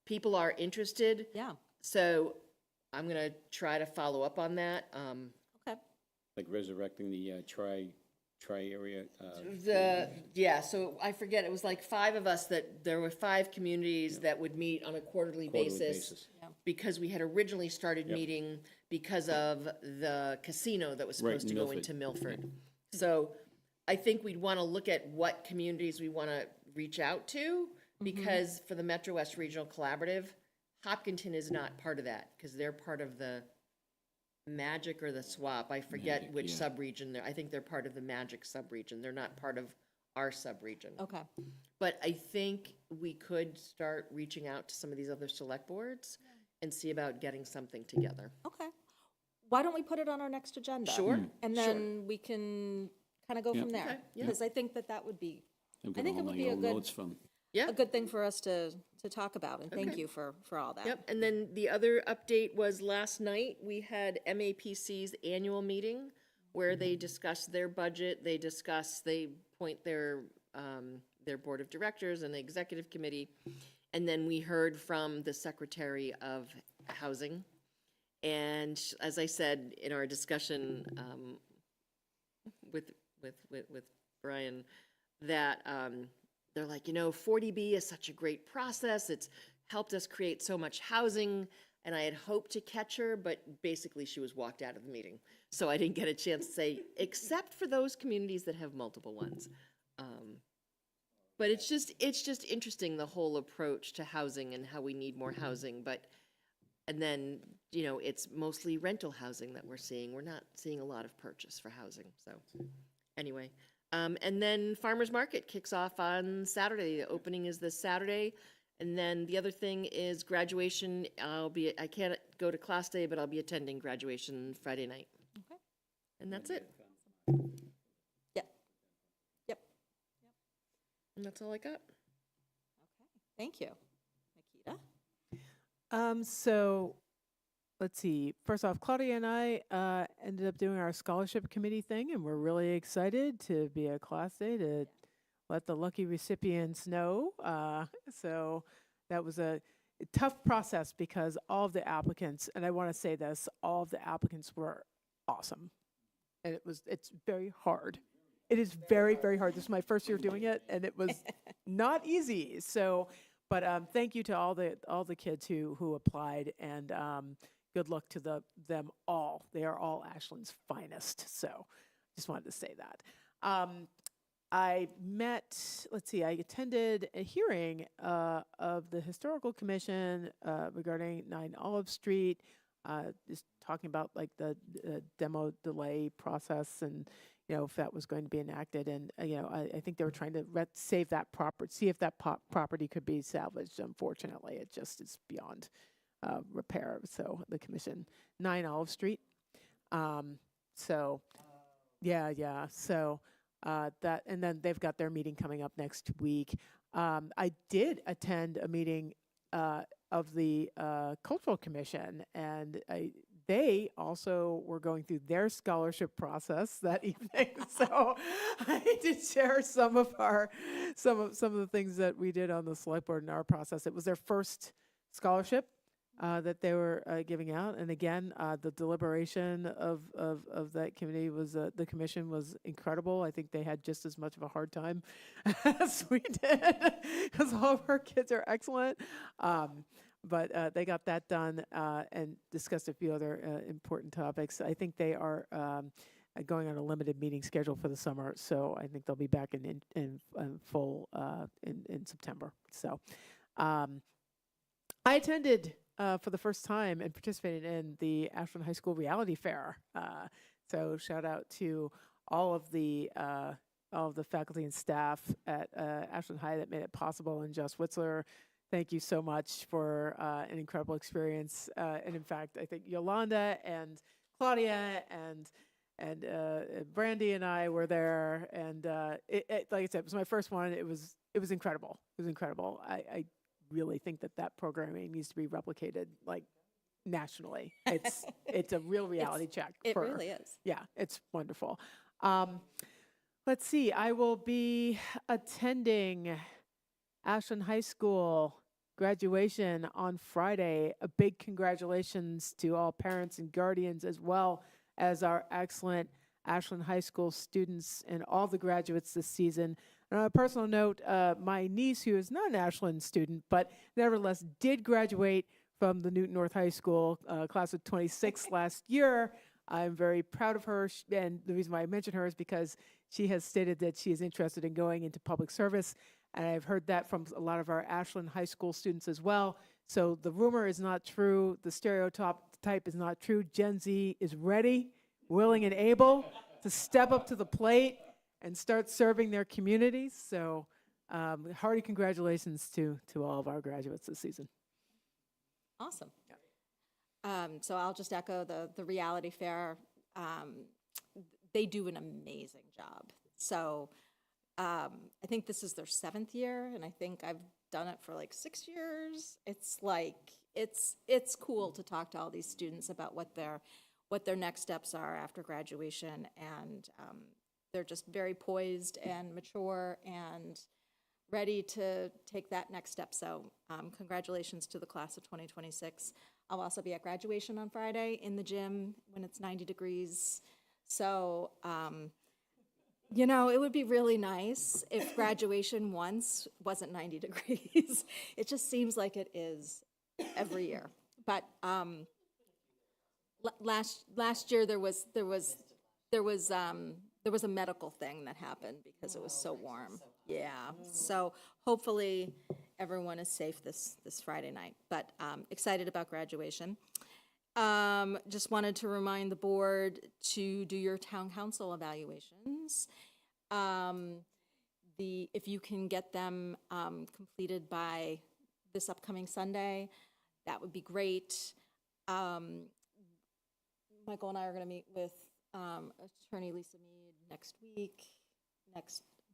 people are interested. Yeah. So I'm going to try to follow up on that. Okay. Like resurrecting the tri-area. So I forget, it was like 5 of us there were 5 communities that would meet on a quarterly basis. Because we had originally started meeting because of the casino that was supposed to go Milford. into Milford. So I think we'd want to look at what communities we want to reach out to, because for the Metro West Regional Collaborative, Hopkinton is not part of that, because they're part of the Magic or the SWAP. I forget Magic, which yeah. subregion. I think they're part of the Magic subregion. They're not part of our subregion. Okay. But I think we could start reaching out to some of these other select boards and see about getting something together. Okay. Why don't we put it on our next agenda? Sure. And then we can kind of go from there. Okay, yeah. Because I think that would be, I've I got think all it would my be a old good- notes from. Yeah. a good thing for us to talk about, and thank Okay. you for all that. Yep, and then the other update was last night, we had MAPC's annual meeting where they discussed their budget, they point their board of directors and the executive committee, and then we heard from the Secretary of Housing. And as I said in our discussion with Brian, that they're like, 40B is such a great process. It's helped us create so much housing. And I had hoped to catch her, but basically she was walked out of the meeting. So I didn't get a chance to say, except for those communities that have multiple ones. But it's just interesting, the whole approach to housing and how we need more housing. And then, it's mostly rental housing that we're seeing. We're not seeing a lot of purchase for housing. So anyway. And then Farmers Market kicks off on Saturday. The opening is this Saturday. And then the other thing is graduation. I can't go to class day, but I'll be attending graduation Friday night. Okay. And that's it. Yep. Yep. And that's all I got. Okay. Thank you. Nikita? So, let's see. First off, Claudia and I ended up doing our scholarship committee thing, and we're really excited to be at class day to let the lucky recipients know. So that was a tough process because all of the applicants, and I want to say this, all of the applicants were awesome. And it's very hard. It is very, very hard. This is my first year doing it, and it was not easy. So, but thank you to all the kids who applied, and good luck to them all. They are all Ashland's finest. So just wanted to say that. I attended a hearing of the Historical Commission regarding 9 Olive Street, just talking about like the demo delay process and, if that was going to be enacted. And, I think they were trying to save that property, see if that property could be salvaged. Unfortunately, it just is beyond repair. So the commission, 9 Olive Street. So that, and then they've got their meeting coming up next week. I did attend a meeting of the Cultural Commission, and they also were going through their scholarship process that evening. So I did share some of the things that we did on the select board in our process. It was their first scholarship that they were giving out. And again, the deliberation of that committee was, the commission was incredible. I think they had just as much of a hard time as we did, because all of our kids are excellent. But they got that done and discussed a few other important topics. I think they are going on a limited meeting schedule for the summer, so I think they'll be back in full in September. So I attended for the first time and participated in the Ashland High School Reality Fair. So shout out to all of the faculty and staff at Ashland High that made it possible, and Joss Witzler. Thank you so much for an incredible experience. And in fact, I think Yolanda and Claudia and Brandy and I were there, and like I said, it was my first one. It was incredible. It was incredible. I really think that programming needs to be replicated like nationally. It's a real reality check. It really is. Yeah, it's wonderful. Let's see. I will be attending Ashland High School graduation on Friday. A big congratulations to all parents and guardians, as well as our excellent Ashland High School students and all the graduates this season. And on a personal note, my niece, who is not an Ashland student, but nevertheless did graduate from the Newton North High School class of 26 last year. I'm very proud of her, and the reason why I mention her is because she has stated that she is interested in going into public service, and I've heard that from a lot of our Ashland High School students as well. So the rumor is not true. The stereotype is not true. Gen Z is ready, willing, and able to step up to the plate and start serving their communities. So hearty congratulations to all of our graduates this season. Awesome. So I'll just echo the Reality Fair. They do an amazing job. So I think this is their 7th year, and I think I've done it for like 6 years. It's like, it's cool to talk to all these students about what their next steps are after graduation, and they're just very poised and mature and ready to take that next step. So congratulations to the class of 2026. I'll also be at graduation on Friday in the gym when it's 90 degrees. So, you know, it would be really nice if graduation once wasn't 90 degrees. It just seems like it is every year. But last year there was a medical thing that happened because it was so warm. Yeah. So hopefully everyone is safe this Friday night. But excited about graduation. Just wanted to remind the board to do your town council evaluations. If you can get them completed by this upcoming Sunday, that would be great. Michael and I are going to meet with Attorney Lisa Mead next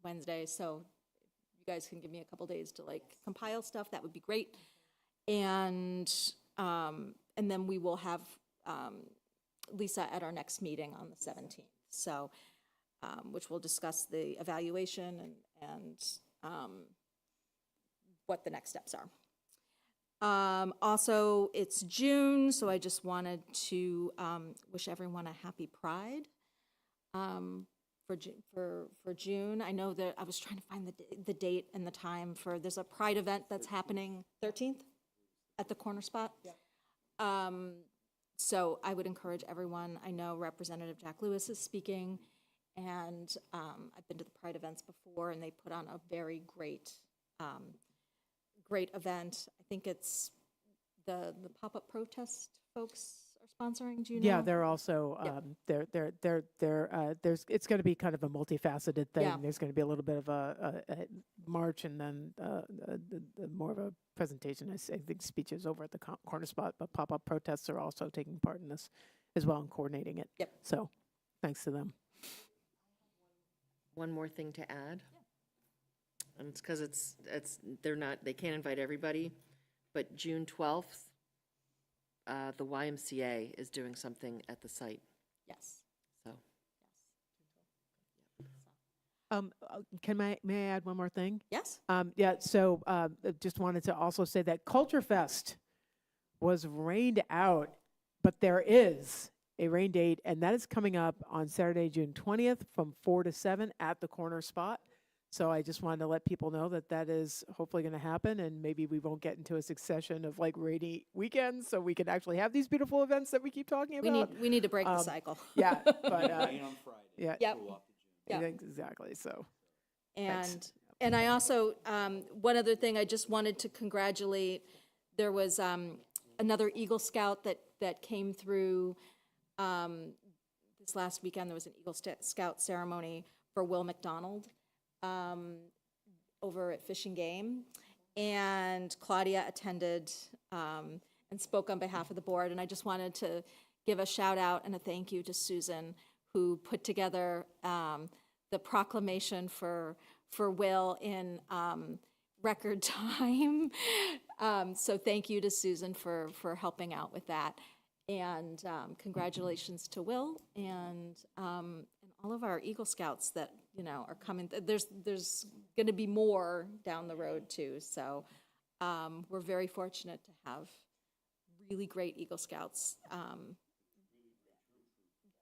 Wednesday, so if you guys can give me a couple days to like compile stuff, that would be great. And then we will have Lisa at our next meeting on the 17th, so which will discuss the evaluation and what the next steps are. Also, it's June, so I just wanted to wish everyone a happy Pride for June. I know that I was trying to find the date and the time for, there's a Pride event that's happening 13th at the Corner Spot. Yeah. So I would encourage everyone. I know Representative Jack Lewis is speaking, and I've been to the Pride events before, and they put on a very great event. I think it's the pop-up protest folks are sponsoring. Do you know? Yeah, they're also it's going to be kind of a multifaceted thing. Yeah. There's going to be a little bit of a march, and then more of a presentation. I think speeches over at the Corner Spot, but pop-up protests are also taking part in this as well and coordinating it. Yep. So thanks to them. One more thing to add. And it's because they can't invite everybody, but June 12th, the YMCA is doing something at the site, Yes. so. May I add one more thing? Yes. So just wanted to also say that Culture Fest was rained out, but there is a rain date, and that is coming up on Saturday, June 20th from 4 to 7 at the Corner Spot. So I just wanted to let people know that is hopefully going to happen, and maybe we won't get into a succession of like rainy weekends, so we can actually have these beautiful events that we keep talking about. We need to break the cycle. Yeah, but Rain on Friday. yeah, Yep. Yep. exactly. So And I also, one other thing, I just wanted to congratulate, there was another Eagle Scout that came through this last weekend. There was an Eagle Scout ceremony for Will McDonald over at Fish and Game. And Claudia attended and spoke on behalf of the board. And I just wanted to give a shout out and a thank you to Susan, who put together the proclamation for Will in record time. So thank you to Susan for helping out with that. And congratulations to Will and all of our Eagle Scouts that, you know, are coming. There's going to be more down the road too. So we're very fortunate to have really great Eagle Scouts.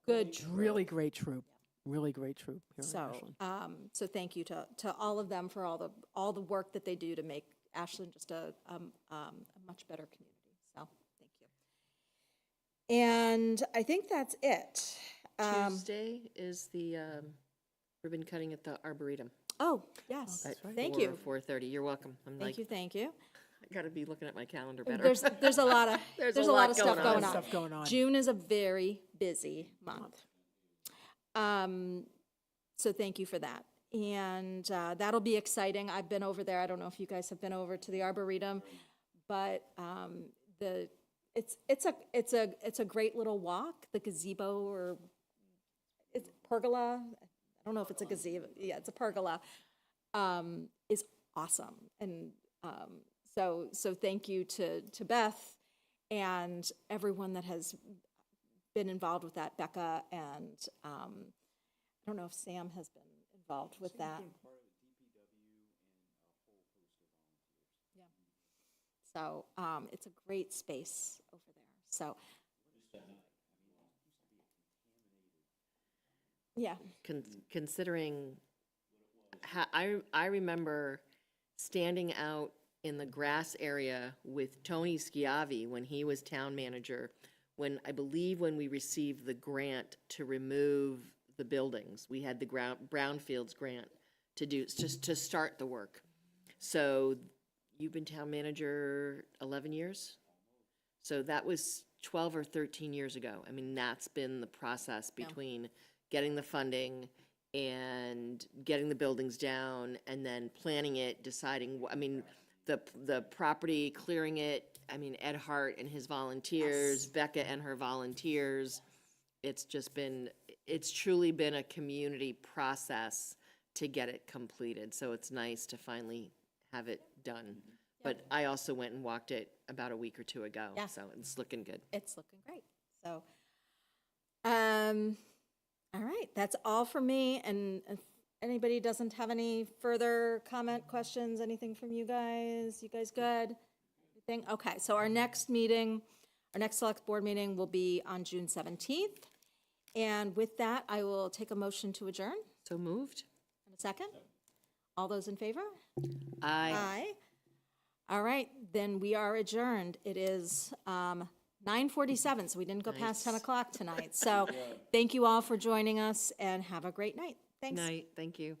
Good troop. Really great troop. Really great troop here in So, Ashland. so thank you to all of them for all the work that they do to make Ashland just a much better community. So, thank you. And I think that's it. Tuesday is the ribbon cutting at the Arboretum. Oh, yes. Thank you. 4:30. You're welcome. I'm like, Thank you. I got to be looking at my calendar better. There's a lot of There's there's a a lot lot of stuff going on. Stuff going on. June is a very busy month. So thank you for that. And that'll be exciting. I've been over there. I don't know if you guys have been over to the Arboretum, but it's a great little walk. The gazebo, or it's pergola. I don't know if it's a gazebo. Yeah, it's a pergola. Is awesome. And so thank you to Beth and everyone that has been involved with that, Becca, and I don't know if Sam has been involved with that. Yeah. So it's a great space over there. So yeah. Considering how I remember standing out in the grass area with Tony Schiavi when he was town manager, when we received the grant to remove the buildings. We had the brownfields grant to start the work. So you've been town manager 11 years? So that was 12 or 13 years ago. I mean, that's been the process between getting the funding and getting the buildings down and then planning it, deciding, I mean, the property, clearing it. I mean, Ed Hart and his volunteers, Becca and her volunteers. It's truly been a community process to get it completed. So it's nice to finally have it done. But I also went and walked it about a week or two ago. Yeah. So it's looking good. It's looking great. So, all right, that's all for me. And if anybody doesn't have any further comment, questions, anything from you guys? You guys good? Everything? Okay, so our next meeting, our next select board meeting will be on June 17th. And with that, I will take a motion to adjourn. So moved? In a second. All those in favor? Aye. Aye. All right, then we are adjourned. It is 9:47, so we didn't go past 10 o'clock tonight. So thank you all for joining us and have a great night. Thanks. Night. Thank you.